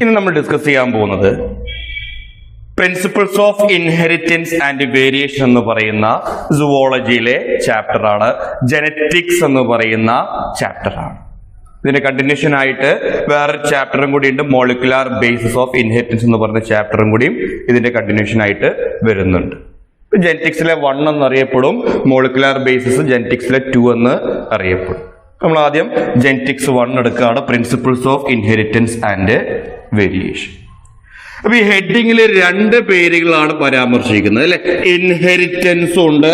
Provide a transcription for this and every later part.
ഇന്ന് നമ്മൾ ഡിസ്കസ് ചെയ്യാൻ പോകുന്നത് principles of inheritance and variation എന്ന് പറയുന്ന സുവോളജിയിലെ ചാപ്റ്ററാണ്. ജനറ്റിക്സ് എന്ന് പറയുന്ന ചാപ്റ്ററാണ്. ഇതിന്റെ കണ്ടിന്യൂഷൻ ആയിട്ട് വേറൊരു ചാപ്റ്ററും കൂടി ഉണ്ട്, മോളിക്കുലാർ ബേസിസ് ഓഫ് ഇൻഹെറിറ്റൻസ് എന്ന് പറയുന്ന ചാപ്റ്ററും കൂടിയും ഇതിന്റെ കണ്ടിന്യൂഷൻ ആയിട്ട് വരുന്നുണ്ട്. ജനറ്റിക്സിലെ 1 എന്നറിയപ്പെടും, മോളിക്കുലാർ ബേസിസ് ജനറ്റിക്സിലെ 2 എന്ന് അറിയപ്പെടും. നമ്മൾ ആദ്യം ജനറ്റിക്സ് 1 എടുക്കുകയാണ്, principles of inheritance and variation. അപ്പൊ ഈ ഹെഡിങ്ങിൽ 2 പേരുകളാണ് പരാമർശിക്കുന്നത് അല്ലെ, ഇൻഹെറിറ്റൻസും ഉണ്ട്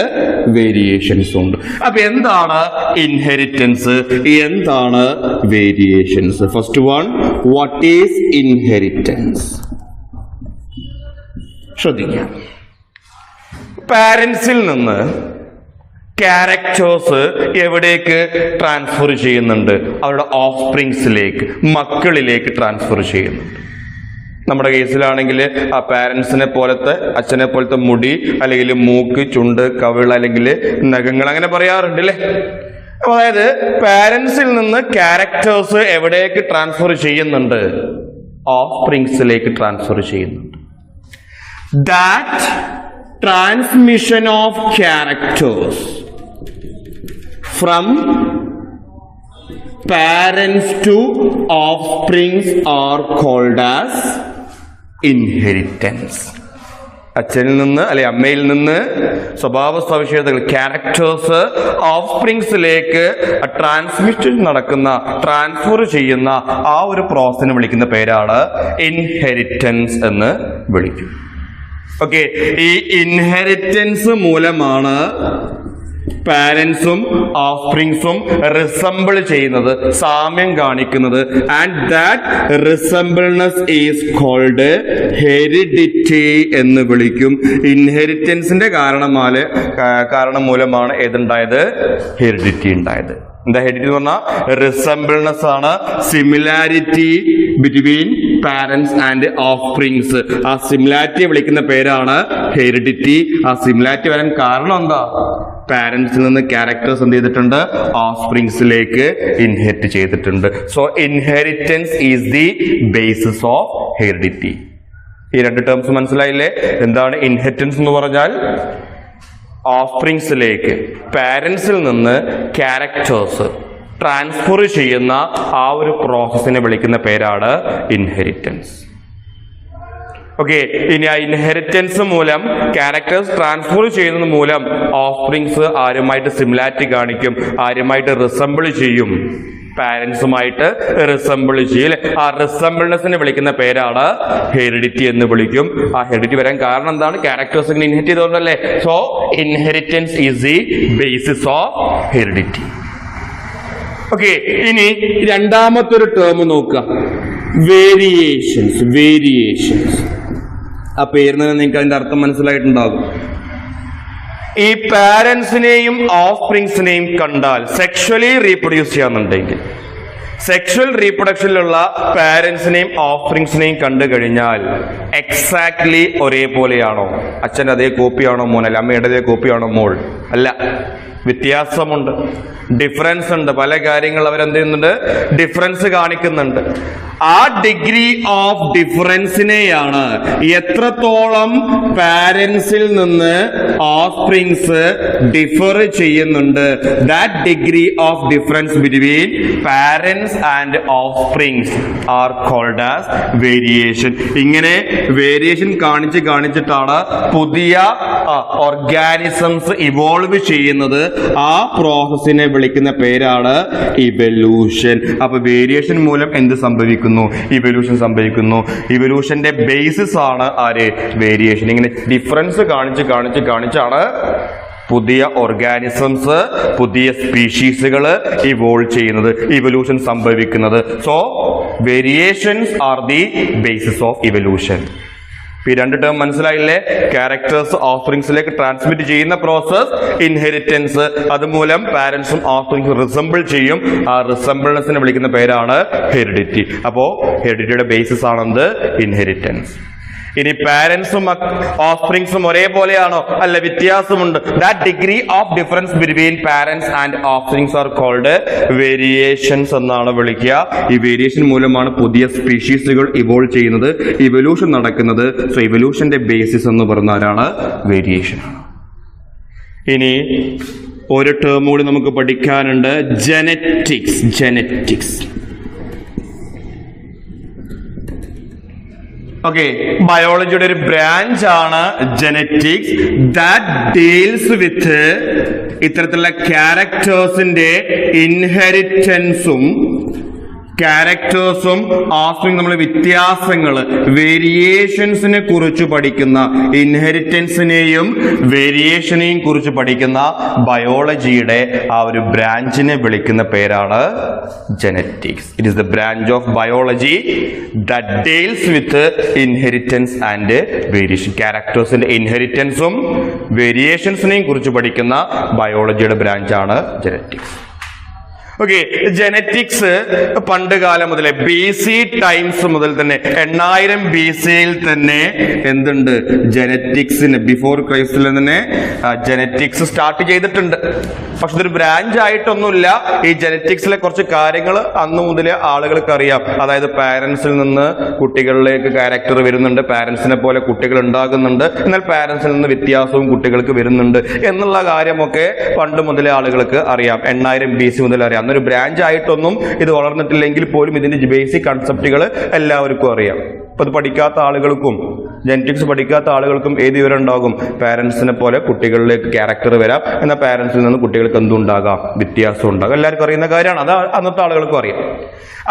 വേരിയേഷൻസും ഉണ്ട്. അപ്പൊ എന്താണ് ഇൻഹെറിറ്റൻസ്, എന്താണ് variations? First one, what is inheritance? ശ്രദ്ധിക്കാം. പാരന്റ്സിൽ നിന്ന് ക്യാരക്ടേഴ്സ് എവിടേക്ക് ട്രാൻസ്ഫർ ചെയ്യുന്നുണ്ട്? അവരുടെ ഓഫ്സ്പ്രിങ്സിലേക്ക്, മക്കളിലേക്ക് ട്രാൻസ്ഫർ ചെയ്യുന്നുണ്ട്. നമ്മുടെ കേസിലാണെങ്കിൽ ആ പാരന്റ്സിനെ പോലത്തെ, അച്ഛനെ പോലത്തെ മുടി, അല്ലെങ്കിൽ മൂക്ക്, ചുണ്ട്, കവിൾ, അല്ലെങ്കിൽ നഖങ്ങൾ, അങ്ങനെ പറയാറുണ്ട് അല്ലേ. അതായത് പാരന്റ്സിൽ നിന്ന് ക്യാരക്ടേഴ്സ് എവിടേക്ക് ട്രാൻസ്ഫർ ചെയ്യുന്നുണ്ട്? ഓഫ്സ്പ്രിങ്സിലേക്ക് ട്രാൻസ്ഫർ ചെയ്യുന്നുണ്ട്. That transmission of characters from parents to offsprings are called as inheritance. അച്ഛനിൽ നിന്ന് അല്ലെ അമ്മയിൽ നിന്ന് സ്വഭാവ സവിശേഷതകൾ, ക്യാരക്ടേഴ്സ് ഓഫ്സ്പ്രിങ്സിലേക്ക് ട്രാൻസ്മിഷൻ നടക്കുന്ന, ട്രാൻസ്ഫർ ചെയ്യുന്ന ആ ഒരു പ്രോസസ്സിനെ വിളിക്കുന്ന പേരാണ് ഇൻഹെറിറ്റൻസ് എന്ന് വിളിക്കും. ഓക്കെ, ഈ ഇൻഹെറിറ്റൻസ് മൂലമാണ് പാരന്റ്സും ഓഫ്സ്പ്രിങ്സും റിസംബിൾ ചെയ്യുന്നത്, സാമ്യം കാണിക്കുന്നത്. And that resembleness is called heredity എന്ന് വിളിക്കും. ഇൻഹെറിറ്റൻസിന്റെ കാരണം മൂലമാണ് ഏതുണ്ടായത്? ഹെറിഡിറ്റി ഉണ്ടായത്. എന്താ ഹെറിഡിറ്റി എന്ന് പറഞ്ഞാൽ? റിസംബിൾനെസ് ആണ്, similarity between parents and offsprings. ആ സിമിലാരിറ്റിയെ വിളിക്കുന്ന പേരാണ് ഹെറിഡിറ്റി. ആ സിമിലാരിറ്റി വരാൻ കാരണം എന്താ? പാരന്റ്സിൽ നിന്ന് ക്യാരക്ടേഴ്സ് എന്ത് ചെയ്തിട്ടുണ്ട്? ഓഫ്സ്പ്രിങ്സിലേക്ക് ഇൻഹെറിറ്റ് ചെയ്തിട്ടുണ്ട്. So inheritance is the basis of heredity. ഈ 2 ടേംസ് മനസ്സിലായില്ലേ? എന്താണ് ഇൻഹെറിറ്റൻസ് എന്ന് പറഞ്ഞാൽ? ഓഫ്സ്പ്രിങ്സിലേക്ക് പാരന്റ്സിൽ നിന്ന് ക്യാരക്ടേഴ്സ് ട്രാൻസ്ഫർ ചെയ്യുന്ന ആ ഒരു പ്രോസസ്സിനെ വിളിക്കുന്ന പേരാണ് ഇൻഹെറിറ്റൻസ്. ഓക്കെ, ഇനി ആ ഇൻഹെറിറ്റൻസ് മൂലം, ക്യാരക്ടേഴ്സ് ട്രാൻസ്ഫർ ചെയ്യുന്നത് മൂലം ഓഫ്സ്പ്രിങ്സ് ആരുമായിട്ട് സിമിലാരിറ്റി കാണിക്കും, ആരുമായിട്ട് റിസംബിൾ ചെയ്യും? പാരന്റ്സുമായിട്ട് റിസംബിൾ ചെയ്യും. ആ റിസംബിൾനെസ്സിനെ വിളിക്കുന്ന പേരാണ് ഹെറിഡിറ്റി എന്ന് വിളിക്കും. ആ ഹെറിഡിറ്റി വരാൻ കാരണം എന്താണ്? ക്യാരക്ടേഴ്സ് ഇങ്ങനെ ഇൻഹെറിറ്റ് ചെയ്തോണ്ടല്ലേ. So inheritance is the basis of heredity. Okay, ഇനി രണ്ടാമത്തെ ഒരു ടേം നോക്കുക, വേരിയേഷൻസ്. വേരിയേഷൻസ്, ആ പേരിൽ നിന്ന് നിങ്ങൾക്ക് അതിന്റെ അർത്ഥം മനസ്സിലായിട്ടുണ്ടാകും. ഈ പാരന്റ്സിനെയും ഓഫ്സ്പ്രിങ്സിനെയും കണ്ടാൽ, സെക്ഷലി റീപ്രൊഡ്യൂസ് ചെയ്യാന്നുണ്ടെങ്കിൽ, സെക്ഷൽ റീപ്രൊഡക്ഷനിലുള്ള പാരന്റ്സിനെയും ഓഫ്സ്പ്രിങ്സിനെയും കണ്ടു കഴിഞ്ഞാൽ എക്സാക്ട്ലി ഒരേപോലെയാണോ? അച്ഛൻ്റെ അതേ കോപ്പിയാണോ മോൻ? അല്ല അമ്മയുടെ അതേ കോപ്പിയാണോ മോൾ? അല്ല, വ്യത്യാസമുണ്ട്, ഡിഫറൻസ് ഉണ്ട്. പല കാര്യങ്ങൾ അവരെന്ത് ചെയ്യുന്നുണ്ട്? ഡിഫറൻസ് കാണിക്കുന്നുണ്ട്. ആ ഡിഗ്രി ഓഫ് ഡിഫറൻസിനെയാണ് എത്രത്തോളം പാരന്റ്സിൽ നിന്ന് ഓഫ്സ്പ്രിങ്സ് ഡിഫർ ചെയ്യുന്നുണ്ട്, that degree of difference between parents and offsprings are called as variation. ഇങ്ങനെ വേരിയേഷൻ കാണിച്ചിട്ടാണ് പുതിയ ഓർഗാനിസംസ് ഇവോൾവ് ചെയ്യുന്നത്. ആ പ്രോസസ്സിനെ വിളിക്കുന്ന പേരാണ് ഇവല്യൂഷൻ. അപ്പൊ വേരിയേഷൻ മൂലം എന്ത് സംഭവിക്കുന്നു? ഇവല്യൂഷൻ സംഭവിക്കുന്നു. ഇവല്യൂഷന്റെ ബേസിസ് ആണ് ആര്? വേരിയേഷൻ. ഇങ്ങനെ ഡിഫറൻസ് കാണിച്ചാണ് പുതിയ ഓർഗാനിസംസ്, പുതിയ സ്പീഷീസുകൾ ഇവോൾവ് ചെയ്യുന്നത്, ഇവല്യൂഷൻ സംഭവിക്കുന്നത്. So variations are the basis of evolution. ഈ 2 ടേം മനസ്സിലായില്ലേ? ക്യാരക്ടേഴ്സ് ഓഫ്സ്പ്രിങ്സിലേക്ക് ട്രാൻസ്മിറ്റ് ചെയ്യുന്ന പ്രോസസ് ഇൻഹെറിറ്റൻസ്. അതുമൂലം പാരന്റ്സും ഓഫ്സ്പ്രിങ്സും റിസംബിൾ ചെയ്യും. ആ റിസംബിൾനെസ്സിനെ വിളിക്കുന്ന പേരാണ് ഹെറിഡിറ്റി. അപ്പോ ഹെറിഡിറ്റിയുടെ ബേസിസ് ആണെന്ത്? ഇൻഹെറിറ്റൻസ്. ഇനി പാരന്റ്സും ഓഫ്സ്പ്രിങ്സും ഒരേപോലെയാണോ? അല്ല, വ്യത്യാസമുണ്ട്. That degree of difference between parents and offsprings are called variations എന്നാണ് വിളിക്കുക. ഈ വേരിയേഷൻ മൂലമാണ് പുതിയ സ്പീഷീസുകൾ ഇവോൾവ് ചെയ്യുന്നത്, ഇവല്യൂഷൻ നടക്കുന്നത്. സോ ഇവല്യൂഷന്റെ ബേസിസ് എന്ന് പറഞ്ഞാലാണ് വേരിയേഷൻ ആണ്. ഇനി ഒരു ടേം കൂടി നമുക്ക് പഠിക്കാനുണ്ട്, ജെനറ്റിക്സ്. ജെനറ്റിക്സ് ഓക്കെ, ബയോളജിയുടെ ഒരു ബ്രാഞ്ച് ആണ് ജെനറ്റിക്സ്. ദാറ്റ് ഡീൽസ് വിത്ത് ഇത്തരത്തിലുള്ള ക്യാരക്ടേഴ്സിന്റെ ഇൻഹെറിറ്റൻസും ഓഫ്സ്പ്രിംഗ് നമ്മൾ വ്യത്യാസങ്ങൾ, വേരിയേഷൻസിനെ കുറിച്ച് പഠിക്കുന്ന, ഇൻഹെറിറ്റൻസിനെയും വേരിയേഷനെയും കുറിച്ച് പഠിക്കുന്ന ബയോളജിയുടെ ആ ഒരു ബ്രാഞ്ചിനെ വിളിക്കുന്ന പേരാണ് genetics. It is the branch of biology that deals with inheritance and variation. ക്യാരക്ടേഴ്സിന്റെ ഇൻഹെറിറ്റൻസും വേരിയേഷൻസിനെയും കുറിച്ച് പഠിക്കുന്ന ബയോളജിയുടെ ബ്രാഞ്ചാണ് ജെനറ്റിക്സ്. ഓക്കെ, ജെനറ്റിക്സ് പണ്ട് കാലം മുതലേ BC ടൈംസ് മുതൽ തന്നെ 8000 BCയിൽ തന്നെ എന്തുണ്ട്, ജെനറ്റിക്സിന് ബിഫോർ ക്രൈസ്റ്റിൽ തന്നെ ജെനറ്റിക്സ് സ്റ്റാർട്ട് ചെയ്തിട്ടുണ്ട്. പക്ഷെ ഇതൊരു ബ്രാഞ്ച് ആയിട്ടൊന്നുമില്ല. ഈ ജെനറ്റിക്സിലെ കുറച്ച് കാര്യങ്ങൾ അന്ന് മുതലേ ആളുകൾക്ക് അറിയാം. അതായത് പാരന്റ്സിൽ നിന്ന് കുട്ടികളിലേക്ക് ക്യാരക്ടർ വരുന്നുണ്ട്, പാരന്റ്സിനെ പോലെ കുട്ടികൾ ഉണ്ടാകുന്നുണ്ട്, എന്നാൽ പാരന്റ്സിൽ നിന്ന് വ്യത്യാസവും കുട്ടികൾക്ക് വരുന്നുണ്ട് എന്നുള്ള കാര്യമൊക്കെ പണ്ട് മുതലേ ആളുകൾക്ക് അറിയാം. 8000 BC മുതൽ അറിയാം. അന്നൊരു ബ്രാഞ്ച് ആയിട്ടൊന്നും ഇത് വളർന്നിട്ടില്ലെങ്കിൽ പോലും ഇതിന്റെ ബേസിക് കൺസെപ്റ്റുകൾ എല്ലാവർക്കും അറിയാം. അപ്പൊ അത് പഠിക്കാത്ത ആളുകൾക്കും ജെനറ്റിക്സ് പഠിക്കാത്ത ആളുകൾക്കും ഏത് വിവരം ഉണ്ടാകും? പാരന്റ്സിനെ പോലെ കുട്ടികളിലേക്ക് ക്യാരക്ടർ വരാം, എന്നാൽ പാരന്റ്സിൽ നിന്ന് കുട്ടികൾക്ക് എന്തുണ്ടാകാം? വ്യത്യാസം ഉണ്ടാകാം. എല്ലാവർക്കും അറിയുന്ന കാര്യമാണ്. അത് അന്നത്തെ ആളുകൾക്കും അറിയാം.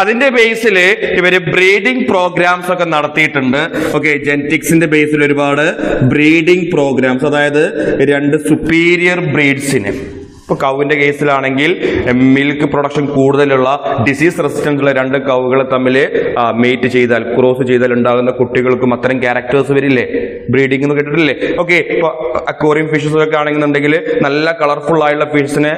അതിന്റെ ബേസിൽ ഇവര് ബ്രീഡിംഗ് പ്രോഗ്രാംസ് ഒക്കെ നടത്തിയിട്ടുണ്ട്. ഓക്കെ, ജെനറ്റിക്സിന്റെ ബേസിൽ ഒരുപാട് ബ്രീഡിംഗ് പ്രോഗ്രാംസ്, അതായത് 2 സുപ്പീരിയർ ബ്രീഡ്സിന്, ഇപ്പൊ കൗവിന്റെ കേസിലാണെങ്കിൽ മിൽക്ക് പ്രൊഡക്ഷൻ കൂടുതലുള്ള ഡിസീസ് റെസിസ്റ്റൻസ് ഉള്ള 2 കൗകളെ തമ്മിൽ മേറ്റ് ചെയ്താൽ, ക്രോസ് ചെയ്താൽ ഉണ്ടാകുന്ന കുട്ടികൾക്കും അത്തരം ക്യാരക്ടേഴ്സ് വരില്ലേ? ബ്രീഡിംഗ് എന്ന് കേട്ടിട്ടില്ലേ? ഓക്കെ, ഇപ്പൊ അക്വേറിയം ഫിഷസ് ഒക്കെ ആണെന്നുണ്ടെങ്കിൽ നല്ല കളർഫുൾ ആയുള്ള ഫിഷിനെ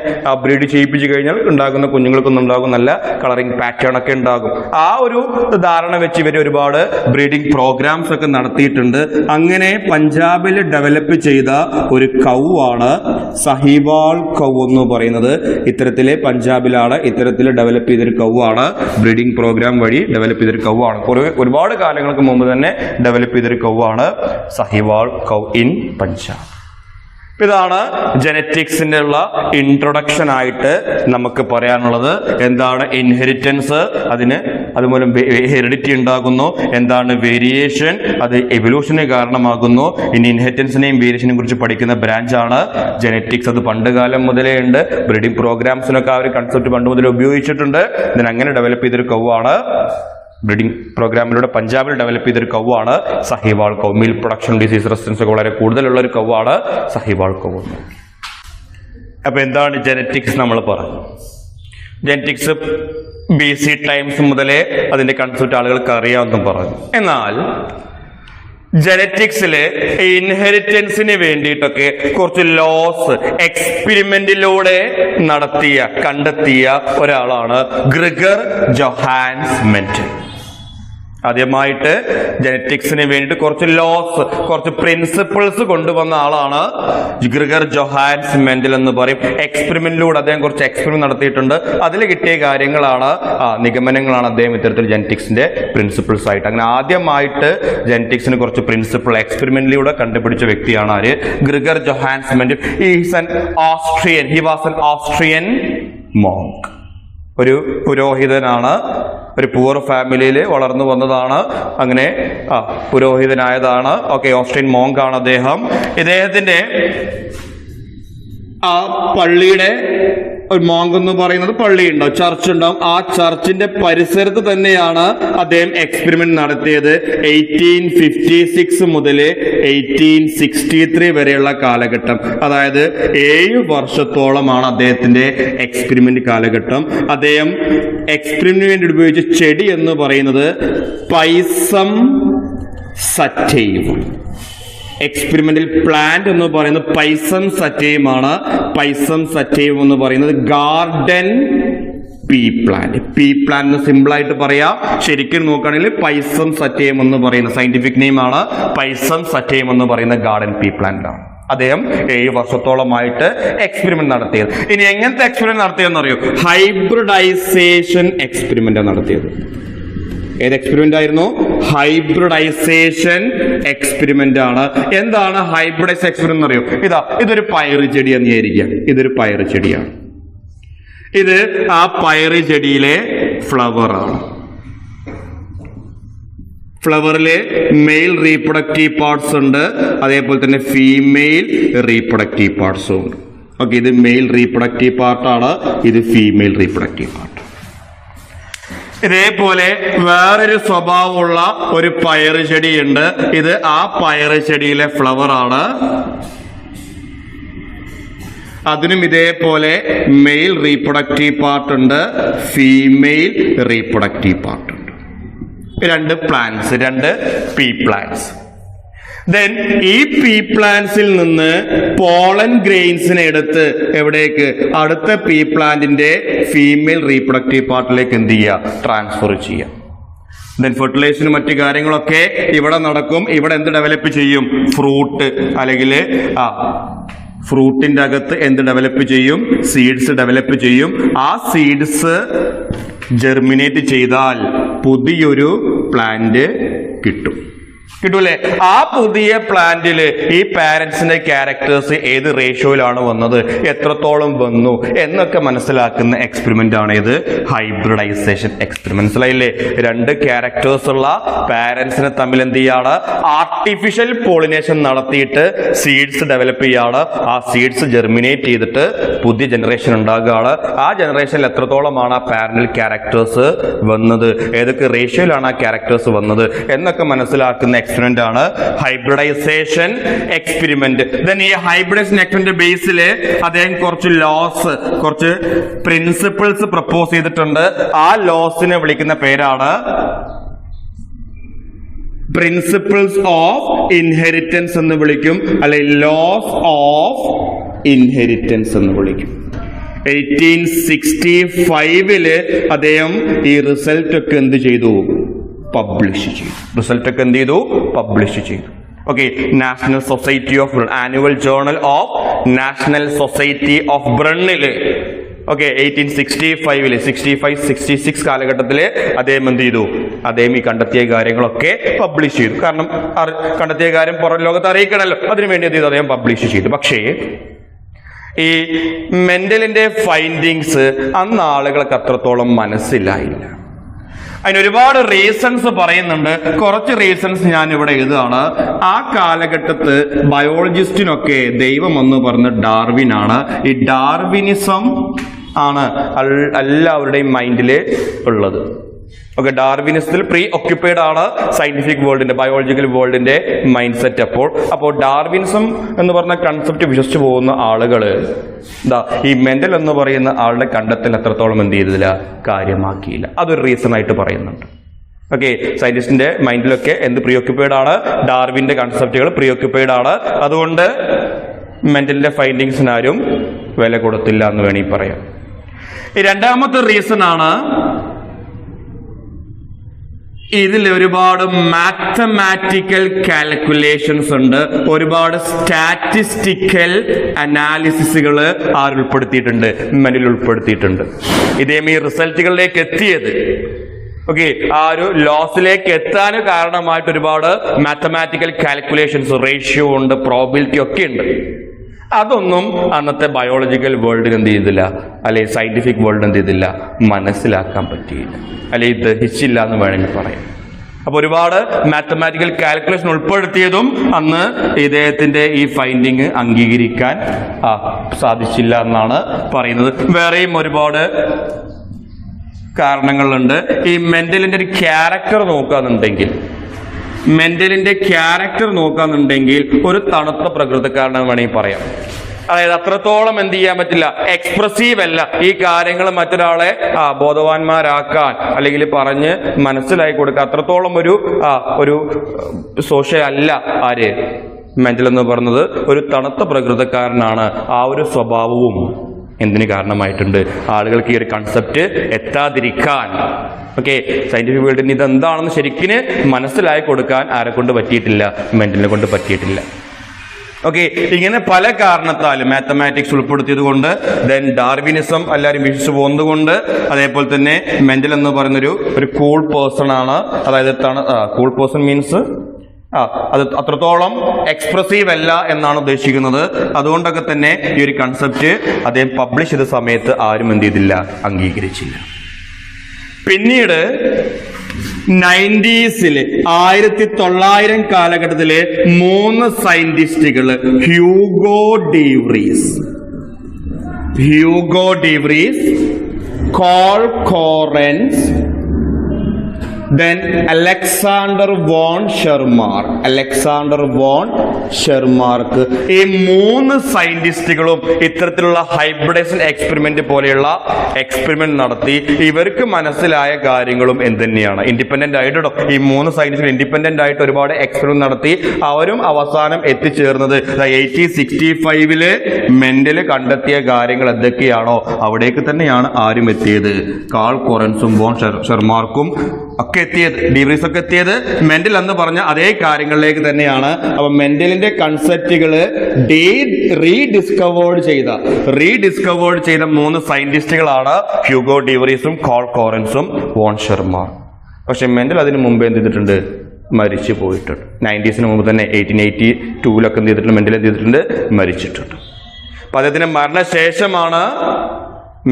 ബ്രീഡ് ചെയ്യിപ്പിച്ചു കഴിഞ്ഞാൽ ഉണ്ടാകുന്ന കുഞ്ഞുങ്ങൾക്കൊന്നും ഉണ്ടാകും നല്ല കളറിംഗ് പാറ്റേൺ ഒക്കെ ഉണ്ടാകും. ആ ഒരു ധാരണ വെച്ച് ഇവർ ഒരുപാട് ബ്രീഡിംഗ് പ്രോഗ്രാംസ് ഒക്കെ നടത്തിയിട്ടുണ്ട്. അങ്ങനെ പഞ്ചാബിൽ ഡെവലപ്പ് ചെയ്ത ഒരു കൗ ആണ് സഹിവാൾ കൗ എന്ന് പറയുന്നത്. ഇത്തരത്തിലെ പഞ്ചാബിലാണ് ഇത്തരത്തിൽ ഡെവലപ്പ് ചെയ്തൊരു കൗ ആണ്, ബ്രീഡിംഗ് പ്രോഗ്രാം വഴി ഡെവലപ്പ് ചെയ്തൊരു കൗ ആണ്. ഒരുപാട് കാലങ്ങൾക്ക് മുമ്പ് തന്നെ ഡെവലപ്പ് ചെയ്തൊരു കൗ ആണ് സഹിവാൾ കൗ ഇൻ പഞ്ചാബ്. ഇതാണ് ജെനറ്റിക്സിന്റെ ഉള്ള ഇൻട്രൊഡക്ഷൻ ആയിട്ട് നമുക്ക് പറയാനുള്ളത്. എന്താണ് ഇൻഹെറിറ്റൻസ്, അതുമൂലം ഹെറിഡിറ്റി ഉണ്ടാകുന്നു. എന്താണ് വേരിയേഷൻ, അത് എവല്യൂഷന് കാരണമാകുന്നു. ഇനി ഇൻഹെറിറ്റൻസിനെയും വേരിയേഷനെയും കുറിച്ച് പഠിക്കുന്ന ബ്രാഞ്ചാണ് ജെനറ്റിക്സ്. അത് പണ്ട് കാലം മുതലേ ഉണ്ട്. ബ്രീഡിംഗ് പ്രോഗ്രാംസിനൊക്കെ ആ ഒരു കൺസെപ്റ്റ് പണ്ട് മുതലേ ഉപയോഗിച്ചിട്ടുണ്ട്. ഇതിനങ്ങനെ ഡെവലപ്പ് ചെയ്തൊരു കൗവാണ്, ബ്രീഡിംഗ് പ്രോഗ്രാമിലൂടെ പഞ്ചാബിൽ ഡെവലപ്പ് ചെയ്തൊരു കൗവാണ് സഹിവാൾ കൗ. മിൽക്ക് പ്രൊഡക്ഷൻ ഡിസീസ് റെസിസ്റ്റൻസ് ഒക്കെ വളരെ കൂടുതലുള്ള ഒരു കൗവാണ് സഹിവാൾ കൗ. അപ്പൊ എന്താണ് ജെനറ്റിക്സ്? നമ്മൾ പറഞ്ഞു ജെനറ്റിക്സ് BC ടൈംസ് മുതലേ അതിന്റെ കൺസെപ്റ്റ് ആളുകൾക്ക് അറിയാമെന്നും പറഞ്ഞു. എന്നാൽ ജെനറ്റിക്സില് ഇൻഹെറിറ്റൻസിന് വേണ്ടിയിട്ടൊക്കെ കുറച്ച് ലോസ് എക്സ്പെരിമെന്റിലൂടെ കണ്ടെത്തിയ ഒരാളാണ് ഗ്രിഗർ ജൊഹാൻസ് മെന്റൽ. ആദ്യമായിട്ട് ജെനറ്റിക്സിന് വേണ്ടിയിട്ട് കുറച്ച് ലോസ്, കുറച്ച് പ്രിൻസിപ്പിൾസ് കൊണ്ടുവന്ന ആളാണ് ഗ്രിഗർ ജൊഹാൻസ് മെന്റൽ എന്ന് പറയും. എക്സ്പെരിമെന്റിലൂടെ അദ്ദേഹം കുറച്ച് എക്സ്പെരിമെന്റ് നടത്തിയിട്ടുണ്ട്. അതിൽ കിട്ടിയ കാര്യങ്ങളാണ്, നിഗമനങ്ങളാണ് അദ്ദേഹം ഇത്തരത്തിൽ ജെനറ്റിക്സിന്റെ പ്രിൻസിപ്പിൾസ് ആയിട്ട്. അങ്ങനെ ആദ്യമായിട്ട് ജെനറ്റിക്സിന് കുറച്ച് പ്രിൻസിപ്പിൾ എക്സ്പെരിമെന്റിലൂടെ കണ്ടുപിടിച്ച വ്യക്തിയാണ് ആര്? Gregor Johann Mendel. He was an Austrian monk. ഒരു പുരോഹിതനാണ്, ഒരു പൂർ ഫാമിലിയിൽ വളർന്നു വന്നതാണ്. അങ്ങനെ പുരോഹിതനായതാണ്. ഓക്കെ, ഓസ്ട്രിയൻ മോങ്ക് ആണ് അദ്ദേഹം. ഇദ്ദേഹത്തിന്റെ ആ പള്ളിയുടെ ഒരു മോങ്ക് എന്ന് പറയുന്നത് പള്ളി ഉണ്ടാവും, ചർച്ച് ഉണ്ടാവും. ആ ചർച്ചിന്റെ പരിസരത്ത് തന്നെയാണ് അദ്ദേഹം എക്സ്പെരിമെന്റ് നടത്തിയത്. 1856 മുതൽ 1863 വരെയുള്ള കാലഘട്ടം, അതായത് 7 വർഷത്തോളമാണ് അദ്ദേഹത്തിന്റെ എക്സ്പെരിമെന്റ് കാലഘട്ടം. അദ്ദേഹം എക്സ്പെരിമെന്റിന് വേണ്ടി ഉപയോഗിച്ച ചെടി എന്ന് പറയുന്നത് പൈസം സറ്റൈം. എക്സ്പെരിമെന്റൽ പ്ലാന്റ് എന്ന് പറയുന്നത് പൈസം സറ്റൈം ആണ്. പൈസം സറ്റൈം എന്ന് പറയുന്നത് garden pea plant. P plant simple ആയിട്ട് പറയാം. ശരിക്കും നോക്കുകയാണെങ്കിൽ പൈസം സറ്റേം എന്ന് പറയുന്ന സയന്റിഫിക് നെയിം ആണ്. പൈസം സറ്റേം എന്ന് പറയുന്ന ഗാർഡൻ പീ പ്ലാന്റ് ആണ്. അദ്ദേഹം 7 വർഷത്തോളമായിട്ട് എക്സ്പെരിമെന്റ് നടത്തിയത്. ഇനി എങ്ങനത്തെ എക്സ്പെരിമെന്റ് നടത്തിയെന്ന് അറിയോ? ഹൈബ്രിഡൈസേഷൻ എക്സ്പെരിമെന്റ് നടത്തിയത്. ഏത് എക്സ്പെരിമെന്റ് ആയിരുന്നു? ഹൈബ്രിഡൈസേഷൻ എക്സ്പെരിമെന്റ് ആണ്. എന്താണ് ഹൈബ്രിഡൈസേഷൻ എക്സ്പെരിമെന്റ് അറിയോ? ഇതൊരു പയറ് ചെടി എന്ന് വിചാരിക്കുക. ഇതൊരു പയറ് ചെടിയാണ്. ഇത് ആ പയറ് ചെടിയിലെ ഫ്ലവർ ആണ്. ഫ്ലവറില് മെയിൽ റീപ്രൊഡക്റ്റീവ് പാർട്സ് ഉണ്ട്, അതേപോലെ തന്നെ ഫീമെയിൽ റീപ്രൊഡക്റ്റീവ് പാർട്സും ഉണ്ട്. ഓക്കെ, ഇത് മെയിൽ റീപ്രൊഡക്റ്റീവ് പാർട്ടാണ്, ഇത് ഫീമെയിൽ റീപ്രൊഡക്റ്റീവ് പാർട്ട്. ഇതേപോലെ വേറൊരു സ്വഭാവമുള്ള ഒരു പയറ് ചെടിയുണ്ട്. ഇത് ആ പയറ് ചെടിയിലെ ഫ്ലവർ ആണ്. അതിനും ഇതേപോലെ മെയിൽ റീപ്രൊഡക്റ്റീവ് പാർട്ട് ഉണ്ട്, ഫീമെയിൽ റീപ്രൊഡക്റ്റീവ് പാർട്ട് ഉണ്ട്. 2 പ്ലാന്റ്സ്, 2 പീ പ്ലാന്റ്സ്. ദെൻ ഈ പീ പ്ലാന്റ്സിൽ നിന്ന് പോളൻ ഗ്രെയിൻസിനെ എടുത്ത് എവിടേക്ക്? അടുത്ത പീ പ്ലാന്റിന്റെ ഫീമെയിൽ റീപ്രൊഡക്റ്റീവ് പാർട്ടിലേക്ക് എന്ത് ചെയ്യുക? ട്രാൻസ്ഫർ ചെയ്യുക. ദെൻ ഫെർട്ടിലൈസേഷനും മറ്റു കാര്യങ്ങളൊക്കെ ഇവിടെ നടക്കും. ഇവിടെ എന്ത് ഡെവലപ്പ് ചെയ്യും? ഫ്രൂട്ട്, അല്ലെങ്കിൽ ഫ്രൂട്ടിന്റെ അകത്ത് എന്ത് ഡെവലപ്പ് ചെയ്യും? സീഡ്സ് ഡെവലപ്പ് ചെയ്യും. ആ സീഡ്സ് ജെർമിനേറ്റ് ചെയ്താൽ പുതിയൊരു പ്ലാന്റ് കിട്ടൂലേ? ആ പുതിയ പ്ലാന്റില് ഈ പാരന്റ്സിന്റെ ക്യാരക്ടേഴ്സ് ഏത് റേഷ്യോയിലാണ് വന്നത്, എത്രത്തോളം വന്നു എന്നൊക്കെ മനസ്സിലാക്കുന്ന എക്സ്പെരിമെന്റ് ആണ് ഇത് ഹൈബ്രിഡൈസേഷൻ എക്സ്പെരിമെന്റ്. മനസ്സിലായില്ലേ? 2 ക്യാരക്ടേഴ്സ് ഉള്ള പാരന്റ്സിനെ തമ്മിൽ എന്ത് ചെയ്യാണ്? ആർട്ടിഫിഷ്യൽ പോളിനേഷൻ നടത്തിയിട്ട് സീഡ്സ് ഡെവലപ്പ് ചെയ്യാണ്. ആ സീഡ്സ് ജെർമിനേറ്റ് ചെയ്തിട്ട് പുതിയ ജനറേഷൻ ഉണ്ടാകുകയാണ്. ആ ജനറേഷനിൽ എത്രത്തോളമാണ് ആ പാരന്റൽ ക്യാരക്ടേഴ്സ് വന്നത്, ഏതൊക്കെ റേഷ്യോയിലാണ് ആ ക്യാരക്ടേഴ്സ് വന്നത് എന്നൊക്കെ മനസ്സിലാക്കുന്ന എക്സ്പെരിമെന്റ് ആണ് ഹൈബ്രിഡൈസേഷൻ എക്സ്പെരിമെന്റ്. ദെൻ ഈ ഹൈബ്രിഡൈസേഷൻ എക്സ്പെരിമെന്റ് ബേസില് അദ്ദേഹം കുറച്ച് ലോസ്, കുറച്ച് പ്രിൻസിപ്പിൾസ് പ്രപ്പോസ് ചെയ്തിട്ടുണ്ട്. ആ ലോസിനെ വിളിക്കുന്ന പേരാണ് പ്രിൻസിപ്പിൾസ് ഓഫ് ഇൻഹെറിറ്റൻസ് എന്ന് വിളിക്കും, അല്ലെ ലോസ് ഓഫ് ഇൻഹെറിറ്റൻസ് എന്ന് വിളിക്കും. 1865 അദ്ദേഹം ഈ റിസൾട്ട് ഒക്കെ എന്ത് ചെയ്തു? പബ്ലിഷ് ചെയ്തു. റിസൾട്ട് ഒക്കെ എന്ത് ചെയ്തു? പബ്ലിഷ് ചെയ്തു. Okay, national society of annual journal of national society of ബ്രണ്ണില് ഓക്കെ 1865 65-66 കാലഘട്ടത്തില് അദ്ദേഹം എന്ത് ചെയ്തു? അദ്ദേഹം ഈ കണ്ടെത്തിയ കാര്യങ്ങളൊക്കെ പബ്ലിഷ് ചെയ്തു. കാരണം കണ്ടെത്തിയ കാര്യം പുറം ലോകത്ത് അറിയിക്കണമല്ലോ, അതിനുവേണ്ടി എന്ത് ചെയ്തു? അദ്ദേഹം പബ്ലിഷ് ചെയ്തു. പക്ഷേ ഈ മെന്റലിന്റെ ഫൈൻഡിങ്സ് അന്ന് ആളുകൾക്ക് അത്രത്തോളം മനസ്സിലായില്ല. അതിന് ഒരുപാട് റീസൺസ് പറയുന്നുണ്ട്. കുറച്ച് റീസൺസ് ഞാൻ ഇവിടെ എഴുതുകയാണ്. ആ കാലഘട്ടത്ത് ബയോളജിസ്റ്റിനൊക്കെ ദൈവം എന്ന് പറഞ്ഞ ഡാർവിനാണ്. ഈ ഡാർവിനിസം ആണ് എല്ലാവരുടെയും മൈൻഡില് ഉള്ളത്. ഓക്കെ, ഡാർവിനിസത്തിൽ പ്രീ ഒക്യുപ്പൈഡ് ആണ് സയന്റിഫിക് വേൾഡിന്റെ, ബയോളജിക്കൽ വേൾഡിന്റെ മൈൻഡ് സെറ്റ്. അപ്പോൾ ഡാർവിനിസം എന്ന് പറഞ്ഞ കൺസെപ്റ്റ് വിശ്വസിച്ചു പോകുന്ന ആളുകള് ഈ മെന്റൽ എന്ന് പറയുന്ന ആളുടെ കണ്ടെത്തൽ എത്രത്തോളം എന്ത് ചെയ്തില്ല? കാര്യമാക്കിയില്ല. അതൊരു റീസൺ ആയിട്ട് പറയുന്നുണ്ട്. ഓക്കെ, സയന്റിസ്റ്റിന്റെ മൈൻഡിലൊക്കെ എന്ത് പ്രീ ഒക്യുപ്പൈഡ് ആണ്? ഡാർവിന്റെ കൺസെപ്റ്റുകൾ പ്രീ ഒക്യുപ്പൈഡ് ആണ്. അതുകൊണ്ട് മെന്റലിന്റെ ഫൈൻഡിങ്സിനാരും വില കൊടുത്തില്ല എന്ന് വേണമെങ്കിൽ പറയാം. രണ്ടാമത്തെ റീസൺ ആണ് ഇതിൽ ഒരുപാട് മാത്തമാറ്റിക്കൽ കാൽക്കുലേഷൻസ് ഉണ്ട്, ഒരുപാട് സ്റ്റാറ്റിസ്റ്റിക്കൽ അനാലിസിസുകൾ ഉൾപ്പെടുത്തിയിട്ടുണ്ട്, മെന്റലിൽ ഉൾപ്പെടുത്തിയിട്ടുണ്ട്. ഇതേം ഈ റിസൾട്ടുകളിലേക്ക് എത്തിയത് ഓക്കെ ആ ഒരു ലോസിലേക്ക് എത്താൻ കാരണമായിട്ട് ഒരുപാട് മാത്തമാറ്റിക്കൽ കാൽക്കുലേഷൻസ്, റേഷ്യോ ഉണ്ട്, പ്രോബിലിറ്റി ഒക്കെ ഉണ്ട്. അതൊന്നും അന്നത്തെ ബയോളജിക്കൽ വേൾഡിന് എന്ത് ചെയ്തില്ല, അല്ലെ സയന്റിഫിക് വേൾഡിന് എന്ത് ചെയ്തില്ല, മനസ്സിലാക്കാൻ പറ്റിയില്ല, അല്ലെ ദഹിച്ചില്ല എന്ന് വേണമെങ്കിൽ പറയാം. അപ്പൊ ഒരുപാട് മാത്തമാറ്റിക്കൽ കാൽക്കുലേഷൻ ഉൾപ്പെടുത്തിയതും അന്ന് ഇദ്ദേഹത്തിന്റെ ഈ ഫൈൻഡിങ് അംഗീകരിക്കാൻ സാധിച്ചില്ല എന്നാണ് പറയുന്നത്. വേറെയും ഒരുപാട് കാരണങ്ങളുണ്ട്. ഈ മെന്റലിന്റെ ഒരു ക്യാരക്ടർ നോക്കാന്നുണ്ടെങ്കിൽ ഒരു തണുത്ത പ്രകൃതക്കാരനെന്ന് വേണമെങ്കിൽ പറയാം. അതായത് അത്രത്തോളം എന്ത് ചെയ്യാൻ പറ്റില്ല, എക്സ്പ്രസീവ് അല്ല. ഈ കാര്യങ്ങൾ മറ്റൊരാളെ ബോധവാന്മാരാക്കാൻ അല്ലെങ്കിൽ പറഞ്ഞ് മനസ്സിലാക്കി കൊടുക്കുക അത്രത്തോളം ഒരു സോഷ്യൽ അല്ല മെന്റൽ എന്ന് പറയുന്നത്. ഒരു തണുത്ത പ്രകൃതക്കാരനാണ്. ആ ഒരു സ്വഭാവവും എന്തിന് കാരണമായിട്ടുണ്ട്? ആളുകൾക്ക് ഈ ഒരു കൺസെപ്റ്റ് എത്താതിരിക്കാൻ. ഓക്കെ, സയന്റിഫിക് വേൾഡിന് ഇതെന്താണെന്ന് ശരിക്കും മനസ്സിലാക്കി കൊടുക്കാൻ ആരെ കൊണ്ട് പറ്റിയിട്ടില്ല? മെന്റലിനെ കൊണ്ട് പറ്റിയിട്ടില്ല. ഓക്കെ, ഇങ്ങനെ പല കാരണത്താലും മാത്തമാറ്റിക്സ് ഉൾപ്പെടുത്തിയത് കൊണ്ട്, ദെൻ ഡാർവിനിസം എല്ലാവരും വിശ്വസിച്ച് പോകുന്നത് കൊണ്ട്, അതേപോലെ തന്നെ മെന്റൽ എന്ന് പറയുന്നൊരു കൂൾ പേഴ്സൺ ആണ്. അതായത് കൂൾ പേഴ്സൺ മീൻസ് അത് അത്രത്തോളം എക്സ്പ്രസീവ് അല്ല എന്നാണ് ഉദ്ദേശിക്കുന്നത്. അതുകൊണ്ടൊക്കെ തന്നെ ഈ ഒരു കൺസെപ്റ്റ് അദ്ദേഹം പബ്ലിഷ് ചെയ്ത സമയത്ത് ആരും എന്ത് ചെയ്തില്ല? അംഗീകരിച്ചില്ല. പിന്നീട് 90s 1900 കാലഘട്ടത്തിലെ 3 സയന്റിസ്റ്റുകൾ, Hugo de Vries, Carl Correns, then Alexander von Tschermak. ഈ 3 സയന്റിസ്റ്റുകളും ഇത്തരത്തിലുള്ള ഹൈബ്രിഡൈസേഷൻ എക്സ്പെരിമെന്റ് പോലെയുള്ള എക്സ്പെരിമെന്റ് നടത്തി. ഇവർക്ക് മനസ്സിലായ കാര്യങ്ങളും എന്തുതന്നെയാണ്? ഇൻഡിപെൻഡന്റ് ആയിട്ടോ, ഈ 3 സയന്റിസ്റ്റുകൾ ഇൻഡിപെൻഡന്റ് ആയിട്ട് ഒരുപാട് എക്സ്പെരിമെന്റ് നടത്തി. അവരും അവസാനം എത്തിച്ചേർന്നത് 1865 മെന്റൽ കണ്ടെത്തിയ കാര്യങ്ങൾ എന്തൊക്കെയാണോ അവിടേക്ക് തന്നെയാണ് ആരും എത്തിയത്? കാൾ കോറൻസും വോൺ ഷെർമാർക്കും ഒക്കെ എത്തിയത്, ഡീവ്രീസ് ഒക്കെ എത്തിയത് മെന്റൽ എന്ന് പറഞ്ഞ അതേ കാര്യങ്ങളിലേക്ക് തന്നെയാണ്. അപ്പൊ മെന്റലിന്റെ കൺസെപ്റ്റുകൾ റീഡിസ്കവേർഡ് ചെയ്ത 3 സയന്റിസ്റ്റുകളാണ് ഹ്യൂഗോ ഡീവ്രീസും കോൾ കോറൻസും വോൺ ഷെർമാർ. പക്ഷെ മെന്റൽ അതിന് മുമ്പ് എന്ത് ചെയ്തിട്ടുണ്ട്? മരിച്ചു പോയിട്ടുണ്ട്. 90s മുമ്പ് തന്നെ 1882 എന്ത് ചെയ്തിട്ടുണ്ട്? മെന്റൽ എന്ത് ചെയ്തിട്ടുണ്ട്? മരിച്ചിട്ടുണ്ട്. അപ്പൊ അദ്ദേഹത്തിന്റെ മരണശേഷമാണ്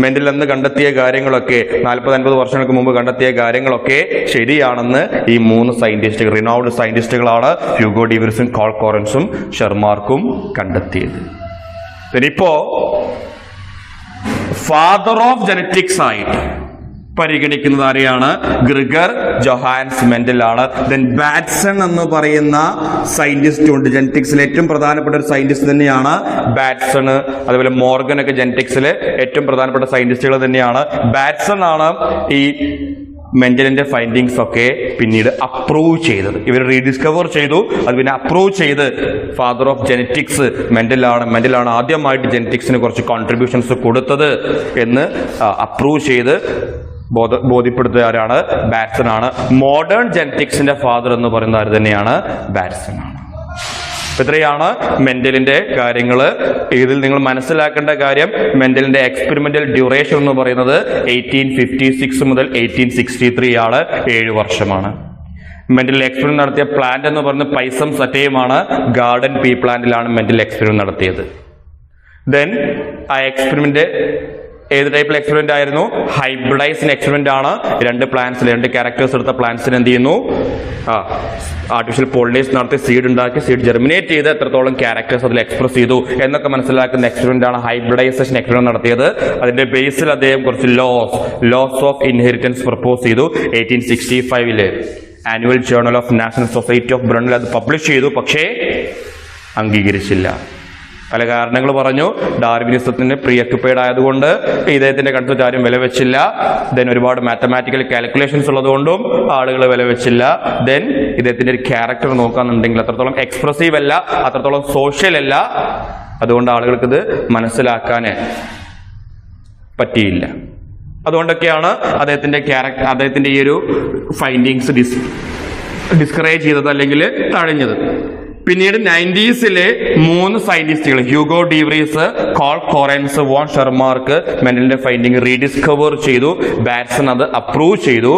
മെന്റൽ എന്ന് കണ്ടെത്തിയ കാര്യങ്ങളൊക്കെ, 40-50 വർഷങ്ങൾക്ക് മുമ്പ് കണ്ടെത്തിയ കാര്യങ്ങളൊക്കെ ശരിയാണെന്ന് ഈ 3 സയന്റിസ്റ്റുകൾ, റിനൗഡ് സയന്റിസ്റ്റുകളാണ് ഹ്യൂഗോ ഡീവ്രീസും കോൾ കോറൻസും ഷെർമാർക്കും കണ്ടെത്തിയത്. ഇപ്പോ ഫാദർ ഓഫ് ജനറ്റിക്സ് ആയിട്ട് പരിഗണിക്കുന്നത് ആരെയാണ്? ഗ്രിഗർ ജൊഹാൻസ് മെന്റൽ ആണ്. ദെൻ ബാറ്റ്സൺ എന്ന് പറയുന്ന സയന്റിസ്റ്റ് ഉണ്ട്, ജനറ്റിക്സിലെ ഏറ്റവും പ്രധാനപ്പെട്ട ഒരു സയന്റിസ്റ്റ് തന്നെയാണ് ബാറ്റ്സൺ. അതുപോലെ മോർഗൻ ഒക്കെ ജനറ്റിക്സിലെ ഏറ്റവും പ്രധാനപ്പെട്ട സയന്റിസ്റ്റുകൾ തന്നെയാണ്. ബാറ്റ്സൺ ആണ് ഈ മെന്റലിന്റെ ഫൈൻഡിങ്സ് ഒക്കെ പിന്നീട് അപ്രൂവ് ചെയ്തത്. ഇവർ റീഡിസ്കവർ ചെയ്തു, അത് പിന്നെ അപ്രൂവ് ചെയ്ത് ഫാദർ ഓഫ് ജനറ്റിക്സ് മെന്റലാണ് ആദ്യമായിട്ട് ജനറ്റിക്സിന് കുറച്ച് കോൺട്രിബ്യൂഷൻസ് കൊടുത്തത് എന്ന് അപ്രൂവ് ചെയ്ത് ബോധ്യപ്പെടുത്തിയ ആരാണ്? ബാറ്റ്സൺ ആണ്. മോഡേൺ ജനറ്റിക്സിന്റെ ഫാദർ എന്ന് പറയുന്ന ആര് തന്നെയാണ്? ബാറ്റ്സൺ ആണ്. ഇത്രയാണ് മെന്റലിന്റെ കാര്യങ്ങൾ. ഇതിൽ നിങ്ങൾ മനസ്സിലാക്കേണ്ട കാര്യം, മെന്റലിന്റെ എക്സ്പെരിമെന്റൽ ഡ്യൂറേഷൻ എന്ന് പറയുന്നത് 1856 മുതൽ 1863 ആണ്, 7 വർഷമാണ്. മെന്റൽ എക്സ്പെരിമെന്റ് നടത്തിയ പ്ലാന്റ് എന്ന് പറയുന്നത് പൈസം സറ്റയുമാണ്. ഗാർഡൻ പീ പ്ലാന്റിലാണ് മെന്റൽ എക്സ്പെരിമെന്റ് നടത്തിയത്. ദെൻ ആ എക്സ്പെരിമെന്റ് ഏത് ടൈപ്പിൽ എക്സ്പെരിമെന്റ് ആയിരുന്നു? ഹൈബ്രിഡൈസേഷൻ എക്സ്പെരിമെന്റ് ആണ്. 2 പ്ലാന്റ്സിൽ 2 ക്യാരക്ടേഴ്സ് എടുത്ത പ്ലാന്റ്സിന് എന്ത് ചെയ്യുന്നു? ആർട്ടിഫിഷ്യൽ പോളിനേഷൻ നടത്തി സീഡ് ഉണ്ടാക്കി, സീഡ് ജെർമിനേറ്റ് ചെയ്ത് എത്രത്തോളം ക്യാരക്ടേഴ്സ് അതിൽ എക്സ്പ്രസ് ചെയ്തു എന്നൊക്കെ മനസ്സിലാക്കുന്ന എക്സ്പെരിമെന്റ് ആണ് ഹൈബ്രിഡൈസേഷൻ എക്സ്പെരിമെന്റ് നടത്തിയത്. അതിന്റെ ബേസിൽ അദ്ദേഹം കുറച്ച് ലോസ് ഓഫ് ഇൻഹെറിറ്റൻസ് പ്രപ്പോസ് ചെയ്തു. 1865 annual journal of national society of ബ്രണിൽ അത് പബ്ലിഷ് ചെയ്തു. പക്ഷേ അംഗീകരിച്ചില്ല. പല കാരണങ്ങൾ പറഞ്ഞു. ഡാർവിനിസത്തിന് പ്രീഒക്യുപ്പൈഡ് ആയതുകൊണ്ട് ഇദ്ദേഹത്തിന്റെ കൺസെപ്റ്റ് ആരും വില വെച്ചില്ല. ദെൻ ഒരുപാട് മാത്തമാറ്റിക്കൽ കാൽക്കുലേഷൻസ് ഉള്ളതുകൊണ്ടും ആളുകൾ വില വെച്ചില്ല. ദെൻ ഇദ്ദേഹത്തിന്റെ ഒരു ക്യാരക്ടർ നോക്കാന്നുണ്ടെങ്കിൽ അത്രത്തോളം എക്സ്പ്രസീവ് അല്ല, അത്രത്തോളം സോഷ്യൽ അല്ല. അതുകൊണ്ട് ആളുകൾക്ക് ഇത് മനസ്സിലാക്കാൻ പറ്റിയില്ല. അതുകൊണ്ടൊക്കെയാണ് അദ്ദേഹത്തിന്റെ ഈ ഒരു ഫൈൻഡിങ്സ് ഡിസ്കറേജ് ചെയ്തത് അല്ലെങ്കിൽ തഴഞ്ഞത്. പിന്നീട് 90s 3 സയന്റിസ്റ്റുകൾ, Hugo de Vries, Carl Correns, von Tschermak മെന്റലിന്റെ ഫൈൻഡിങ് റീഡിസ്കവർ ചെയ്തു. ബാറ്റ്സൺ അത് അപ്രൂവ് ചെയ്തു.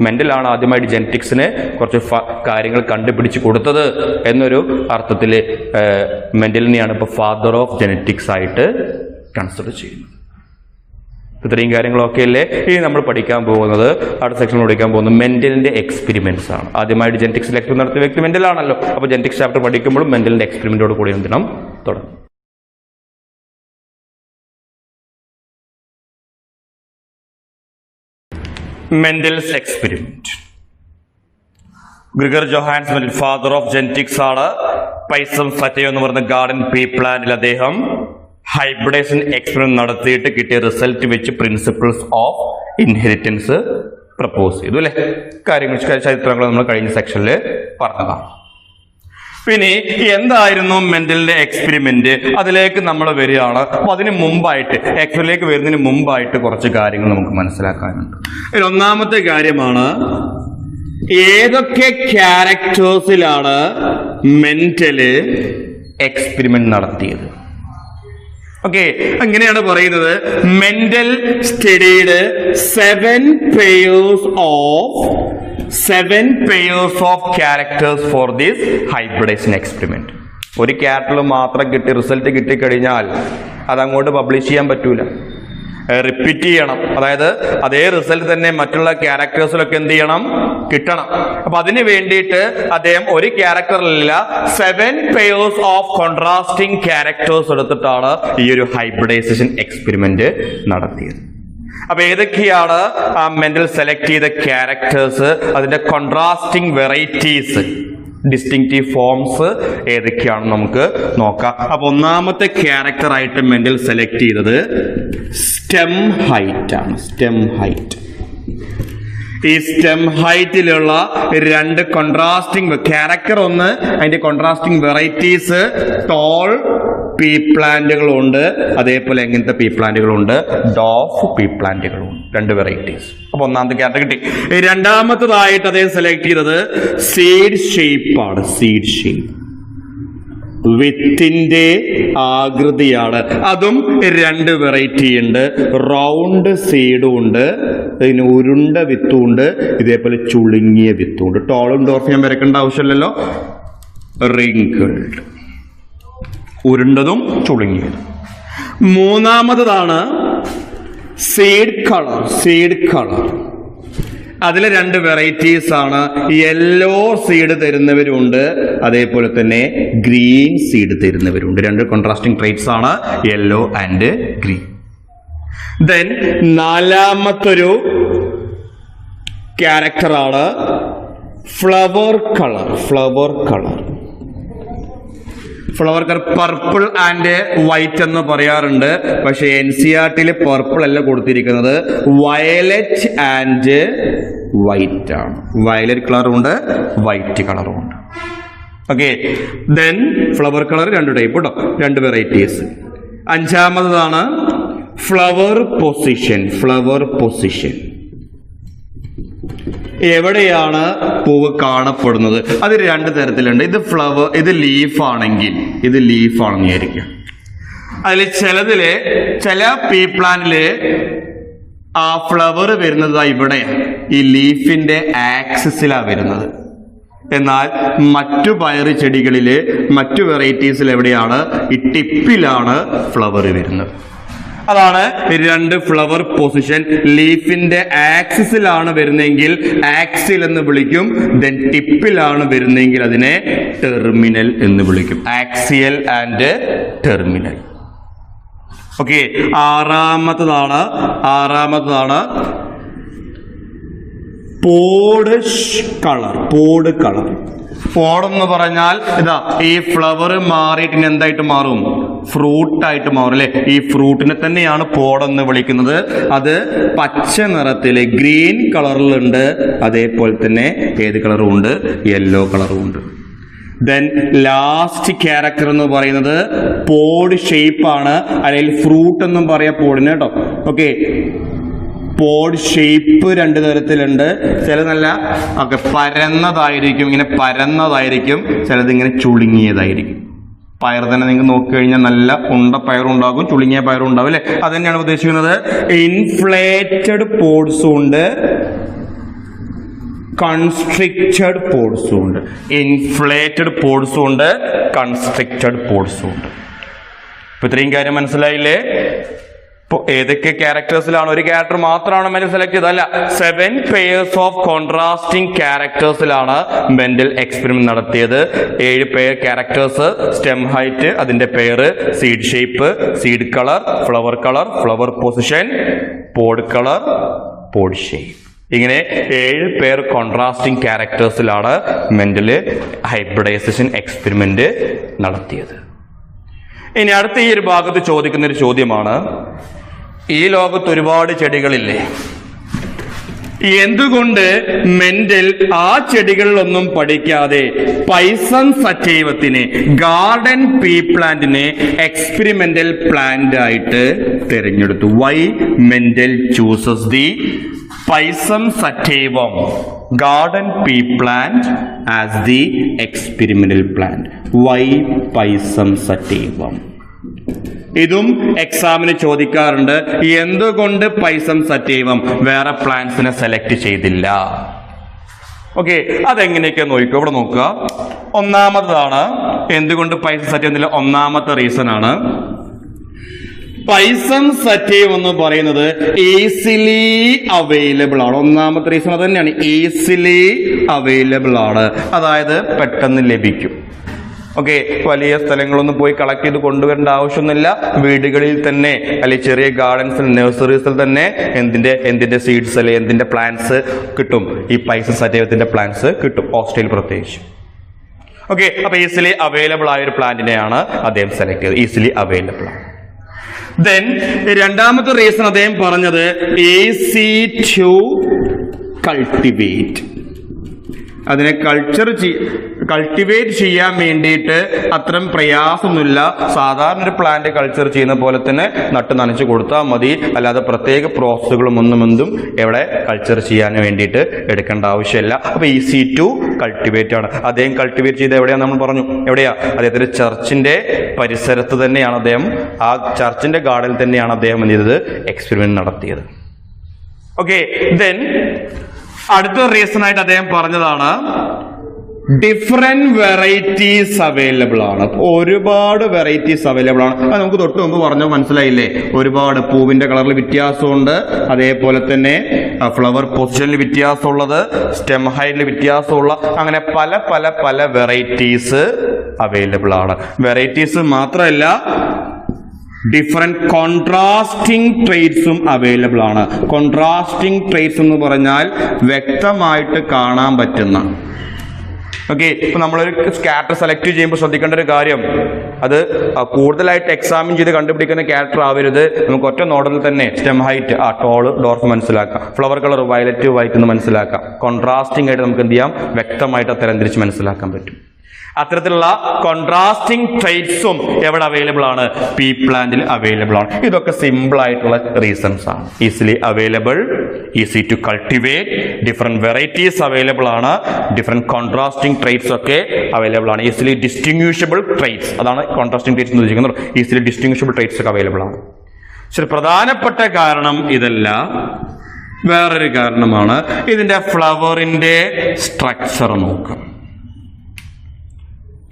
മെന്റലാണ് ആദ്യമായിട്ട് ജനറ്റിക്സിന് കുറച്ച് കാര്യങ്ങൾ കണ്ടുപിടിച്ച് കൊടുത്തത് എന്നൊരു അർത്ഥത്തിൽ മെന്റലിനെയാണ് ഇപ്പോൾ ഫാദർ ഓഫ് ജനറ്റിക്സ് ആയിട്ട് കൺസിഡർ ചെയ്യുന്നത്. ഇത്രയും കാര്യങ്ങളൊക്കെ അല്ലേ ഇനി നമ്മൾ പഠിക്കാൻ പോകുന്നത്. അടുത്ത സെക്ഷനിൽ പഠിക്കാൻ പോകുന്നത് മെന്റലിന്റെ എക്സ്പെരിമെന്റ്സ് ആണ്. ആദ്യമായിട്ട് ജനറ്റിക്സിൽ എക്സ്പെരിമെന്റ് നടത്തിയ വ്യക്തി മെന്റലാണല്ലോ. അപ്പോൾ ജനറ്റിക്സ് ചാപ്റ്റർ പഠിക്കുമ്പോഴും മെന്റലിന്റെ എക്സ്പെരിമെന്റോട് കൂടി എന്തിനും തുടങ്ങും. Mendel's experiment. Gregor Johann Mendel father of genetics ആണ്. പൈസം സറ്റയോ എന്ന് പറയുന്ന ഗാർഡൻ പീ പ്ലാന്റിൽ അദ്ദേഹം ഹൈബ്രിഡൈസേഷൻ എക്സ്പെരിമെന്റ് നടത്തിയിട്ട് കിട്ടിയ റിസൾട്ട് വെച്ച് പ്രിൻസിപ്പിൾസ് ഓഫ് ഇൻഹെറിറ്റൻസ് പ്രപ്പോസ് ചെയ്തു അല്ലെ. ചരിത്രങ്ങൾ നമ്മൾ കഴിഞ്ഞ സെക്ഷനിൽ പറഞ്ഞതാണ്. പിന്നെ എന്തായിരുന്നു മെന്റലിന്റെ എക്സ്പെരിമെന്റ്, അതിലേക്ക് നമ്മൾ വരികയാണ്. അപ്പൊ അതിന് മുമ്പായിട്ട്, എക്സ്പെരിലേക്ക് വരുന്നതിന് മുമ്പായിട്ട് കുറച്ച് കാര്യങ്ങൾ നമുക്ക് മനസ്സിലാക്കാനുണ്ട്. ഒന്നാമത്തെ കാര്യമാണ്, ഏതൊക്കെ ക്യാരക്ടേഴ്സിലാണ് മെന്റല് എക്സ്പെരിമെന്റ് നടത്തിയത്. ഓക്കെ, അങ്ങനെയാണ് പറയുന്നത്. Mental studied 7 pairs of characters for this hybridization experiment. ഒരു ക്യാരക്ടറിൽ മാത്രം റിസൾട്ട് കിട്ടിക്കഴിഞ്ഞാൽ അതങ്ങോട്ട് പബ്ലിഷ് ചെയ്യാൻ പറ്റൂല, റിപ്പീറ്റ് ചെയ്യണം. അതായത് അതേ റിസൾട്ട് തന്നെ മറ്റുള്ള ക്യാരക്ടേഴ്സിലൊക്കെ എന്ത് ചെയ്യണം, കിട്ടണം. അപ്പൊ അതിന് വേണ്ടിയിട്ട് അദ്ദേഹം ഒരു ക്യാരക്ടറിലല്ല 7 pairs of contrasting characters എടുത്തിട്ടാണ് ഈ ഒരു ഹൈബ്രിഡൈസേഷൻ എക്സ്പെരിമെന്റ് നടത്തിയത്. അപ്പൊ ഏതൊക്കെയാണ് ആ മെന്റൽ സെലക്ട് ചെയ്ത ക്യാരക്ടേഴ്സ്, അതിന്റെ കോൺട്രാസ്റ്റിംഗ് വെറൈറ്റീസ്, ഡിസ്റ്റിങ്റ്റീവ് ഫോംസ് ഏതൊക്കെയാണെന്ന് നമുക്ക് നോക്കാം. അപ്പൊ ഒന്നാമത്തെ ക്യാരക്ടർ ആയിട്ട് മെന്റൽ സെലക്ട് ചെയ്തത് സ്റ്റെം ഹൈറ്റ് ആണ്. Stem height. ഈ സ്റ്റെം ഹൈറ്റിലുള്ള 2 കോൺട്രാസ്റ്റിംഗ് ക്യാരക്ടർ, ഒന്ന് അതിന്റെ കോൺട്രാസ്റ്റിംഗ് വെറൈറ്റീസ്, ടോൾ പീ പ്ലാന്റുകളുണ്ട്, അതേപോലെ എങ്ങനത്തെ പീ പ്ലാന്റുകളുണ്ട്, ഡോഫ് പീ പ്ലാന്റുകളുണ്ട്. 2 വെറൈറ്റീസ്. അപ്പൊ ഒന്നാമത്തെ ക്യാരക്ടർ കിട്ടി. രണ്ടാമത്തതായിട്ട് അദ്ദേഹം സെലക്ട് ചെയ്തത് സീഡ് ഷേപ്പ് ആണ്. സീഡ് ഷേപ്പ്, വിത്തിന്റെ ആകൃതിയാണ്. അതും 2 വെറൈറ്റി ഉണ്ട്. റൗണ്ട് സീഡും ഉണ്ട്, അതിന് ഉരുണ്ട വിത്തും ഉണ്ട്, ഇതേപോലെ ചുളുങ്ങിയ വിത്തും ഉണ്ട്. ടോളും ഡോർഫും ഞാൻ വരക്കേണ്ട ആവശ്യമില്ലല്ലോ. റിങ്കിൾഡ്, ഉരുണ്ടതും ചുളുങ്ങിയതും. മൂന്നാമതാണ് സീഡ് കളർ. സീഡ് കളർ അതിൽ 2 വെറൈറ്റീസ് ആണ്. യെല്ലോ സീഡ് തരുന്നവരുണ്ട്, അതേപോലെ തന്നെ ഗ്രീൻ സീഡ് തരുന്നവരുണ്ട്. 2 കോൺട്രാസ്റ്റിംഗ് ട്രേറ്റ്സ് ആണ്, യെല്ലോ ആൻഡ് ഗ്രീൻ. ദെൻ നാലാമത്തൊരു ക്യാരക്ടറാണ് flower colour. Flower colour purple and white എന്ന് പറയാറുണ്ട്. പക്ഷെ NCERT പർപ്പിൾ അല്ല കൊടുത്തിരിക്കുന്നത്, വയലറ്റ് ആൻഡ് വൈറ്റ് ആണ്. വയലറ്റ് കളറും ഉണ്ട്, വൈറ്റ് കളറും ഉണ്ട്. Okay, then flower colour 2 type കേട്ടോ, 2 വെറൈറ്റീസ്. അഞ്ചാമതാണ് ഫ്ലവർ പൊസിഷൻ. ഫ്ലവർ പൊസിഷൻ എവിടെയാണ് പൂവ് കാണപ്പെടുന്നത്, അത് 2 തരത്തിലുണ്ട്. ഇത് ഫ്ലവർ, ഇത് ലീഫ് ആണെങ്കിൽ, ഇത് ലീഫ് ആണെന്ന് വിചാരിക്കുക. അതിൽ ചില പീ പ്ലാന്റില് ആ ഫ്ലവർ വരുന്നത് ഇവിടെയാണ്, ഈ ലീഫിന്റെ ആക്സിസിലാണ് വരുന്നത്. എന്നാൽ മറ്റു പയറ് ചെടികളില്, മറ്റു വെറൈറ്റീസിൽ എവിടെയാണ്, ഈ ടിപ്പിലാണ് ഫ്ലവർ വരുന്നത്. അതാണ് 2 ഫ്ലവർ പൊസിഷൻ. ലീഫിന്റെ ആക്സിസിലാണ് വരുന്നതെങ്കിൽ ആക്സിൽ എന്ന് വിളിക്കും. ദെൻ ടിപ്പിലാണ് വരുന്നതെങ്കിൽ അതിനെ ടെർമിനൽ എന്ന് വിളിക്കും. Axial and terminal. ഓക്കെ, ആറാമത്തതാണ് പോഡ് കളർ. Pod colour. പോടെന്ന് പറഞ്ഞാൽ ഇതാ, ഈ ഫ്ലവർ മാറിയിട്ട് എന്തായിട്ട് മാറും, ഫ്രൂട്ടായിട്ട് മാറും അല്ലെ. ഈ ഫ്രൂട്ടിനെ തന്നെയാണ് പോടെന്ന് വിളിക്കുന്നത്. അത് പച്ച നിറത്തില് ഗ്രീൻ കളറിലുണ്ട്, അതേപോലെ തന്നെ ഏത് കളറും ഉണ്ട്, യെല്ലോ കളറും ഉണ്ട്. ദെൻ ലാസ്റ്റ് ക്യാരക്ടർ എന്ന് പറയുന്നത് പോഡ് ഷേപ്പ് ആണ്, അല്ലെങ്കിൽ ഫ്രൂട്ട് എന്നും പറയാം പോഡിന് കേട്ടോ. ഓക്കെ, പോഡ് ഷേപ്പ് 2 തരത്തിലുണ്ട്. ചില നല്ല പരന്നതായിരിക്കും, ഇങ്ങനെ പരന്നതായിരിക്കും, ചിലത് ഇങ്ങനെ ചുളുങ്ങിയതായിരിക്കും. പയർ തന്നെ നിങ്ങൾ നോക്കിക്കഴിഞ്ഞാൽ നല്ല ഉണ്ട പയറുണ്ടാകും, ചുളുങ്ങിയ പയറും ഉണ്ടാവും അല്ലെ. അത് തന്നെയാണ് ഉദ്ദേശിക്കുന്നത്. ഇൻഫ്ലേറ്റഡ് പോഡ്സും ഉണ്ട്, കൺസ്ട്രിക്റ്റഡ് പോഡ്സും ഉണ്ട്. ഇൻഫ്ലേറ്റഡ് പോഡ്സും ഉണ്ട്, കൺസ്ട്രിക്റ്റഡ് പോഡ്സും ഉണ്ട്. ഇപ്പൊ ഇത്രയും കാര്യം മനസ്സിലായില്ലേ? ഇപ്പോൾ ഏതൊക്കെ ക്യാരക്ടേഴ്സിലാണ്, ഒരു ക്യാരക്ടർ മാത്രമാണ് മെന്റൽ സെലക്ട് ചെയ്തതല്ല, 7 pairs ഓഫ് കോൺട്രാസ്റ്റിംഗ് ക്യാരക്ടേഴ്സിലാണ് മെന്റൽ എക്സ്പെരിമെന്റ് നടത്തിയത്. 7 പെയർ ക്യാരക്ടേഴ്സ്, സ്റ്റെം ഹൈറ്റ്, അതിന്റെ pair, seed shape, seed colour, flower position, pod colour, pod shape. ഇങ്ങനെ 7 പേർ കോൺട്രാസ്റ്റിംഗ് ക്യാരക്ടേഴ്സിലാണ് മെന്റൽ ഹൈബ്രിഡൈസേഷൻ എക്സ്പെരിമെന്റ് നടത്തിയത്. ഇനി അടുത്ത ഈ ഒരു ഭാഗത്ത് ചോദിക്കുന്ന ഒരു ചോദ്യമാണ്, ഈ ലോകത്ത് ഒരുപാട് ചെടികളില്ലേ, എന്തുകൊണ്ട് മെന്റൽ ആ ചെടികളിലൊന്നും പഠിക്കാതെ പൈസം സറ്റൈവത്തിനെ, ഗാർഡൻ പീ പ്ലാന്റിനെ എക്സ്പെരിമെന്റൽ പ്ലാന്റ് ആയിട്ട് തിരഞ്ഞെടുത്തു? Why Mendel chooses the Pisum sativum garden pea plant as the experimental plant? Why Pisum sativum? ഇതും എക്സാമിന് ചോദിക്കാറുണ്ട്. എന്തുകൊണ്ട് പൈസം സറ്റൈവം വേറെ പ്ലാന്റ്സിനെ സെലക്ട് ചെയ്തില്ല? ഓക്കെ, അതെങ്ങനെയൊക്കെ നോക്കൂ. ഇവിടെ നോക്കുക. ഒന്നാമതാണ് എന്തുകൊണ്ട് പൈസം സറ്റൈവം. ഒന്നാമത്തെ റീസൺ ആണ് പൈസം സറ്റൈവം എന്ന് പറയുന്നത് ഈസിലി അവൈലബിൾ ആണ്. ഒന്നാമത്തെ റീസൺ അത് തന്നെയാണ്, ഈസിലി അവൈലബിൾ ആണ്, അതായത് പെട്ടെന്ന് ലഭിക്കും. ഓക്കെ, വലിയ സ്ഥലങ്ങളൊന്നും പോയി കളക്ട് ചെയ്ത് കൊണ്ടുവരേണ്ട ആവശ്യമൊന്നുമില്ല. വീടുകളിൽ തന്നെ അല്ലെങ്കിൽ ചെറിയ ഗാർഡൻസിൽ, നഴ്സറീസിൽ തന്നെ എന്തിന്റെ സീഡ്സ് അല്ലെങ്കിൽ എന്തിന്റെ പ്ലാന്റ്സ് കിട്ടും? ഈ പൈസം സറ്റൈവത്തിന്റെ പ്ലാന്റ്സ് കിട്ടും, ഓസ്ട്രേലിയ പ്രത്യേകിച്ച്. ഓക്കെ, അപ്പൊ ഈസിലി അവൈലബിൾ ആയ ഒരു പ്ലാന്റിനെയാണ് അദ്ദേഹം സെലക്ട് ചെയ്തത്. ഈസിലി അവൈലബിൾ ആണ്. ദെൻ രണ്ടാമത്തെ റീസൺ അദ്ദേഹം പറഞ്ഞത് ഈസി ടു കൾട്ടിവേറ്റ്. അതിനെ കൾട്ടിവേറ്റ് ചെയ്യാൻ വേണ്ടിയിട്ട് അത്രയും പ്രയാസമൊന്നുമില്ല. സാധാരണ ഒരു പ്ലാന്റ് കൾച്ചർ ചെയ്യുന്ന പോലെ തന്നെ നട്ട് നനച്ച് കൊടുത്താൽ മതി. അല്ലാതെ പ്രത്യേക പ്രോസസ്സുകളും ഒന്നും എവിടെ കൾച്ചർ ചെയ്യാൻ വേണ്ടിയിട്ട് എടുക്കേണ്ട ആവശ്യമില്ല. അപ്പൊ ഈസി ടു കൾട്ടിവേറ്റ് ആണ്. അദ്ദേഹം കൾട്ടിവേറ്റ് ചെയ്ത് എവിടെയാണ് നമ്മൾ പറഞ്ഞു? എവിടെയാ? അദ്ദേഹത്തിന്റെ ചർച്ചിന്റെ പരിസരത്ത് തന്നെയാണ് അദ്ദേഹം, ആ ചർച്ചിന്റെ ഗാർഡനിൽ തന്നെയാണ് അദ്ദേഹം എന്ത് ചെയ്തത്? എക്സ്പെരിമെന്റ് നടത്തിയത്. ഓക്കെ, ദെൻ അടുത്ത റീസൺ ആയിട്ട് അദ്ദേഹം പറഞ്ഞതാണ് ഡിഫറെന്റ് വെറൈറ്റീസ് അവൈലബിൾ ആണ്. ഒരുപാട് വെറൈറ്റീസ് അവൈലബിൾ ആണ്. അത് നമുക്ക് തൊട്ട് മുമ്പ് പറഞ്ഞോ, മനസ്സിലായില്ലേ? ഒരുപാട് പൂവിന്റെ കളറിൽ വ്യത്യാസമുണ്ട്, അതേപോലെ തന്നെ ഫ്ലവർ പൊസിഷനിൽ വ്യത്യാസമുള്ളത്, സ്റ്റെം ഹൈറ്റിൽ വ്യത്യാസമുള്ള, അങ്ങനെ പല പല പല വെറൈറ്റീസ് അവൈലബിൾ ആണ്. വെറൈറ്റീസ് മാത്രമല്ല, ഡിഫറെന്റ് കോൺട്രാസ്റ്റിംഗ് ട്രേറ്റ്സും അവൈലബിൾ ആണ്. കോൺട്രാസ്റ്റിംഗ് ട്രേറ്റ്സ് എന്ന് പറഞ്ഞാൽ വ്യക്തമായിട്ട് കാണാൻ പറ്റുന്ന. ഓക്കെ, ഇപ്പൊ നമ്മളൊരു സ്കാറ്റർ സെലക്ട് ചെയ്യുമ്പോൾ ശ്രദ്ധിക്കേണ്ട ഒരു കാര്യം, അത് കൂടുതലായിട്ട് എക്സാമിൻ ചെയ്ത് കണ്ടുപിടിക്കുന്ന ക്യാരക്ടർ ആവരുത്. നമുക്ക് ഒറ്റ നോഡലിൽ തന്നെ സ്റ്റെം ഹൈറ്റ്, ടോള്, ഡോർഫ് മനസ്സിലാക്കാം, ഫ്ലവർ കളർ വയലറ്റ്, വൈറ്റ് എന്ന് മനസ്സിലാക്കാം. കോൺട്രാസ്റ്റിംഗ് ആയിട്ട് നമുക്ക് എന്ത് ചെയ്യാം? വ്യക്തമായിട്ട് തരംതിരിച്ച് മനസ്സിലാക്കാൻ പറ്റും. അത്തരത്തിലുള്ള കോൺട്രാസ്റ്റിംഗ് ട്രേറ്റ്സും എവിടെ അവൈലബിൾ ആണ്? പീ പ്ലാന്റിൽ അവൈലബിൾ ആണ്. ഇതൊക്കെ സിമ്പിൾ ആയിട്ടുള്ള റീസൺസ് ആണ്. Easily available, easy to cultivate, different varieties available ആണ്, ഡിഫറെന്റ് കോൺട്രാസ്റ്റിംഗ് ട്രേറ്റ്സ് ഒക്കെ അവൈലബിൾ ആണ്, ഈസിലി ഡിസ്റ്റിങ്വിഷബിൾ ട്രേറ്റ്സ്, അതാണ് കോൺട്രാസ്റ്റിംഗ് ട്രേറ്റ്സ് എന്ന് ഉദ്ദേശിക്കുന്നത്. ഈസിലി ഡിസ്റ്റിങ്വിഷബിൾ ട്രേറ്റ്സ് ഒക്കെ അവൈലബിൾ ആണ്. ശരി, പ്രധാനപ്പെട്ട കാരണം ഇതല്ല, വേറൊരു കാരണമാണ്. ഇതിന്റെ ഫ്ലവറിന്റെ സ്ട്രക്ചർ നോക്കാം.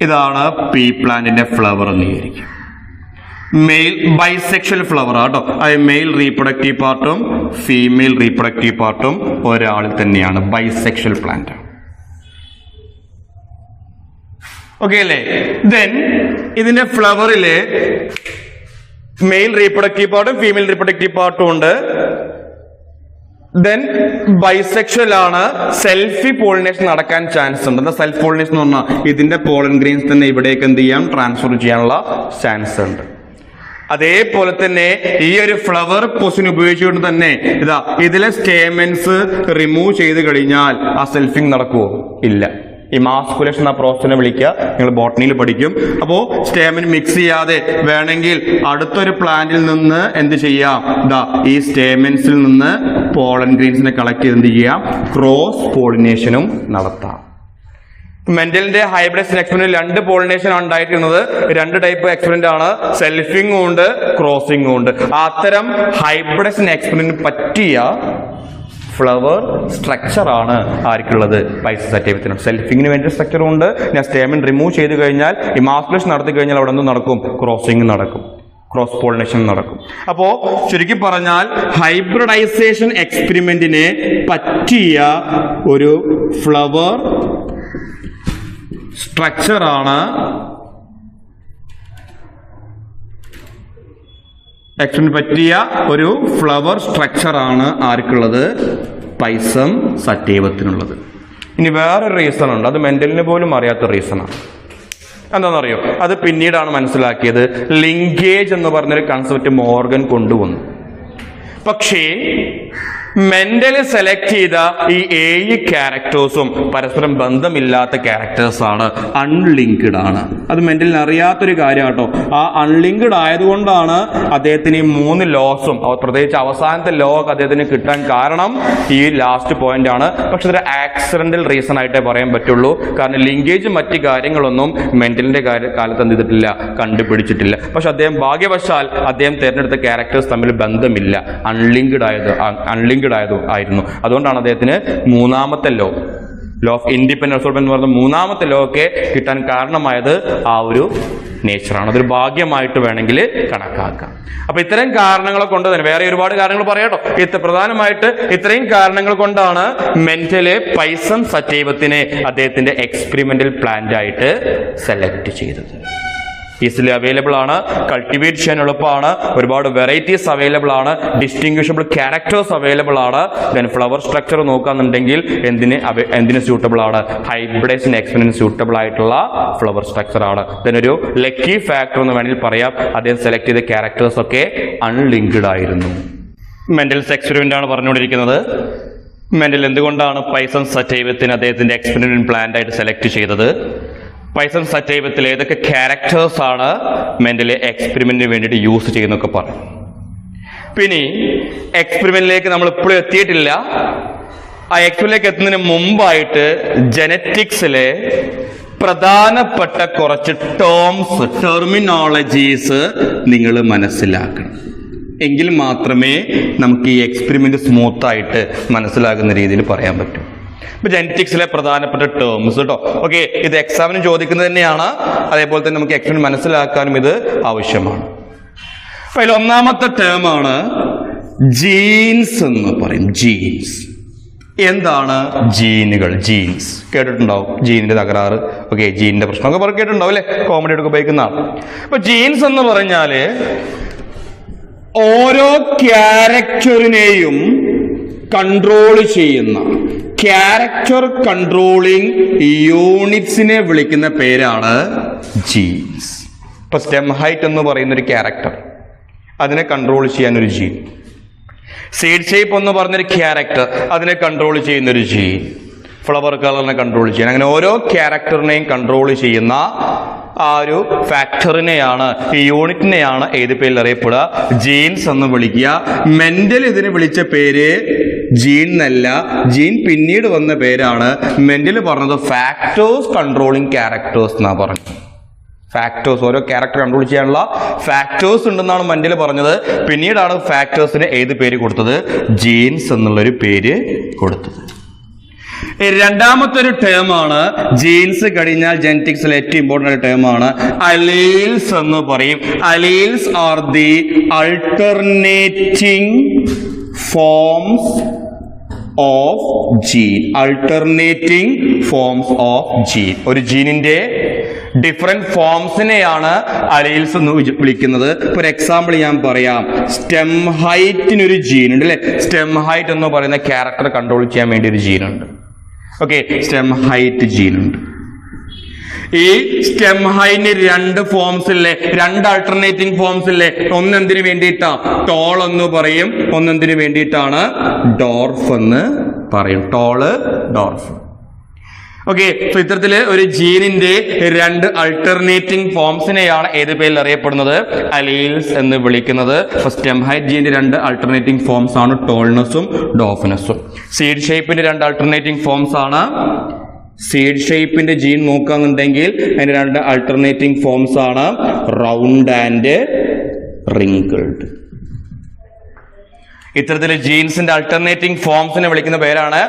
ഇതാണ് പീ പ്ലാന്റിന്റെ ഫ്ലവർ എന്ന് വിചാരിക്കും. മെയിൽ ബൈസെക്ഷൽ ഫ്ലവർ ആട്ടോ. അത് മെയിൽ റീപ്രൊഡക്റ്റീവ് പാർട്ടും ഫീമെയിൽ റീപ്രൊഡക്റ്റീവ് പാർട്ടും ഒരാളിൽ തന്നെയാണ്. Bisexual plant. ഓക്കെ അല്ലേ? ദെൻ ഇതിന്റെ ഫ്ലവറില് മെയിൽ റീപ്രൊഡക്റ്റീവ് പാർട്ടും ഫീമെയിൽ റീപ്രൊഡക്റ്റീവ് പാർട്ടും ഉണ്ട്. ദെൻ ബൈസെക്ഷൽ ആണ്. സെൽഫി പോളിനേഷൻ നടക്കാൻ ചാൻസ് ഉണ്ട്. എന്താ സെൽഫ് പോളിനേഷൻ എന്ന് പറഞ്ഞാൽ ഇതിന്റെ പോളൻ ഗ്രെയിൻസ് തന്നെ ഇവിടേക്ക് എന്ത് ചെയ്യാം? ട്രാൻസ്ഫർ ചെയ്യാനുള്ള ചാൻസ് ഉണ്ട്. അതേപോലെ തന്നെ ഈ ഒരു ഫ്ലവർ പൊസിഷൻ ഉപയോഗിച്ചുകൊണ്ട് തന്നെ ഇതിലെ സ്റ്റേമെൻസ് റിമൂവ് ചെയ്ത് കഴിഞ്ഞാൽ ആ സെൽഫിങ് നടക്കുമോ? ഇല്ല. ഇമാസ്കുലേഷൻ എന്ന പ്രോസസ്സിനെ വിളിക്കുക, നിങ്ങൾ ബോട്ടണിയിൽ പഠിക്കും. അപ്പോ സ്റ്റേമൻ മിക്സ് ചെയ്യാതെ വേണമെങ്കിൽ അടുത്തൊരു പ്ലാന്റിൽ നിന്ന് എന്ത് ചെയ്യാം? ഈ സ്റ്റേമെൻസിൽ നിന്ന് പോളൻ ഗ്രെയിൻസിനെ കളക്ട് ചെയ്ത് എന്ത് ചെയ്യാം? ക്രോസ് പോളിനേഷനും നടത്താം. മെന്റലിന്റെ ഹൈബ്രിഡ് എക്സ്പെരിമെന്റിൽ 2 പോളിനേഷൻ ആണ് ഉണ്ടായിരിക്കുന്നത്. 2 ടൈപ്പ് എക്സ്പെരിമെന്റ് ആണ്, സെൽഫിങ്ങും ഉണ്ട്, ക്രോസിംഗും ഉണ്ട്. അത്തരം ഹൈബ്രിഡ് എക്സ്പെരിമെന്റിന് പറ്റിയ ഫ്ലവർ സ്ട്രക്ചർ ആണ് ആർക്കുള്ളത്? പൈസം സറ്റൈവത്തിന്. സെൽഫിങ്ങിന് വേണ്ടി സ്ട്രക്ചറും ഉണ്ട്. ഞാൻ സ്റ്റേമൻ റിമൂവ് ചെയ്ത് കഴിഞ്ഞാൽ ഇമാസ്കുലേഷൻ നടത്തി കഴിഞ്ഞാൽ അവിടെ എന്തും നടക്കും? ക്രോസിംഗ് നടക്കും, ക്രോസ് പോളിനേഷൻ നടക്കും. അപ്പോ ചുരുക്കി പറഞ്ഞാൽ ഹൈബ്രിഡൈസേഷൻ എക്സ്പെരിമെന്റിന് പറ്റിയ ഒരു ഫ്ലവർ സ്ട്രക്ചർ ആണ് പറ്റിയ ഒരു ഫ്ലവർ സ്ട്രക്ചർ ആണ് ആർക്കുള്ളത്? പൈസം സറ്റൈവത്തിനുള്ളത്. ഇനി വേറൊരു റീസൺ ഉണ്ട്, അത് മെന്റലിന് പോലും അറിയാത്ത റീസണാണ്. എന്താണെന്നറിയോ? അത് പിന്നീടാണ് മനസ്സിലാക്കിയത്. ലിങ്കേജ് എന്ന് പറഞ്ഞൊരു കൺസെപ്റ്റ് മോർഗൻ കൊണ്ടുവന്നു. പക്ഷേ മെന്റൽ സെലക്ട് ചെയ്ത ഈ 7 ക്യാരക്ടേഴ്സും പരസ്പരം ബന്ധമില്ലാത്ത ക്യാരക്ടേഴ്സ് ആണ്, അൺലിങ്ക്ഡ് ആണ്. അത് മെന്റലിന് അറിയാത്തൊരു കാര്യമാട്ടോ. ആ അൺലിങ്ക്ഡ് ആയതുകൊണ്ടാണ് അദ്ദേഹത്തിന് ഈ 3 ലോസും, പ്രത്യേകിച്ച് അവസാനത്തെ ലോ ഒക്കെ അദ്ദേഹത്തിന് കിട്ടാൻ കാരണം ഈ ലാസ്റ്റ് പോയിന്റ് ആണ്. പക്ഷെ ഇതൊരു ആക്സിഡന്റൽ റീസൺ ആയിട്ടേ പറയാൻ പറ്റുള്ളൂ. കാരണം ലിങ്കേജ് മറ്റു കാര്യങ്ങളൊന്നും മെന്റലിന്റെ കാലത്ത് എന്ത് ചെയ്തിട്ടില്ല, കണ്ടുപിടിച്ചിട്ടില്ല. പക്ഷെ അദ്ദേഹം ഭാഗ്യവശാൽ അദ്ദേഹം തിരഞ്ഞെടുത്ത ക്യാരക്ടേഴ്സ് തമ്മിൽ ബന്ധമില്ല, അൺലിങ്ക്ഡ് ആയിരുന്നു. അതുകൊണ്ടാണ് അദ്ദേഹത്തിന് മൂന്നാമത്തെ ലോ ഓഫ് ഇൻഡിപെൻഡൻസ് എന്ന് പറയുന്ന മൂന്നാമത്തെ ലോ ഒക്കെ കിട്ടാൻ കാരണമായത് ആ ഒരു നേച്ചറാണ്. അതൊരു ഭാഗ്യമായിട്ട് വേണമെങ്കിൽ കണക്കാക്കാം. അപ്പൊ ഇത്തരം കാരണങ്ങളെ കൊണ്ട് തന്നെ വേറെ ഒരുപാട് കാരണങ്ങൾ പറയാട്ടോ. പ്രധാനമായിട്ട് ഇത്രയും കാരണങ്ങൾ കൊണ്ടാണ് മെന്റല് പൈസൺ സറ്റൈവത്തിനെ അദ്ദേഹത്തിന്റെ എക്സ്പെരിമെന്റൽ പ്ലാന്റ് ആയിട്ട് സെലക്ട് ചെയ്തത്. ഈസിലി അവൈലബിൾ ആണ്, കൾട്ടിവേറ്റ് ചെയ്യാൻ എളുപ്പമാണ്, ഒരുപാട് വെറൈറ്റീസ് അവൈലബിൾ ആണ്, ഡിസ്റ്റിങ്വിഷബിൾ ക്യാരക്ടേഴ്സ് അവൈലബിൾ ആണ്. ദെൻ ഫ്ലവർ സ്ട്രക്ചർ നോക്കാന്നുണ്ടെങ്കിൽ എന്തിന് സ്യൂട്ടബിൾ ആണ്, ഹൈബ്രിഡേഷൻ എക്സ്പെരിമെന്റ് സ്യൂട്ടബിൾ ആയിട്ടുള്ള ഫ്ലവർ സ്ട്രക്ചർ ആണ്. ദെൻ ഒരു ലക്കി ഫാക്ടർ എന്ന് വേണമെങ്കിൽ പറയാം, അദ്ദേഹം സെലക്ട് ചെയ്ത ക്യാരക്ടേഴ്സ് ഒക്കെ അൺലിങ്ക്ഡ് ആയിരുന്നു. മെന്റൽസ് എക്സ്പെരിമെന്റ് ആണ് പറഞ്ഞുകൊണ്ടിരിക്കുന്നത്. മെന്റൽ എന്തുകൊണ്ടാണ് പൈസൺ സറ്റൈവത്തിന് അദ്ദേഹത്തിന്റെ എക്സ്പെരിമെന്റ് പ്ലാന്റ് ആയിട്ട് സെലക്ട് ചെയ്തത്, പൈസൺ സറ്റൈവത്തിൽ ഏതൊക്കെ ക്യാരക്ടേഴ്സ് ആണ് മെന്റലി എക്സ്പെരിമെന്റിന് വേണ്ടിയിട്ട് യൂസ് ചെയ്യുന്നൊക്കെ പറയും. പിന്നെ എക്സ്പെരിമെന്റിലേക്ക് നമ്മൾ ഇപ്പോഴും എത്തിയിട്ടില്ല. ആ എക്സ്പെരിമെന്റിലേക്ക് എത്തുന്നതിന് മുമ്പായിട്ട് ജെനറ്റിക്സിലെ പ്രധാനപ്പെട്ട കുറച്ച് ടെർമിനോളജീസ് നിങ്ങൾ മനസ്സിലാക്കണം. എങ്കിൽ മാത്രമേ നമുക്ക് ഈ എക്സ്പെരിമെന്റ് സ്മൂത്ത് ആയിട്ട് മനസ്സിലാകുന്ന രീതിയിൽ പറയാൻ പറ്റൂ. ഇപ്പൊ ജെനറ്റിക്സിലെ പ്രധാനപ്പെട്ട ടേംസ് കേട്ടോ. ഓക്കെ, ഇത് എക്സാമിന് ചോദിക്കുന്നത് തന്നെയാണ്. അതേപോലെ തന്നെ നമുക്ക് എക്സ്പെരിമെന്റ് മനസ്സിലാക്കാനും ഇത് ആവശ്യമാണ്. അപ്പൊ അതിൽ ഒന്നാമത്തെ ടേമാണ് ജീൻസ് എന്ന് പറയും. ജീൻസ് എന്താണ്? ജീനുകൾ, ജീൻസ് കേട്ടിട്ടുണ്ടാവും. ജീനിന്റെ തകരാറ്, ഓക്കെ, ജീനിന്റെ പ്രശ്നമൊക്കെ കേട്ടിട്ടുണ്ടാവും അല്ലെ, കോമഡി എടുക്കുക ഉപയോഗിക്കുന്നതാണ്. അപ്പൊ ജീൻസ് എന്ന് പറഞ്ഞാല് ഓരോ ക്യാരക്ടറിനെയും കൺട്രോൾ ചെയ്യുന്ന ക്യാരക്ടർ കൺട്രോളിങ് യൂണിറ്റ്സിനെ വിളിക്കുന്ന പേരാണ് ജീൻസ്. ഇപ്പൊ സ്റ്റെം ഹൈറ്റ് എന്ന് പറയുന്ന ഒരു ക്യാരക്ടർ, അതിനെ കൺട്രോൾ ചെയ്യാൻ ഒരു ജീൻ. സീഡ് ഷേപ്പ് എന്ന് പറഞ്ഞൊരു ക്യാരക്ടർ, അതിനെ കൺട്രോൾ ചെയ്യുന്ന ഒരു ജീൻ. ഫ്ലവർ കളറിനെ കൺട്രോൾ ചെയ്യാൻ, അങ്ങനെ ഓരോ ക്യാരക്ടറിനെയും കൺട്രോൾ ചെയ്യുന്ന ആ ഒരു ഫാക്ടറിനെയാണ്, ഈ യൂണിറ്റിനെയാണ് ഏത് പേരിൽ അറിയപ്പെടുക? ജീൻസ് എന്ന് വിളിക്കുക. മെന്റൽ ഇതിന് വിളിച്ച പേര് ജീൻ എന്നല്ല, ജീൻ പിന്നീട് വന്ന പേരാണ്. മെന്റൽ പറഞ്ഞത് ഫാക്ടേഴ്സ് കൺട്രോളിങ് ക്യാരക്ടേഴ്സ് എന്നാ പറഞ്ഞത്. ഫാക്ടേഴ്സ്, ഓരോ ക്യാരക്ടർ കൺട്രോൾ ചെയ്യാനുള്ള ഫാക്ടേഴ്സ് ഉണ്ടെന്നാണ് മെന്റൽ പറഞ്ഞത്. പിന്നീടാണ് ഫാക്ടേഴ്സിന് ഏത് പേര് കൊടുത്തത്? ജീൻസ് എന്നുള്ളൊരു പേര് കൊടുത്തത്. രണ്ടാമത്തെ ഒരു ടേമാണ് ജീൻസ് കഴിഞ്ഞാൽ ജെനറ്റിക്സിൽ ഏറ്റവും ഇമ്പോർട്ടന്റ് ടേമാണ് അലീൽസ് എന്ന് പറയും. Alleles are the alternating forms of gene. Alternating forms of gene. ഒരു ജീനിന്റെ ഡിഫറെന്റ് ഫോംസിനെയാണ് അലീൽസ് എന്ന് വിളിക്കുന്നത്. ഒരു എക്സാമ്പിൾ ഞാൻ പറയാം. സ്റ്റെം ഹൈറ്റിനൊരു ജീൻ ഉണ്ട് അല്ലെ. സ്റ്റെം ഹൈറ്റ് എന്ന് പറയുന്ന ക്യാരക്ടർ കൺട്രോൾ ചെയ്യാൻ വേണ്ടി ഒരു ജീനുണ്ട്. ഓക്കെ, സ്റ്റെം ഹൈറ്റ് ജീനുണ്ട്. ഈ സ്റ്റെം ഹൈറ്റിന് 2 ഫോംസ് ഇല്ലേ, 2 ആൾട്ടർനേറ്റിംഗ് ഫോംസ് ഇല്ലേ. ഒന്നെന്തിനു വേണ്ടിയിട്ടാ ടോൾ എന്ന് പറയും, ഒന്നെന്തിനു വേണ്ടിയിട്ടാണ് ഡോർഫ് എന്ന് പറയും. Toll, dwarf. ഓക്കെ, സോ ഇത്തരത്തില് ഒരു ജീനിന്റെ 2 അൾട്ടർനേറ്റിംഗ് ഫോംസിനെയാണ് ഏത് പേരിൽ അറിയപ്പെടുന്നത്? അലീൽസ് എന്ന് വിളിക്കുന്നത്. സ്റ്റെം ഹൈറ്റ് ജീനിന്റെ 2 അൾട്ടർനേറ്റിംഗ് ഫോംസ് ആണ് ടോൾനെസ്സും ഡോഫ്നെസ്സും. സീഡ് ഷേപ്പിന്റെ 2 അൾട്ടർനേറ്റിംഗ് ഫോംസ് ആണ്. സീഡ് ഷേപ്പിന്റെ ജീൻ നോക്കാന്നുണ്ടെങ്കിൽ അതിന്റെ 2 അൾട്ടർനേറ്റിംഗ് ഫോംസ് ആണ് റൗണ്ട് ആൻഡ് റിങ്കിൾഡ്. ഇത്തരത്തിൽ ജീൻസിന്റെ അൾട്ടർനേറ്റിംഗ് ഫോംസിനെ വിളിക്കുന്ന പേരാണ്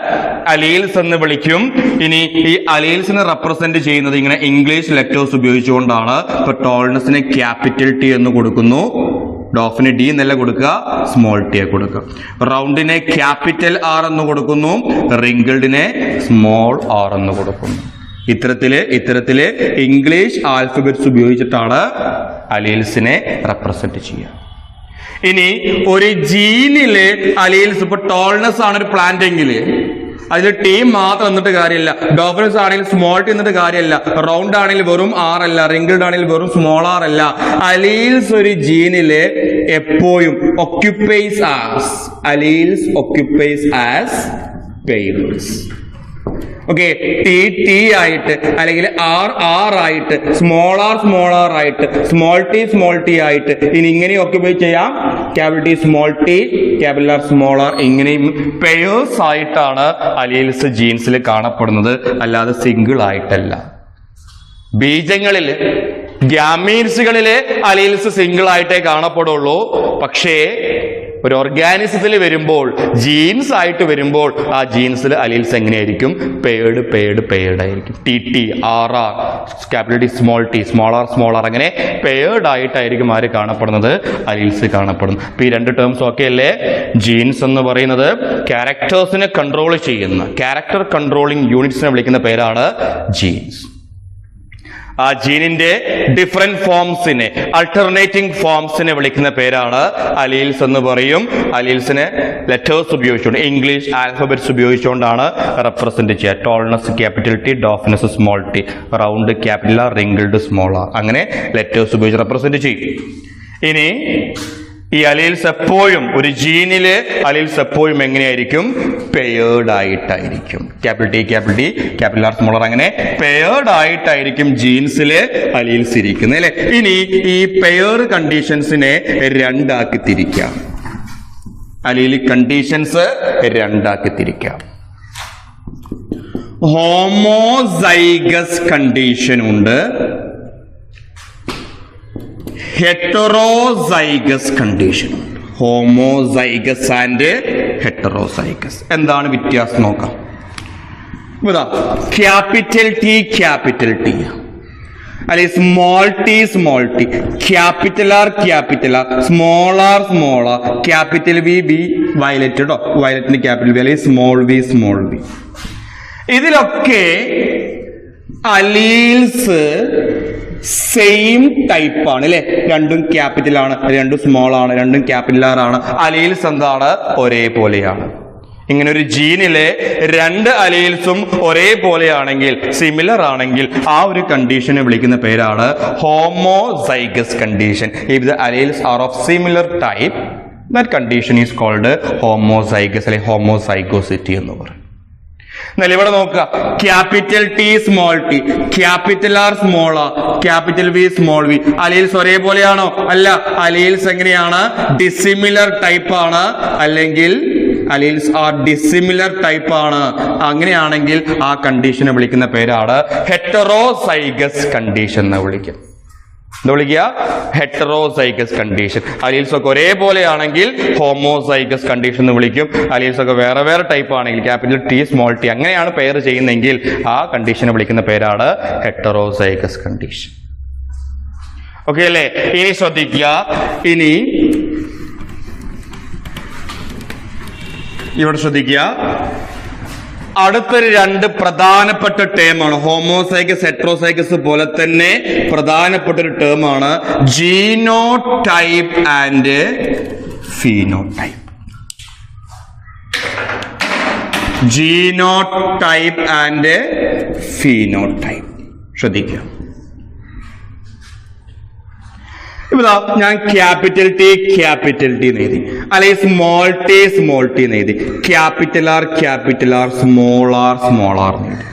അലീൽസ് എന്ന് വിളിക്കും. ഇനി ഈ അലീൽസിനെ റെപ്രസെന്റ് ചെയ്യുന്നത് ഇങ്ങനെ ഇംഗ്ലീഷ് ലെറ്റേഴ്സ് ഉപയോഗിച്ചുകൊണ്ടാണ്. ഇപ്പൊ ടോൾനെസ്സിനെ ക്യാപിറ്റൽ ടി എന്ന് കൊടുക്കുന്നു, ഡോഫിന് ഡി എന്നല്ല കൊടുക്കുക, സ്മോൾ ടി കൊടുക്കുക. റൗണ്ടിനെ ക്യാപിറ്റൽ ആർ എന്ന് കൊടുക്കുന്നു, റിങ്കിൾഡിനെ സ്മോൾ ആർ എന്ന് കൊടുക്കുന്നു. ഇത്തരത്തില് ഇംഗ്ലീഷ് ആൽഫബറ്റ്സ് ഉപയോഗിച്ചിട്ടാണ് അലീൽസിനെ റെപ്രസെന്റ് ചെയ്യുക. ഇനി ഒരു ജീനില് അലീൽസ്, ഇപ്പൊ ടോൾനെസ് ആണ് ഒരു പ്ലാന്റ് എങ്കിൽ അതിൽ ടി മാത്രം എന്നിട്ട് കാര്യമില്ല. ഡോഫിനസ് ആണെങ്കിൽ സ്മോൾ ടി എന്നിട്ട് കാര്യമല്ല. റൗണ്ട് ആണെങ്കിൽ വെറും ആർ അല്ല, റിംഗിൾഡ് ആണെങ്കിൽ വെറും സ്മോൾ ആർ അല്ല. അലീൽസ് ഒരു ജീനില് എപ്പോഴും occupies as pairs. Okay, T ആയിട്ട് അല്ലെങ്കിൽ ആർ ആയിട്ട്, സ്മോൾ ആർ ആയിട്ട്, സ്മോൾ ടി ആയിട്ട്, ഇനി ഇങ്ങനെ ഓക്യുപ്പൈ ചെയ്യാം. Capital T small T, capital R small R, ഇങ്ങനെയും പെയേഴ്സ് ആയിട്ടാണ് അലീൽസ് ജീൻസിൽ കാണപ്പെടുന്നത്, അല്ലാതെ സിംഗിൾ ആയിട്ടല്ല. ബീജങ്ങളില് ഗ്യാമീൻസുകളിലെ അലീൽസ് സിംഗിൾ ആയിട്ടേ കാണപ്പെടുള്ളൂ. പക്ഷേ ഒരു ഓർഗാനിസത്തിൽ വരുമ്പോൾ, ജീൻസ് ആയിട്ട് വരുമ്പോൾ, ആ ജീൻസിൽ അലീൽസ് എങ്ങനെയായിരിക്കും? പെയർഡ് ആയിരിക്കും. T R R, capital T small R അങ്ങനെ പെയർഡ് ആയിട്ടായിരിക്കും ആര് കാണപ്പെടുന്നത്? അലീൽസ് കാണപ്പെടുന്നു. അപ്പൊ ഈ രണ്ട് ടേംസ് ഓക്കെ അല്ലേ? ജീൻസ് എന്ന് പറയുന്നത് ക്യാരക്ടേഴ്സിനെ കൺട്രോൾ ചെയ്യുന്ന, ക്യാരക്ടർ കൺട്രോളിംഗ് യൂണിറ്റ്സിനെ വിളിക്കുന്ന പേരാണ് ജീൻസ്. ആ ജീനിന്റെ ഡിഫറെന്റ് ഫോംസിനെ, അൾട്ടർനേറ്റിംഗ് ഫോംസിനെ വിളിക്കുന്ന പേരാണ് അലീൽസ് എന്ന് പറയും. അലീൽസിനെ ലെറ്റേഴ്സ് ഉപയോഗിച്ചുകൊണ്ട്, ഇംഗ്ലീഷ് ആൽഫബറ്റ്സ് ഉപയോഗിച്ചുകൊണ്ടാണ് റെപ്രസെന്റ് ചെയ്യുക. Tallness capital T, dwarfness small T, round capital R, wrinkled small R, അങ്ങനെ ലെറ്റേഴ്സ് ഉപയോഗിച്ച് റെപ്രസെന്റ് ചെയ്യും. ഇനി ഈ അലീൽസ് എപ്പോഴും, ഒരു ജീനില് അലീൽസ് എപ്പോഴും എങ്ങനെയായിരിക്കും? പെയർഡ് ആയിട്ടായിരിക്കും. Capital T, capital R, small R, അങ്ങനെ പെയർഡ് ആയിട്ടായിരിക്കും ജീൻസിലെ അലീൽസ് ഇരിക്കുന്നത് അല്ലെ. ഇനി ഈ പെയർ കണ്ടീഷൻസിനെ രണ്ടാക്കി തിരിക്കാം. അലീലിക് കണ്ടീഷൻസ് രണ്ടാക്കി തിരിക്കാം. ഹോമോസൈഗസ് കണ്ടീഷൻ ഉണ്ട്, ഹെറ്ററോസൈഗസ് കണ്ടീഷൻ ഉണ്ട്. Homozygous and heterozygous. എന്താണ് വ്യത്യാസം നോക്കാം. ക്യാപിറ്റൽ ടി അല്ലെങ്കിൽ small T, capital R, small R, capital V, violet കേട്ടോ, വയലറ്റിന്റെ ക്യാപിറ്റൽ വി, അല്ലെങ്കിൽ സ്മോൾ വി. ഇതിലൊക്കെ അലീൽസ് സെയിം ടൈപ്പ് ആണ് അല്ലെ. രണ്ടും ക്യാപിറ്റൽ ആണ്, രണ്ടും സ്മോൾ ആണ്, രണ്ടും ക്യാപിറ്റൽ ആർ ആണ്. അലീൽസ് എന്താണ്? ഒരേപോലെയാണ്. ഇങ്ങനെ ഒരു ജീനിലെ രണ്ട് അലീൽസും ഒരേപോലെയാണെങ്കിൽ, സിമിലർ ആണെങ്കിൽ, ആ ഒരു കണ്ടീഷനെ വിളിക്കുന്ന പേരാണ് homozygous condition. If the alleles are of similar type, that condition is called homozygous അല്ലെങ്കിൽ ഹോമോസൈഗോസിറ്റി എന്ന് പറയും. എന്നാൽ ഇവിടെ നോക്കുക, capital T small T, capital R small R, capital V small V, alleles ഒരേപോലെയാണോ? അല്ല. അലീൽസ് എങ്ങനെയാണ്? ഡിസിമിലർ ടൈപ്പ് ആണ്, അല്ലെങ്കിൽ അലീൽസ് ആർ ഡിസിമിലർ ടൈപ്പ് ആണ്. അങ്ങനെയാണെങ്കിൽ ആ കണ്ടീഷനെ വിളിക്കുന്ന പേരാണ് ഹെറ്ററോസൈഗസ് കണ്ടീഷൻ എന്ന് വിളിക്കും. എന്താ വിളിക്കുക? Heterozygous condition. അലീൽസ് ഒക്കെ ഒരേപോലെയാണെങ്കിൽ ഹോമോസൈഗസ് കണ്ടീഷൻ എന്ന് വിളിക്കും. അലീൽസ് ഒക്കെ വേറെ വേറെ ടൈപ്പ് ആണെങ്കിൽ, ക്യാപിറ്റൽ ടി സ്മോൾ ടി അങ്ങനെയാണ് പെയർ ചെയ്യുന്നെങ്കിൽ ആ കണ്ടീഷനെ വിളിക്കുന്ന പേരാണ് ഹെറ്ററോസൈഗസ് കണ്ടീഷൻ. ഓക്കെ അല്ലേ? ഇനി ശ്രദ്ധിക്കുക, ഇനി ഇവിടെ ശ്രദ്ധിക്കുക, അടുത്തൊരു രണ്ട് പ്രധാനപ്പെട്ട ടേമാണ്. ഹോമോസൈഗസ് ഹെറ്ററോസൈഗസ് പോലെ തന്നെ പ്രധാനപ്പെട്ട ഒരു ടേമാണ് genotype and phenotype. Genotype and phenotype ശ്രദ്ധിക്കുക. ഇവിടെ ഞാൻ ക്യാപിറ്റൽ ടി എഴുതി, അല്ലെങ്കിൽ സ്മോൾ ടി എഴുതി, ക്യാപിറ്റൽ ആർ സ്മോൾ ആർ എഴുതി.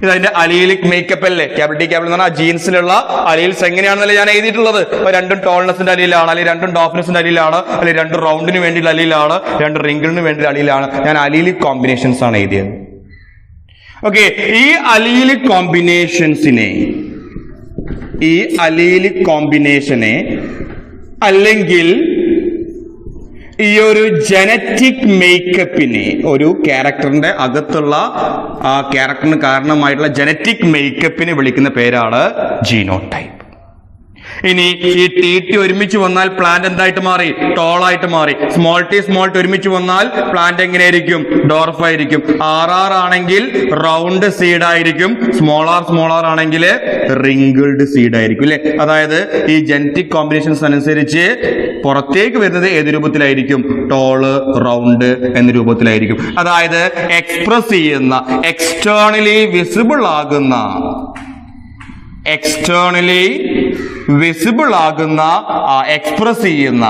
ഇതതിന്റെ അലീലിക് മേക്കപ്പ് അല്ലേ? ക്യാപിറ്റൽ ടി എന്ന് പറഞ്ഞാൽ ജീൻസിലുള്ള അലീൽസ് എങ്ങനെയാണെന്നല്ലേ ഞാൻ എഴുതിയിട്ടുള്ളത്. രണ്ടും ടോൾനെസിന്റെ അലീലാണ്, അല്ലെങ്കിൽ രണ്ടും ഡോഫിനസിന്റെ അലീലാണ്, അല്ലെങ്കിൽ രണ്ട് റൗണ്ടിന് വേണ്ടിയുള്ള അലീലാണ്, രണ്ട് റിംഗിളിന് വേണ്ടിയുള്ള അലീലാണ്. ഞാൻ അലീലിക് കോമ്പിനേഷൻസ് ആണ് എഴുതിയത്. ഓക്കെ, ഈ അലീലിക് കോമ്പിനേഷനെ അല്ലെങ്കിൽ ഈ ഒരു ജനറ്റിക് മേക്കപ്പിനെ, ഒരു ക്യാരക്ടറിന്റെ അകത്തുള്ള ആ ക്യാരക്ടറിന് കാരണമായിട്ടുള്ള ജനറ്റിക് മേക്കപ്പിനെ വിളിക്കുന്ന പേരാണ് ജീനോടൈപ്പ്. ഇനി ഈ ടി ഒരുമിച്ച് വന്നാൽ പ്ലാന്റ് എന്തായിട്ട് മാറി? ടോൾ ആയിട്ട് മാറി. സ്മോൾ ടി ഒരുമിച്ച് വന്നാൽ പ്ലാന്റ് എങ്ങനെയായിരിക്കും? ഡോർഫ് ആയിരിക്കും. ആർ ആണെങ്കിൽ റൗണ്ട് സീഡ് ആയിരിക്കും. സ്മോൾ ആർ ആണെങ്കിൽ റിങ്കിൾഡ് സീഡ് ആയിരിക്കും അല്ലെ. അതായത് ഈ ജനറ്റിക് കോമ്പിനേഷൻസ് അനുസരിച്ച് പുറത്തേക്ക് വരുന്നത് ഏത് രൂപത്തിലായിരിക്കും? ടോള്, റൗണ്ട് എന്ന രൂപത്തിലായിരിക്കും. അതായത് എക്സ്പ്രസ് ചെയ്യുന്ന, എക്സ്റ്റേണലി വിസിബിൾ ആകുന്ന എക്സ്പ്രസ് ചെയ്യുന്ന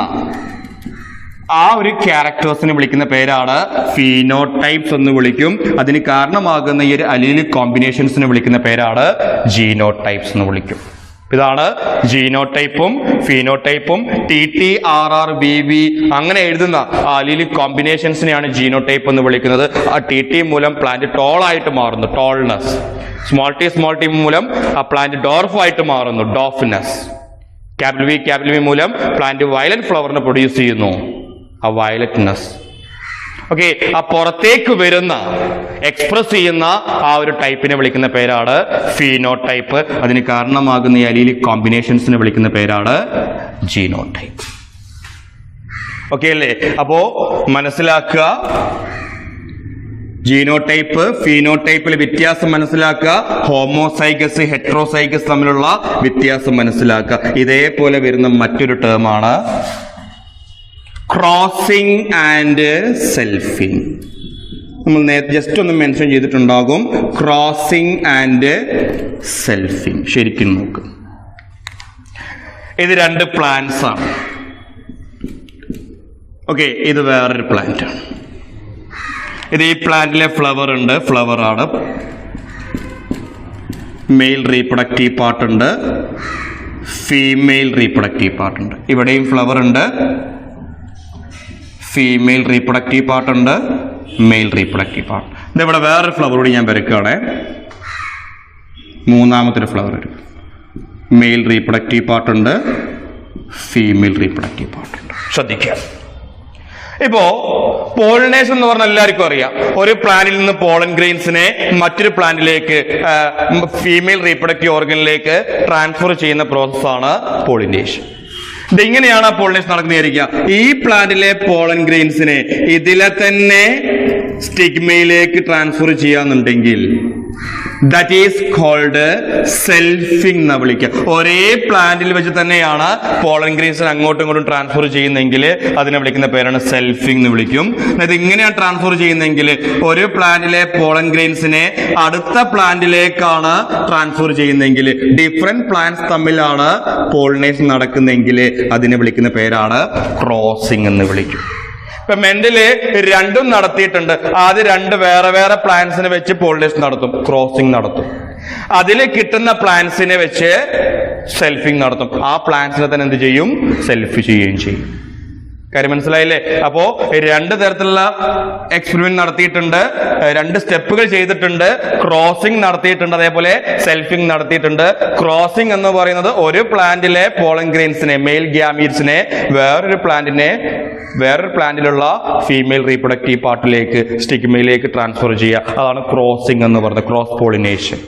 ആ ഒരു ക്യാരക്ടേഴ്സിനെ വിളിക്കുന്ന പേരാണ് ഫീനോടൈപ്സ് എന്ന് വിളിക്കും. അതിന് കാരണമാകുന്ന ഈ ഒരു അലീലിക് കോമ്പിനേഷൻസിനെ വിളിക്കുന്ന പേരാണ് ജീനോടൈപ്സ് എന്ന് വിളിക്കും. ഇതാണ് ജീനോടൈപ്പും ഫീനോടൈപ്പും TTRR-BB അങ്ങനെ എഴുതുന്ന അലീലിക് കോമ്പിനേഷൻസിനെയാണ് ജീനോടൈപ്പ് എന്ന് വിളിക്കുന്നത്. ആ TT മൂലം പ്ലാന്റ് ടോൾ ആയിട്ട് മാറുന്നു, ടോൾനെസ്. സ്മോൾ ടി മൂലം ആ പ്ലാന്റ് ഡോർഫ് ആയിട്ട് മാറുന്നു, ഡോഫ്നെസ്. ക്യാപിറ്റൽ V മൂലം പ്ലാന്റ് വയലറ്റ് ഫ്ലവറിനെ പ്രൊഡ്യൂസ് ചെയ്യുന്നു, ആ വയലറ്റ്നെസ്. ഓക്കെ, ആ പുറത്തേക്ക് വരുന്ന, എക്സ്പ്രസ് ചെയ്യുന്ന ആ ഒരു ടൈപ്പിനെ വിളിക്കുന്ന പേരാണ് ഫീനോടൈപ്പ്. അതിന് കാരണമാകുന്ന ഈ അലീലിക് കോമ്പിനേഷൻസിനെ വിളിക്കുന്ന പേരാണ് ജീനോടൈപ്പ്. ഓക്കെ അല്ലേ? അപ്പോ മനസ്സിലാക്കുക, ജീനോടൈപ്പ് ഫീനോടൈപ്പിലെ വ്യത്യാസം മനസ്സിലാക്കുക, ഹോമോസൈഗസ് ഹെറ്ററോസൈഗസ് തമ്മിലുള്ള വ്യത്യാസം മനസ്സിലാക്കുക. ഇതേപോലെ വരുന്ന മറ്റൊരു ടേമാണ് ക്രോസിംഗ് ആൻഡ് സെൽഫിംഗ്. നമ്മൾ നേരത്തെ ജസ്റ്റ് ഒന്ന് മെൻഷൻ ചെയ്തിട്ടുണ്ടാകും, ക്രോസിംഗ് ആൻഡ് സെൽഫിംഗ്. ശരിക്കും നോക്ക്, ഇത് രണ്ട് പ്ലാന്റ്സ് ആണ്. ഓക്കെ, ഇത് വേറൊരു പ്ലാന്റ് ആണ്. ഇത് ഈ പ്ലാന്റിലെ ഫ്ലവർ ഉണ്ട്, ഫ്ലവർ ആണ്. മെയിൽ റീപ്രൊഡക്റ്റീവ് പാർട്ട് ഉണ്ട്, ഫീമെയിൽ റീപ്രൊഡക്റ്റീവ് പാർട്ട് ഉണ്ട്. ഇവിടെയും ഫ്ലവർ ഉണ്ട്, ഫീമെയിൽ റീപ്രൊഡക്റ്റീവ് പാർട്ട് ഉണ്ട്, മെയിൽ റീപ്രൊഡക്റ്റീവ് പാർട്ട്. ഇതിവിടെ വേറൊരു ഫ്ലവർ കൂടി ഞാൻ വരയ്ക്കുകയാണ്. മൂന്നാമത്തെ ഫ്ലവർ വരും. മെയിൽ റീപ്രൊഡക്റ്റീവ് പാർട്ട് ഉണ്ട്, ഫീമെയിൽ റീപ്രൊഡക്റ്റീവ് പാർട്ട് ഉണ്ട്. ശ്രദ്ധിക്കുക. ഇപ്പോ പോളിനേഷൻ എന്ന് പറഞ്ഞാൽ എല്ലാവർക്കും അറിയാം. ഒരു പ്ലാന്റിൽ നിന്ന് പോളൻ ഗ്രെയിൻസിനെ മറ്റൊരു പ്ലാന്റിലേക്ക്, ഫീമെയിൽ റീപ്രൊഡക്റ്റീവ് ഓർഗനിലേക്ക് ട്രാൻസ്ഫർ ചെയ്യുന്ന പ്രോസസ്സാണ് പോളിനേഷൻ. ഇതെങ്ങനെയാണ് ആ പോളിനേഷൻ നടക്കുന്നതായിരിക്കുക? ഈ പ്ലാന്റിലെ പോളൻ ഗ്രെയിൻസിനെ ഇതിലെ തന്നെ സ്റ്റിഗ്മയിലേക്ക് ട്രാൻസ്ഫർ ചെയ്യാന്നുണ്ടെങ്കിൽ ദാറ്റ് ഈസ് കോൾഡ് സെൽഫിംഗ് എന്ന് വിളിക്കുക. ഒരേ പ്ലാന്റിൽ വെച്ച് തന്നെയാണ് പോളൻ ഗ്രെയിൻസിനെ അങ്ങോട്ടും ഇങ്ങോട്ടും ട്രാൻസ്ഫർ ചെയ്യുന്നെങ്കിൽ അതിനെ വിളിക്കുന്ന പേരാണ് സെൽഫിംഗ് എന്ന് വിളിക്കും. അതായത് ഇങ്ങനെയാണ് ട്രാൻസ്ഫർ ചെയ്യുന്നെങ്കിൽ, ഒരു പ്ലാന്റിലെ പോളൻ ഗ്രെയിൻസിനെ അടുത്ത പ്ലാന്റിലേക്കാണ് ട്രാൻസ്ഫർ ചെയ്യുന്നെങ്കിൽ, ഡിഫറെന്റ് പ്ലാന്റ്സ് തമ്മിലാണ് പോളിനേഷൻ നടക്കുന്നെങ്കിൽ അതിനെ വിളിക്കുന്ന പേരാണ് ക്രോസിംഗ് എന്ന് വിളിക്കും. ഇപ്പൊ മെന്റല് രണ്ടും നടത്തിയിട്ടുണ്ട്. ആദ്യം രണ്ട് വേറെ വേറെ പ്ലാന്റ്സിനെ വെച്ച് പോളിനേഷൻ നടത്തും, ക്രോസിംഗ് നടത്തും. അതിൽ കിട്ടുന്ന പ്ലാന്റ്സിനെ വെച്ച് സെൽഫിംഗ് നടത്തും. ആ പ്ലാന്റ്സിനെ തന്നെ എന്ത് ചെയ്യും? സെൽഫ് ചെയ്യുകയും ചെയ്യും. കാര്യം മനസ്സിലായില്ലേ? അപ്പോ രണ്ട് തരത്തിലുള്ള എക്സ്പെരിമെന്റ് നടത്തിയിട്ടുണ്ട്, രണ്ട് സ്റ്റെപ്പുകൾ ചെയ്തിട്ടുണ്ട്. ക്രോസിംഗ് നടത്തിയിട്ടുണ്ട്, അതേപോലെ സെൽഫിംഗ് നടത്തിയിട്ടുണ്ട്. ക്രോസിംഗ് എന്ന് പറയുന്നത് ഒരു പ്ലാന്റിലെ പോളൻ ഗ്രെയിൻസിനെ, മെയിൽ ഗ്യാമീറ്റ്സിനെ വേറൊരു പ്ലാന്റിലുള്ള ഫീമെയിൽ റീപ്രൊഡക്റ്റീവ് പാർട്ടിലേക്ക്, സ്റ്റിഗ്മയിലേക്ക് ട്രാൻസ്ഫർ ചെയ്യുക. അതാണ് ക്രോസിംഗ് എന്ന് പറയുന്നത്, ക്രോസ് പോളിനേഷൻ.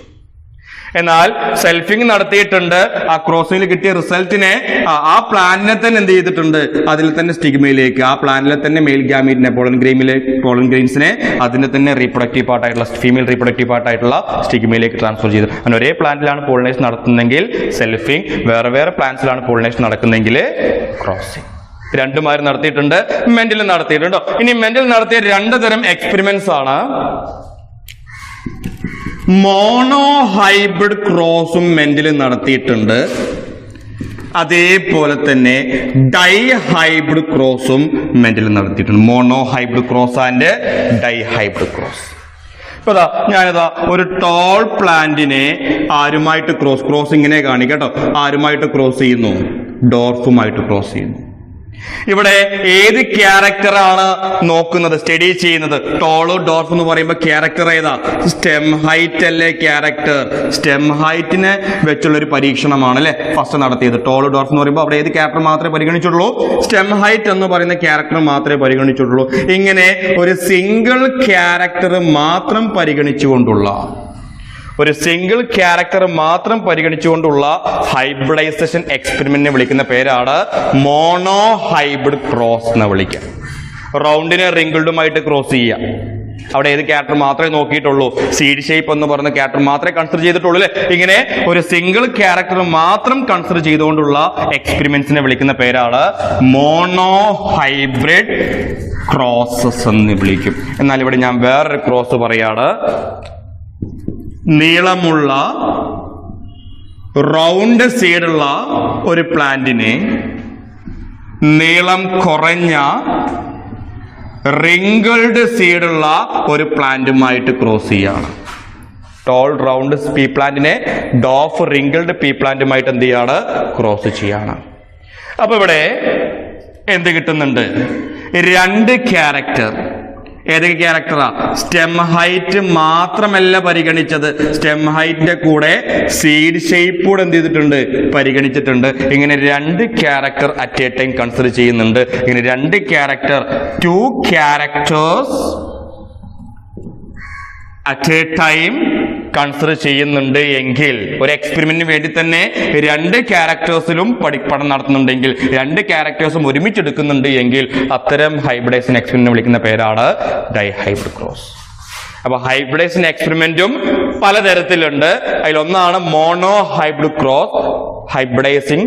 എന്നാൽ സെൽഫിംഗ് നടത്തിയിട്ടുണ്ട്. ആ ക്രോസിംഗിൽ കിട്ടിയ റിസൾട്ടിനെ ആ പ്ലാന്റിനെ തന്നെ എന്ത് ചെയ്തിട്ടുണ്ട്? അതിൽ തന്നെ സ്റ്റിഗ്മയിലേക്ക്, ആ പ്ലാന്റിലെ തന്നെ മെയിൽ ഗ്യാമീറ്റിനെ, പോളൻ ഗ്രെയിൻസിനെ അതിന്റെ തന്നെ റീപ്രൊഡക്റ്റീവ് പാർട്ടായിട്ടുള്ള ഫീമെയിൽ റീപ്രൊഡക്റ്റീവ് പാർട്ടായിട്ടുള്ള സ്റ്റിഗ്മയിലേക്ക് ട്രാൻസ്ഫർ ചെയ്തു. അങ്ങനെ ഒരേ പ്ലാന്റിലാണ് പോളിനേഷൻ നടത്തുന്നതെങ്കിൽ സെൽഫിംഗ്, വേറെ വേറെ പ്ലാന്റ്സിലാണ് പോളിനേഷൻ നടക്കുന്നതെങ്കിൽ ക്രോസിംഗ്. രണ്ടുമാരും നടത്തിയിട്ടുണ്ട്, മെന്റലും നടത്തിയിട്ടുണ്ടോ? ഇനി മെന്റൽ നടത്തിയ രണ്ട് തരം എക്സ്പെരിമെന്റ്സ് ആണ്. മോണോ ഹൈബ്രിഡ് ക്രോസും മെന്റൽ നടത്തിയിട്ടുണ്ട്, അതേപോലെ തന്നെ ഡൈ ഹൈബ്രിഡ് ക്രോസും മെന്റൽ നടത്തിയിട്ടുണ്ട്. Mono hybrid cross and dihybrid cross. ഇപ്പൊ ഞാനിതാ ഒരു ടോൾ പ്ലാന്റിനെ ആരുമായിട്ട് ക്രോസ് ഇങ്ങനെ കാണിക്കാം കേട്ടോ. ആരുമായിട്ട് ക്രോസ് ചെയ്യുന്നു? ഡോർഫുമായിട്ട് ക്രോസ് ചെയ്യുന്നു. ഇവിടെ ഏത് ക്യാരക്ടറാണ് നോക്കുന്നത്, സ്റ്റഡി ചെയ്യുന്നത്? ടോളോ ഡോർഫ് എന്ന് പറയുമ്പോൾ ക്യാരക്ടർ ഏതാ? സ്റ്റെം ഹൈറ്റ് അല്ലേ ക്യാരക്ടർ? സ്റ്റെം ഹൈറ്റിനെ വെച്ചുള്ള ഒരു പരീക്ഷണമാണ് അല്ലെ ഫസ്റ്റ് നടത്തിയത്. ടോളോ ഡോർഫ് എന്ന് പറയുമ്പോൾ അവിടെ ഏത് ക്യാരക്ടർ മാത്രമേ പരിഗണിച്ചുള്ളൂ? സ്റ്റെം ഹൈറ്റ് എന്ന് പറയുന്ന ക്യാരക്ടർ മാത്രമേ പരിഗണിച്ചുള്ളൂ. ഇങ്ങനെ ഒരു സിംഗിൾ ക്യാരക്ടർ മാത്രം പരിഗണിച്ചുകൊണ്ടുള്ള ഒരു സിംഗിൾ ക്യാരക്ടർ മാത്രം പരിഗണിച്ചുകൊണ്ടുള്ള ഹൈബ്രിഡൈസേഷൻ എക്സ്പെരിമെന്റിനെ വിളിക്കുന്ന പേരാണ് മോണോ ഹൈബ്രിഡ് ക്രോസ് എന്ന് വിളിക്കുക. റൗണ്ടിനെ റിങ്കിൾഡുമായിട്ട് ക്രോസ് ചെയ്യുക. അവിടെ ഏത് ക്യാരക്ടർ മാത്രമേ നോക്കിയിട്ടുള്ളൂ? സീഡ് ഷേപ്പ് എന്ന് പറയുന്ന ക്യാരക്ടർ മാത്രമേ കൺസിഡർ ചെയ്തിട്ടുള്ളൂ അല്ലെ. ഇങ്ങനെ ഒരു സിംഗിൾ ക്യാരക്ടർ മാത്രം കൺസിഡർ ചെയ്തുകൊണ്ടുള്ള എക്സ്പെരിമെന്റ്സിനെ വിളിക്കുന്ന പേരാണ് മോണോ ഹൈബ്രിഡ് ക്രോസസ് എന്ന് വിളിക്കും. എന്നാൽ ഇവിടെ ഞാൻ വേറൊരു ക്രോസ് പറയാണ്. നീളമുള്ള റൗണ്ട് സീഡുള്ള ഒരു പ്ലാന്റിനെ നീളം കുറഞ്ഞ റിങ്കിൾഡ് സീഡുള്ള ഒരു പ്ലാന്റുമായിട്ട് ക്രോസ് ചെയ്യാണ്. ടോൾ റൗണ്ട് പീ പ്ലാന്റിനെ ഡോഫ് റിങ്കിൾഡ് പീ പ്ലാന്റുമായിട്ട് എന്ത് ചെയ്യാണ്? ക്രോസ് ചെയ്യാണ്. അപ്പൊ ഇവിടെ എന്ത് കിട്ടുന്നുണ്ട്? രണ്ട് ക്യാരക്ടർ. ഏതൊക്കെ ക്യാരക്ടറാ? സ്റ്റെം ഹൈറ്റ് മാത്രമല്ല പരിഗണിച്ചത്, സ്റ്റെം ഹൈറ്റിന്റെ കൂടെ സീഡ് ഷേപ്പ് കൂടെ എന്ത് ചെയ്തിട്ടുണ്ട്? പരിഗണിച്ചിട്ടുണ്ട്. ഇങ്ങനെ രണ്ട് character at a time consider ചെയ്യുന്നുണ്ട്. ഇങ്ങനെ രണ്ട് character, 2 characters at a time consider ചെയ്യുന്നുണ്ട് എങ്കിൽ, ഒരു എക്സ്പെരിമെന്റിന് വേണ്ടി തന്നെ രണ്ട് ക്യാരക്ടേഴ്സിലും പഠനം നടത്തുന്നുണ്ടെങ്കിൽ, രണ്ട് ക്യാരക്ടേഴ്സും ഒരുമിച്ചെടുക്കുന്നുണ്ട് എങ്കിൽ അത്തരം ഹൈബ്രിഡൈസേഷൻ എക്സ്പെരിമെന്റ് വിളിക്കുന്ന പേരാണ് ഡൈഹൈബ്രിഡ് ക്രോസ്. അപ്പൊ ഹൈബ്രിഡൈസേഷൻ എക്സ്പെരിമെന്റും പലതരത്തിലുണ്ട്. അതിലൊന്നാണ് mono hybrid cross, hybridising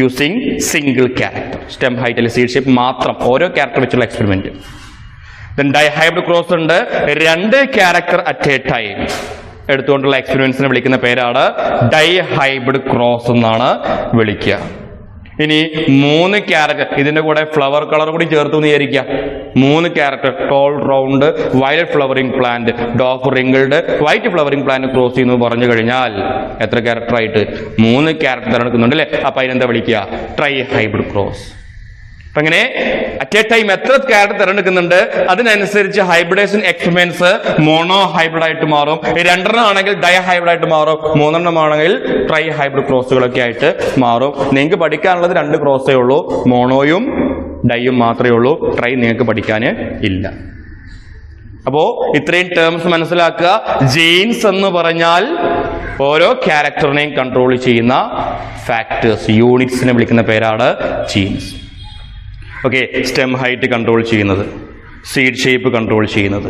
using single character, stem height അല്ലെങ്കിൽ സീഡ് ഷേപ്പ് മാത്രം ഓരോ ക്യാരക്ടർ വെച്ചുള്ള എക്സ്പെരിമെന്റ്. ഡൈഹൈബ്രിഡ് ക്രോസ് ഉണ്ട്, രണ്ട് ക്യാരക്ടർ അറ്റ് എ ടൈം എടുത്തുകൊണ്ടുള്ള എക്സ്പെരിമെന്റ്സിനെ വിളിക്കുന്ന പേരാണ് ഡൈഹൈബ്രിഡ് ക്രോസ് എന്നാണ് വിളിക്കുക. ഇനി 3 ക്യാരക്ടർ, ഇതിന്റെ കൂടെ ഫ്ലവർ കളർ കൂടി ചേർത്ത് വിചാരിക്കുക. 3 character, tall round violet flowering plant, dwarf wrinkled white flowering plant cross ചെയ്യുന്നു പറഞ്ഞു കഴിഞ്ഞാൽ എത്ര ക്യാരക്ടർ ആയിട്ട്? 3 ക്യാരക്ടർ തിരഞ്ഞെടുക്കുന്നുണ്ട് അല്ലെ. അപ്പൊ അതിനെന്താ വിളിക്കുക? Try hybrid cross. അപ്പൊ അങ്ങനെ അറ്റ് എ ടൈം എത്ര ക്യാരക്ടർ തിരഞ്ഞെടുക്കുന്നുണ്ട് അതിനനുസരിച്ച് ഹൈബ്രിഡൈസേഷൻ എക്സ്പെരിമെന്റ്സ് മോണോ ഹൈബ്രിഡ് ആയിട്ട് മാറും. 2 ആണെങ്കിൽ ഡൈ ഹൈബ്രിഡ് ആയിട്ട് മാറും. 3 ആണെങ്കിൽ ട്രൈ ഹൈബ്രിഡ് ക്രോസുകളൊക്കെ ആയിട്ട് മാറും. നിങ്ങൾക്ക് പഠിക്കാനുള്ളത് 2 ക്രോസേ ഉള്ളൂ, മോണോയും ഡൈയും മാത്രമേ ഉള്ളൂ. ട്രൈ നിങ്ങൾക്ക് പഠിക്കാൻ ഇല്ല. അപ്പോ ഇത്രയും ടേംസ് മനസ്സിലാക്കുക. ജീൻസ് എന്ന് പറഞ്ഞാൽ ഓരോ ക്യാരക്ടറിനെയും കൺട്രോൾ ചെയ്യുന്ന ഫാക്ടേഴ്സ്, യൂണിറ്റ്സിനെ വിളിക്കുന്ന പേരാണ് genes. Okay, stem height control ചെയ്യുന്നത്, സീഡ് ഷേപ്പ് കൺട്രോൾ ചെയ്യുന്നത്,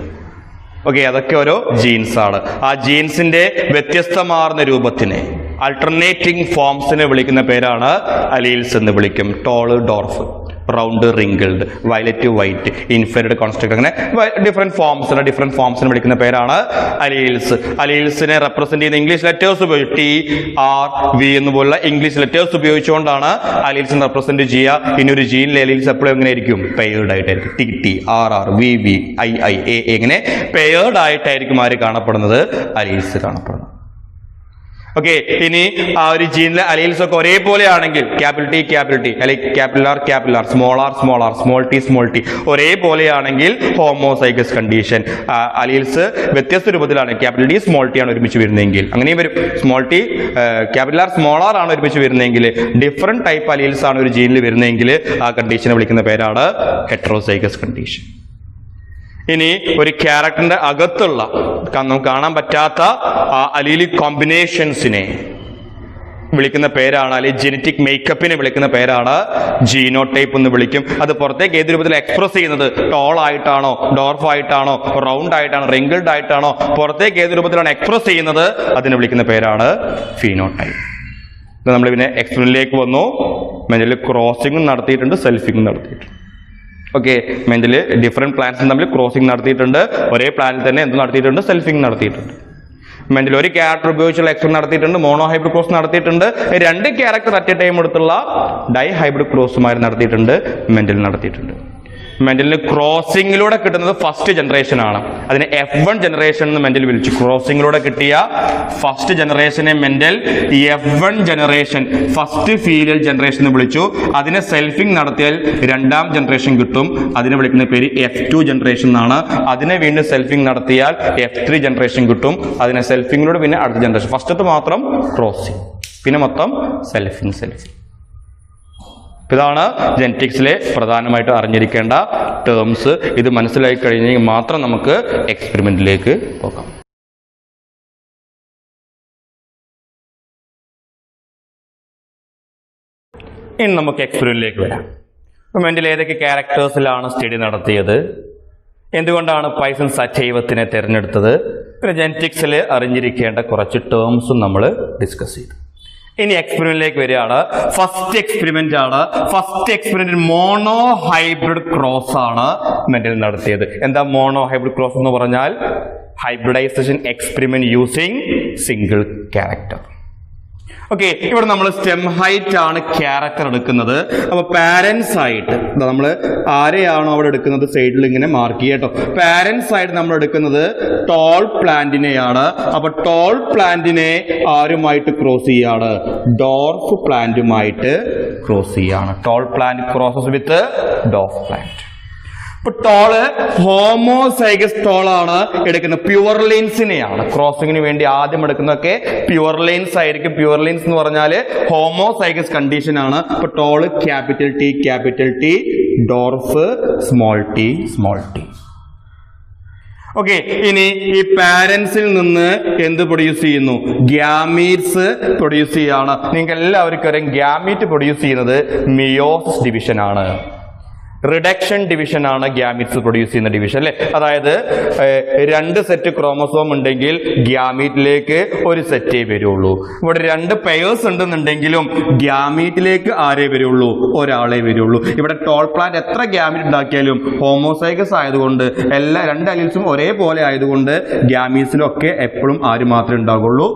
ഓക്കെ, അതൊക്കെ ഓരോ ജീൻസ് ആണ്. ആ ജീൻസിന്റെ വ്യത്യസ്തമാർന്ന രൂപത്തിനെ, ആൾട്ടർനേറ്റിംഗ് ഫോംസിനെ വിളിക്കുന്ന പേരാണ് അലീൽസ് എന്ന് വിളിക്കും. Tall, dwarf, round, wrinkled, violet, white, inflated, construct, അങ്ങനെ ഡിഫറെന്റ് ഫോംസിനെ വിളിക്കുന്ന പേരാണ് അലീൽസ്. അലീൽസിനെ റെപ്രസെന്റ് ചെയ്യുന്ന ഇംഗ്ലീഷ് ലെറ്റേഴ്സ് ഉപയോഗിച്ച് TRV എന്നുപോലുള്ള ഇംഗ്ലീഷ് ലെറ്റേഴ്സ് ഉപയോഗിച്ചുകൊണ്ടാണ് അലീൽസിനെ റെപ്രസെന്റ് ചെയ്യുക. ഇനി ഒരു ജീനിലെ അലീൽസ് എപ്പോഴും എങ്ങനെ ആയിരിക്കും? പെയർഡ് ആയിട്ടായിരിക്കും. TT, RR, VV, II, AA ഇങ്ങനെ പെയർഡ് ആയിട്ടായിരിക്കും ആര് കാണപ്പെടുന്നത്? അലീൽസ് കാണപ്പെടുന്നത്. ഓക്കെ, ഇനി ആ ഒരു ജീനിലെ അലീൽസ് ഒക്കെ ഒരേപോലെ ആണെങ്കിൽ ക്യാപിറ്റൽ T അല്ലെങ്കിൽ ക്യാപിറ്റൽ R, സ്മോൾ t ഒരേപോലെയാണെങ്കിൽ ഹോമോസൈഗസ് കണ്ടീഷൻ. അലീൽസ് വ്യത്യസ്ത രൂപത്തിലാണ്, ക്യാപിറ്റൽ D, സ്മോൾ t ആണ് ഒരുമിച്ച് വരുന്നതെങ്കിൽ അങ്ങനെയും വരും. Small t, capital R, small r ആണ് ഒരുമിച്ച് വരുന്നതെങ്കിൽ, ഡിഫറെന്റ് ടൈപ്പ് അലീൽസ് ആണ് ഒരു ജീനിൽ വരുന്നതെങ്കിൽ ആ കണ്ടീഷനെ വിളിക്കുന്ന പേരാണ് ഹെറ്ററോസൈഗസ് കണ്ടീഷൻ. ഇനി ഒരു ക്യാരക്ടറിന്റെ അകത്തുള്ള നമുക്ക് കാണാൻ പറ്റാത്ത അലീലിക് കോമ്പിനേഷൻസിനെ വിളിക്കുന്ന പേരാണ്, അല്ലെങ്കിൽ ജെനറ്റിക് മേക്കപ്പിനെ വിളിക്കുന്ന പേരാണ് ജീനോടൈപ്പ് എന്ന് വിളിക്കും. അത് പുറത്തേക്ക് ഏത് രൂപത്തിൽ എക്സ്പ്രസ് ചെയ്യുന്നത്? ടോൾ ആയിട്ടാണോ, ഡോർഫ് ആയിട്ടാണോ, റൗണ്ട് ആയിട്ടാണോ, റിങ്കിൾഡ് ആയിട്ടാണോ, പുറത്തേക്ക് ഏത് രൂപത്തിലാണ് എക്സ്പ്രസ് ചെയ്യുന്നത് അതിനെ വിളിക്കുന്ന പേരാണ് ഫീനോടൈപ്പ്. നമ്മൾ പിന്നെ എക്സ്പെരിമെന്റിലേക്ക് വന്നു. മെന്റലി ക്രോസിംഗും നടത്തിയിട്ടുണ്ട്, സെൽഫിങ്ങും നടത്തിയിട്ടുണ്ട്. ഓക്കെ, മെന്റലി ഡിഫറെന്റ് പ്ലാന്റ്സ് തമ്മിൽ ക്രോസിംഗ് നടത്തിയിട്ടുണ്ട്, ഒരേ പ്ലാന്റിൽ തന്നെ എന്ത് നടത്തിയിട്ടുണ്ട്? സെൽഫിംഗ് നടത്തിയിട്ടുണ്ട്. മെന്റൽ ഒരു ക്യാരക്ടർ ഉപയോഗിച്ചുള്ള എക്സ്പെരിമെന്റ് നടത്തിയിട്ടുണ്ട്, മോണോ ഹൈബ്രിഡ് ക്രോസ് നടത്തിയിട്ടുണ്ട്, 2 ക്യാരക്ടർ അറ്റ് എ ടൈം എടുത്തുള്ള ഡൈ ഹൈബ്രിഡ് ക്രോസുമാര് നടത്തിയിട്ടുണ്ട്, മെന്റൽ നടത്തിയിട്ടുണ്ട്. മെന്റലിന് ക്രോസിംഗിലൂടെ കിട്ടുന്നത് ഫസ്റ്റ് ജനറേഷൻ ആണ്. അതിനെ F1 ജനറേഷൻ എന്ന് മെന്റൽ വിളിച്ചു. ക്രോസിംഗിലൂടെ കിട്ടിയ ഫസ്റ്റ് ജനറേഷനെ Mendel F1 generation, first filial generation എന്ന് വിളിച്ചു. അതിനെ സെൽഫിംഗ് നടത്തിയാൽ 2ാം ജനറേഷൻ കിട്ടും, അതിനെ വിളിക്കുന്ന പേര് F2 ജനറേഷൻ എന്നാണ്. അതിനെ വീണ്ടും സെൽഫിംഗ് നടത്തിയാൽ F3 ജനറേഷൻ കിട്ടും, അതിനെ സെൽഫിംഗിലൂടെ പിന്നെ അടുത്ത ജനറേഷൻ. ഫസ്റ്റത്തെ മാത്രം ക്രോസിംഗ്, പിന്നെ മൊത്തം സെൽഫിംഗ്. ഇതാണ് ജെനറ്റിക്സിലെ പ്രധാനമായിട്ട് അറിഞ്ഞിരിക്കേണ്ട ടേംസ്. ഇത് മനസ്സിലാക്കി കഴിഞ്ഞെങ്കിൽ മാത്രം നമുക്ക് എക്സ്പെരിമെന്റിലേക്ക് പോകാം. ഇനി നമുക്ക് എക്സ്പെരിമെന്റിലേക്ക് വരാം. മെന്റൽ ഏതൊക്കെ ക്യാരക്ടേഴ്സിലാണ് സ്റ്റഡി നടത്തിയത്, എന്തുകൊണ്ടാണ് പൈസൺ സറ്റൈവത്തിനെ തിരഞ്ഞെടുത്തത്, പിന്നെ ജെനറ്റിക്സിൽ അറിഞ്ഞിരിക്കേണ്ട കുറച്ച് ടേംസും നമ്മൾ ഡിസ്കസ് ചെയ്തു. ഇനി എക്സ്പെരിമെന്റിലേക്ക് വരികയാണ്. ഫസ്റ്റ് എക്സ്പെരിമെന്റ് ആണ്. First experiment mono hybrid cross ആണ് മെന്റൽ നടത്തിയത്. എന്താ മോണോ ഹൈബ്രിഡ് ക്രോസ് എന്ന് പറഞ്ഞാൽ? Hybridisation experiment using single character. Okay, ഇവിടെ നമ്മൾ സ്റ്റെം ഹൈറ്റ് ആണ് ക്യാരക്ടർ എടുക്കുന്നത്. അപ്പൊ പാരന്റ്സ് ആയിട്ട് നമ്മൾ ആരെയാണോ അവിടെ എടുക്കുന്നത് സൈഡിൽ ഇങ്ങനെ മാർക്ക് ചെയ്യട്ടോ. പാരന്റ്സ് ആയിട്ട് നമ്മൾ എടുക്കുന്നത് ടോൾ പ്ലാന്റിനെയാണ്. അപ്പൊ ടോൾ പ്ലാന്റിനെ ആരുമായിട്ട് ക്രോസ് ചെയ്യാണ്? ഡോർഫ് പ്ലാന്റുമായിട്ട് ക്രോസ് ചെയ്യാണ്. Tall plant crosses with dwarf plant. ഇപ്പൊ ടോള് ഹോമോസൈഗസ് ടോളാണ് എടുക്കുന്നത്. പ്യുവർ ലൈൻസിനെയാണ് ക്രോസിങ്ങിന് വേണ്ടി ആദ്യം എടുക്കുന്നതൊക്കെ പ്യുവർ ലൈൻസ് ആയിരിക്കും. പ്യുവർ ലൈൻസ് എന്ന് പറഞ്ഞാല് ഹോമോസൈഗസ് കണ്ടീഷൻ ആണ്. ഇപ്പൊ tall capital T, dwarf small T. Okay, ഇനി ഈ പാരന്റ്സിൽ നിന്ന് എന്ത് പ്രൊഡ്യൂസ് ചെയ്യുന്നു? ഗ്യാമീറ്റ്സ് പ്രൊഡ്യൂസ് ചെയ്യാണ്. നിങ്ങൾക്ക് എല്ലാവർക്കും അറിയാം ഗ്യാമീറ്റ് പ്രൊഡ്യൂസ് ചെയ്യുന്നത് മിയോസിസ് ഡിവിഷൻ ആണ്. റിഡക്ഷൻ ഡിവിഷൻ ആണ് ഗ്യാമീറ്റ്സ് പ്രൊഡ്യൂസ് ചെയ്യുന്ന ഡിവിഷൻ അല്ലെ. അതായത് 2 സെറ്റ് ക്രോമസോം ഉണ്ടെങ്കിൽ ഗ്യാമീറ്റിലേക്ക് ഒരു സെറ്റേ വരുള്ളൂ. ഇവിടെ 2 പെയേഴ്സ് ഉണ്ടെന്നുണ്ടെങ്കിലും ഗ്യാമീറ്റിലേക്ക് ആരേ വരുള്ളൂ? ഒരാളെ വരുള്ളൂ. ഇവിടെ ടോൾ പ്ലാന്റ് എത്ര ഗ്യാമീറ്റ് ഉണ്ടാക്കിയാലും ഹോമോസൈഗസ് ആയതുകൊണ്ട് എല്ലാ 2 അലീൽസും ഒരേപോലെ ആയതുകൊണ്ട് ഗ്യാമീറ്റ്സിലൊക്കെ എപ്പോഴും ആര് മാത്രമേ ഉണ്ടാകുള്ളൂ?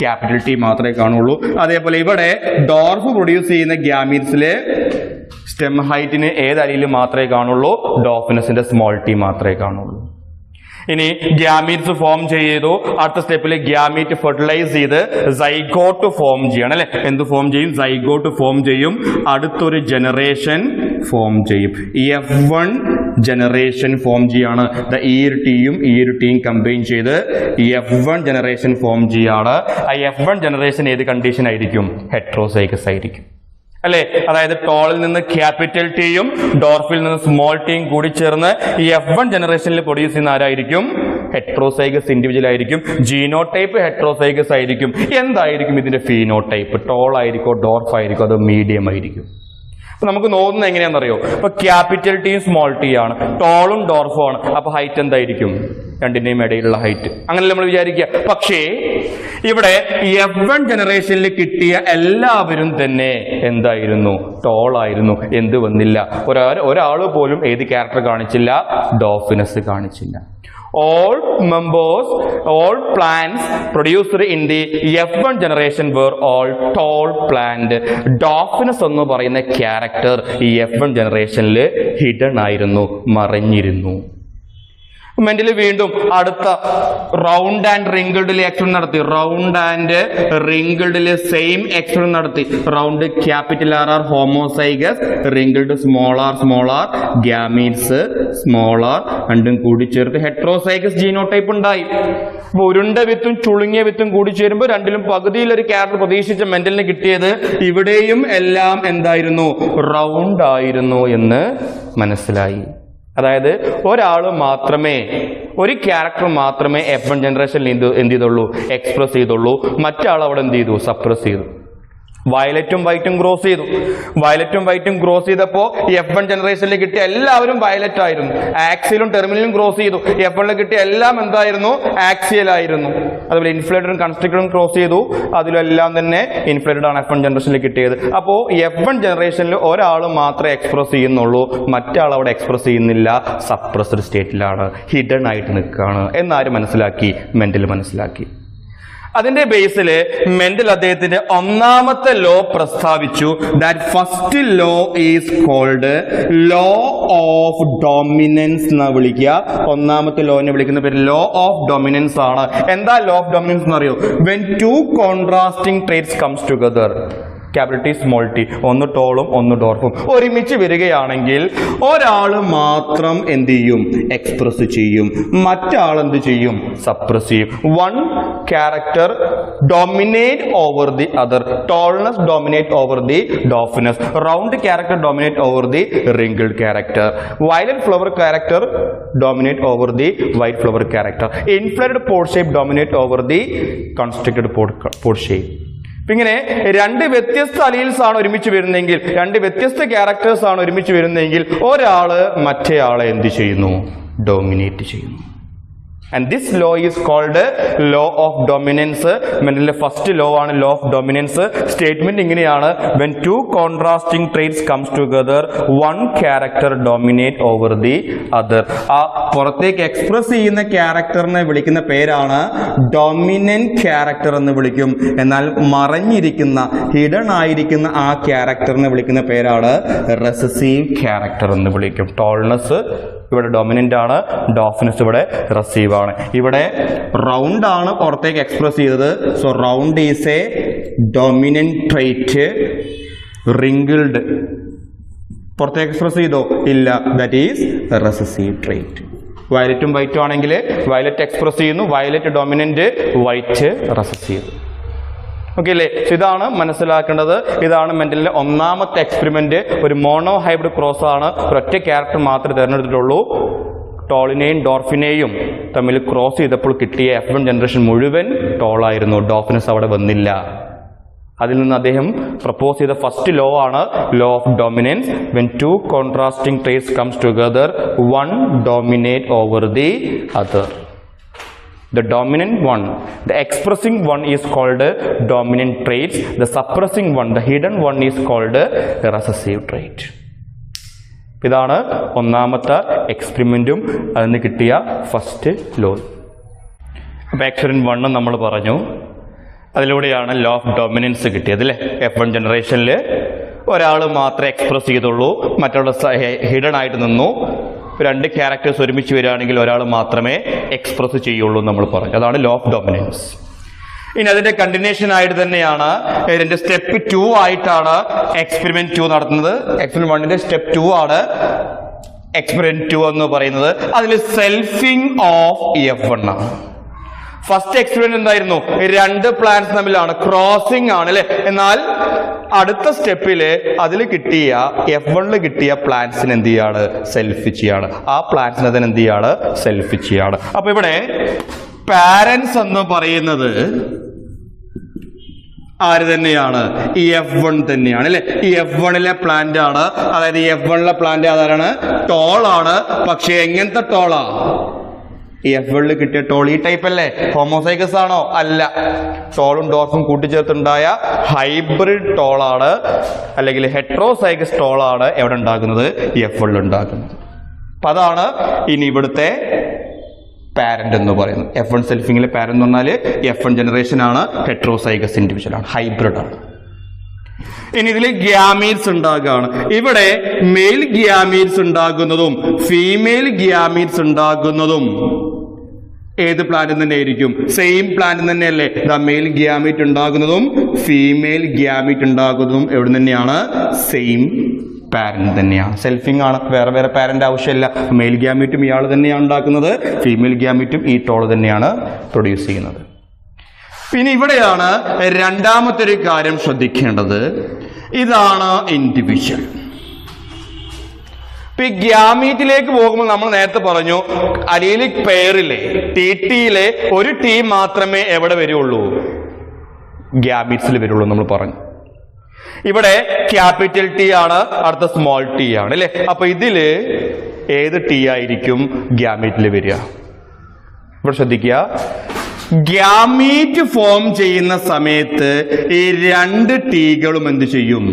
ക്യാപിറ്റൽ ടി മാത്രമേ കാണുള്ളൂ. അതേപോലെ ഇവിടെ ഡോർഫ് പ്രൊഡ്യൂസ് ചെയ്യുന്ന ഗ്യാമീറ്റ്സിലെ സ്റ്റെം ഹൈറ്റിന് ഏത് അലീൽ മാത്രമേ കാണുള്ളൂ? ഡോർഫിനസിന്റെ സ്മോൾ ടി മാത്രമേ കാണുള്ളൂ. ഇനി ഗ്യാമീറ്റ്സ് ഫോം ചെയ്തു. അടുത്ത സ്റ്റെപ്പിൽ ഗ്യാമീറ്റ് ഫെർട്ടിലൈസ് ചെയ്ത് സൈഗോട്ട് ഫോം ചെയ്യണം അല്ലെ. എന്ത് ഫോം ചെയ്യും? സൈഗോട്ട് ഫോം ചെയ്യും. അടുത്തൊരു ജനറേഷൻ ഫോം ചെയ്യും. F1 ജനറേഷൻ ഫോം ചെയ്യാണ്. ഈ ഒരു ടിയും കമ്പൈൻ ചെയ്ത് F1 ജനറേഷൻ ഫോം ചെയ്യാണ്. ആ F1 ജനറേഷൻ ഏത് കണ്ടീഷൻ ആയിരിക്കും? ഹെട്രോസൈഗസ് ആയിരിക്കും അല്ലെ. അതായത് ടോളിൽ നിന്ന് ക്യാപിറ്റൽ ടിയും ഡോർഫിൽ നിന്ന് സ്മോൾ ടിയും കൂടി ചേർന്ന് ഈ F1 ജനറേഷനിൽ പ്രൊഡ്യൂസ് ചെയ്യുന്ന ആരായിരിക്കും? ഹെട്രോസൈഗസ് ഇൻഡിവിജ്വൽ ആയിരിക്കും. ജീനോടൈപ്പ് ഹെട്രോസൈഗസ് ആയിരിക്കും. എന്തായിരിക്കും ഇതിന്റെ ഫീനോടൈപ്പ്? ടോൾ ആയിരിക്കോ, ഡോർഫ് ആയിരിക്കോ, അതോ മീഡിയം ആയിരിക്കും? നമുക്ക് നോക്കുന്നത് എങ്ങനെയാണെന്നറിയോ? ഇപ്പൊ ക്യാപിറ്റൽ ടിയും സ്മോൾ ടി ആണ്, ടോളും ഡോർഫും ആണ്. അപ്പൊ ഹൈറ്റ് എന്തായിരിക്കും? രണ്ടിന്റെയും ഇടയിലുള്ള ഹൈറ്റ്. അങ്ങനെ നമ്മൾ വിചാരിക്കുക. പക്ഷേ ഇവിടെ F1 ജനറേഷനിൽ കിട്ടിയ എല്ലാവരും തന്നെ എന്തായിരുന്നു? ടോൾ ആയിരുന്നു. എന്ത് വന്നില്ല? ഒരാൾ പോലും ഏത് ക്യാരക്ടർ കാണിച്ചില്ല? ഡോർഫിനസ് കാണിച്ചില്ല. All plants produced in the F1 generation were all tall plant. Dwarfness എന്ന് പറയുന്ന ക്യാരക്ടർ ഈ F1 ജനറേഷനിൽ ഹിഡൻ ആയിരുന്നു, മറഞ്ഞിരുന്നു. മെന്റൽ വീണ്ടും അടുത്ത റൗണ്ട് ആൻഡ് റിങ്കിൾഡിലെ എക്സ്പെരിമെന്റ് നടത്തി. റൗണ്ട് ആൻഡ് റിങ്കിൾഡിലെ സെയിം എക്സ്പെരിമെന്റ് നടത്തി. Round capital R homozygous, wrinkled small R gametes small R രണ്ടും കൂടി ചേർത്ത് ഹെട്രോസൈഗസ് ജീനോടൈപ്പ് ഉണ്ടായി. അപ്പൊ ഉരുണ്ട വിത്തും ചുളുങ്ങിയ വിത്തും കൂടി ചേരുമ്പോൾ രണ്ടിലും പകുതിയിലൊരു ക്യാരക്ടർ പ്രതീക്ഷിച്ച മെന്റലിന് കിട്ടിയത് ഇവിടെയും എല്ലാം എന്തായിരുന്നു? റൗണ്ട് ആയിരുന്നു എന്ന് മനസ്സിലായി. അതായത് ഒരു ക്യാരക്ടർ മാത്രമേ F1 ജനറേഷനിൽ എന്ത് ചെയ്തുള്ളൂ? എക്സ്പ്രസ് ചെയ്തുള്ളൂ. മറ്റാൾ അവിടെ എന്ത് ചെയ്തു? സപ്രസ് ചെയ്തു. വയലറ്റും വൈറ്റും ക്രോസ് ചെയ്തു. വയലറ്റും വൈറ്റും ക്രോസ് ചെയ്തപ്പോ F1 ജനറേഷനിൽ കിട്ടിയ എല്ലാവരും വയലറ്റ് ആയിരുന്നു. ആക്സിയലും ടെർമിനലും ക്രോസ് ചെയ്തു. F1 കിട്ടിയ എല്ലാം എന്തായിരുന്നു? ആക്സിയൽ ആയിരുന്നു. അതുപോലെ ഇൻഫ്ലേറ്റഡും കൺസ്ട്രിക്ടറും ക്രോസ് ചെയ്തു. അതിലെല്ലാം തന്നെ ഇൻഫ്ലേറ്റഡ് ആണ് F1 ജനറേഷനിൽ കിട്ടിയത്. അപ്പോ F1 ജനറേഷനിൽ ഒരാൾ മാത്രമേ എക്സ്പ്രസ് ചെയ്യുന്നുള്ളൂ, മറ്റാൾ അവിടെ എക്സ്പ്രസ് ചെയ്യുന്നില്ല, സപ്രസ്ഡ് സ്റ്റേറ്റിലാണ്, ഹിഡൻ ആയിട്ട് നിൽക്കുകയാണ് എന്നാരും മനസ്സിലാക്കി? മെന്റൽ മനസ്സിലാക്കി. അതിന്റെ ബേസിൽ മെന്റൽ അദ്ദേഹത്തിന്റെ ഒന്നാമത്തെ ലോ പ്രസ്താവിച്ചു. That first law is called law of dominance എന്ന് വിളിക്കുക. ഒന്നാമത്തെ ലോനെ വിളിക്കുന്ന പേര് ലോ ഓഫ് ഡോമിനൻസ് ആണ്. എന്താ ലോ ഓഫ് ഡോമിനൻസ് എന്ന് അറിയോ? When two contrasting traits comes together, capital T small T, ഒന്ന് ടോളും ഒന്ന് ഡോർഫും ഒരുമിച്ച് വരികയാണെങ്കിൽ ഒരാൾ മാത്രം എന്ത് ചെയ്യും? എക്സ്പ്രസ് ചെയ്യും, മറ്റാൾ എന്ത് ചെയ്യും? സപ്രസ് ചെയ്യും. One character dominate over the other. Tallness dominate over the dwarfness. Round character dominate over the wrinkled character. Violet flower character dominate over the white flower character. Inflated pod shape dominate over the constricted pod shape. ഇങ്ങനെ രണ്ട് വ്യത്യസ്ത alleles ആണ് ഒരുമിച്ച് വരുന്നതെങ്കിൽ, രണ്ട് വ്യത്യസ്ത characters ആണ് ഒരുമിച്ച് വരുന്നതെങ്കിൽ ഒരാള് മറ്റേയാളെ എന്ത് ചെയ്യുന്നു? ഡോമിനേറ്റ് ചെയ്യുന്നു. And this law is called law of dominance. മെന്റലിന്റെ ഫസ്റ്റ് ലോ ആണ് law of dominance. സ്റ്റേറ്റ്മെന്റ് ഇങ്ങനെയാണ്: when two contrasting traits comes together, one character dominate over the other. ആ പുറത്തേക്ക് എക്സ്പ്രസ് ചെയ്യുന്ന ക്യാരക്ടറിനെ വിളിക്കുന്ന പേരാണ് ഡോമിനന്റ് ക്യാരക്ടർ എന്ന് വിളിക്കും. എന്നാൽ മറഞ്ഞിരിക്കുന്ന, ഹിഡൻ ആയിരിക്കുന്ന ആ ക്യാരക്ടറിനെ വിളിക്കുന്ന പേരാണ് റെസസീവ് ക്യാരക്ടർ എന്ന് വിളിക്കും. ടോൾനെസ് ഇവിടെ ഡൊമിനന്റ് ആണ്, ഡോഫ്നെസ് ഇവിടെ റെസീവ് ആണ്. ഇവിടെ റൗണ്ട് ആണ് പുറത്തേക്ക് എക്സ്പ്രസ് ചെയ്തത്. So round is a dominant trait. Wrinkled പുറത്തേക്ക് എക്സ്പ്രസ് ചെയ്തോ? ഇല്ല. That is recessive trait. വയലറ്റും വൈറ്റും ആണെങ്കിൽ വയലറ്റ് എക്സ്പ്രസ് ചെയ്യുന്നു, violet dominant, white recessive. Okay അല്ലേ? ഇതാണ് മനസ്സിലാക്കേണ്ടത്. ഇതാണ് മെന്റലിന്റെ ഒന്നാമത്തെ എക്സ്പെരിമെന്റ്. ഒരു മോണോ ഹൈബ്രിഡ് ക്രോസ് ആണ്. ഒരൊറ്റ ക്യാരക്ടർ മാത്രമേ തിരഞ്ഞെടുത്തിട്ടുള്ളൂ. ടോളിനെയും ഡോർഫിനെയും തമ്മിൽ ക്രോസ് ചെയ്തപ്പോൾ കിട്ടിയ F1 ജനറേഷൻ മുഴുവൻ ടോളായിരുന്നു. ഡോഫിനസ് അവിടെ വന്നില്ല. അതിൽ നിന്ന് അദ്ദേഹം പ്രപ്പോസ് ചെയ്ത ഫസ്റ്റ് ലോ ആണ് law of dominance. When two contrasting traits comes together, one dominate over the other. The dominant one, the expressing one is called dominant traits. The suppressing one, the hidden one is called recessive trait. ഇതാണ് ഒന്നാമത്തെ എക്സ്പെരിമെന്റും അതിന് കിട്ടിയ first law. അപ്പോൾ experiment 1 നമ്മൾ പറഞ്ഞു. അതിലൂടെയാണ് law of dominance കിട്ടിയത് അല്ലേ? F1 ജനറേഷനിൽ ഒരാൾ മാത്രമേ എക്സ്പ്രസ് ചെയ്തുള്ളൂ, മറ്റുള്ള ഹിഡൻ ആയിട്ട് നിന്നു. രണ്ട് ക്യാരക്ടേഴ്സ് ഒരുമിച്ച് വരികയാണെങ്കിൽ ഒരാൾ മാത്രമേ എക്സ്പ്രസ് ചെയ്യുള്ളൂ നമ്മൾ പറഞ്ഞു. അതാണ് ലോ ഓഫ് ഡോമിനൻസ്. ഇനി അതിന്റെ കണ്ടിന്യൂഷൻ ആയിട്ട് തന്നെയാണ് ഇതിന്റെ സ്റ്റെപ്പ് 2 ആയിട്ടാണ് എക്സ്പെരിമെന്റ് 2 നടത്തുന്നത്. എക്സ്പെരിമെന്റ് 1ന്റെ സ്റ്റെപ്പ് 2 ആണ് എക്സ്പെരിമെന്റ് 2 എന്ന് പറയുന്നത്. അതിൽ സെൽഫിംഗ് ഓഫ് F1 ആണ്. ഫസ്റ്റ് എക്സ്പെരിമെന്റ് എന്തായിരുന്നു? രണ്ട് പ്ലാന്റ്സ് തമ്മിലാണ്, ക്രോസിംഗ് ആണ് അല്ലെ? എന്നാൽ അടുത്ത സ്റ്റെപ്പില് അതിൽ കിട്ടിയ F1 കിട്ടിയ പ്ലാന്റ്സിന് എന്ത് ചെയ്യാണ്? സെൽഫ് ചെയ്യാണ്. ആ പ്ലാന്റ്സിന് അതിന് എന്ത് ചെയ്യാണ്? സെൽഫ് ചെയ്യാണ്. അപ്പൊ ഇവിടെ പാരന്റ്സ് എന്ന് പറയുന്നത് ആര് തന്നെയാണ്? ഈ F1 തന്നെയാണ് അല്ലെ? ഈ F1ലെ പ്ലാന്റ് ആണ്. അതായത് ഈ F1ലെ പ്ലാന്റ് ആരാണ്? ടോളാണ്. പക്ഷെ എങ്ങനത്തെ ടോളാ? ഈ F1 കിട്ടിയ ടോൾ ഈ ടൈപ്പ് അല്ലേ? ഹോമോസൈഗസ് ആണോ? അല്ല. ടോളും ഡോർഫും കൂട്ടിച്ചേർത്തുണ്ടായ ഹൈബ്രിഡ് ടോളാണ്, അല്ലെങ്കിൽ ഹെട്രോസൈഗസ് ടോളാണ് എവിടെ ഉണ്ടാക്കുന്നത്? F1 ഉണ്ടാക്കുന്നത്. അപ്പൊ അതാണ് ഇനി ഇവിടുത്തെ പാരന്റ് എന്ന് പറയുന്നത്. F1 സെൽഫിംഗിലെ പാരന്റ് എന്ന് പറഞ്ഞാൽ F1 ജനറേഷൻ ആണ്, ഹെട്രോസൈഗസ് ഇൻഡിവിജ്വൽ ആണ്, ഹൈബ്രിഡ് ആണ്. ഇനി ഇതിൽ ഗ്യാമീറ്റ്സ് ഉണ്ടാകുകയാണ്. ഇവിടെ മെയിൽ ഗ്യാമീറ്റ്സ് ഉണ്ടാകുന്നതും ഫീമെയിൽ ഗ്യാമീറ്റ്സ് ഉണ്ടാകുന്നതും ഏത് പ്ലാന്റ് തന്നെ ആയിരിക്കും? സെയിം പ്ലാന്റ് തന്നെയല്ലേ? മെയിൽ ഗ്യാമീറ്റ് ഉണ്ടാകുന്നതും ഫീമെയിൽ ഗ്യാമീറ്റ് ഉണ്ടാകുന്നതും എവിടെ തന്നെയാണ്? സെയിം പാരന്റ് തന്നെയാണ്. സെൽഫിംഗ് ആണ്, വേറെ വേറെ പാരന്റ് ആവശ്യമില്ല. മെയിൽ ഗ്യാമീറ്റും ഇയാൾ തന്നെയാണ് ഉണ്ടാക്കുന്നത്, ഫീമെയിൽ ഗ്യാമീറ്റും ഈ ടോൾ തന്നെയാണ് പ്രൊഡ്യൂസ് ചെയ്യുന്നത്. പിന്നെ ഇവിടെയാണ് രണ്ടാമത്തെ ഒരു കാര്യം ശ്രദ്ധിക്കേണ്ടത്. ഇതാണ് ഇൻഡിവിജ്വൽ. ഇപ്പൊ ഈ ഗ്യാമീറ്റിലേക്ക് പോകുമ്പോൾ നമ്മൾ നേരത്തെ പറഞ്ഞു, അലീലിക് പെയറിലെ ടിയിലെ ഒരു ടി മാത്രമേ എവിടെ വരുള്ളൂ? ഗ്യാമീറ്റ്സിൽ വരുള്ളൂ നമ്മൾ പറഞ്ഞു. ഇവിടെ ക്യാപിറ്റൽ ടി ആണ്, അടുത്ത സ്മോൾ ടി ആണ് അല്ലെ? അപ്പൊ ഇതില് ഏത് ടി ആയിരിക്കും ഗ്യാമീറ്റിൽ വരിക? ഇവിടെ ശ്രദ്ധിക്കുക. ഗ്യാമീറ്റ് ഫോം ചെയ്യുന്ന സമയത്ത് ഈ രണ്ട് ടീകളും എന്ത് ചെയ്യും?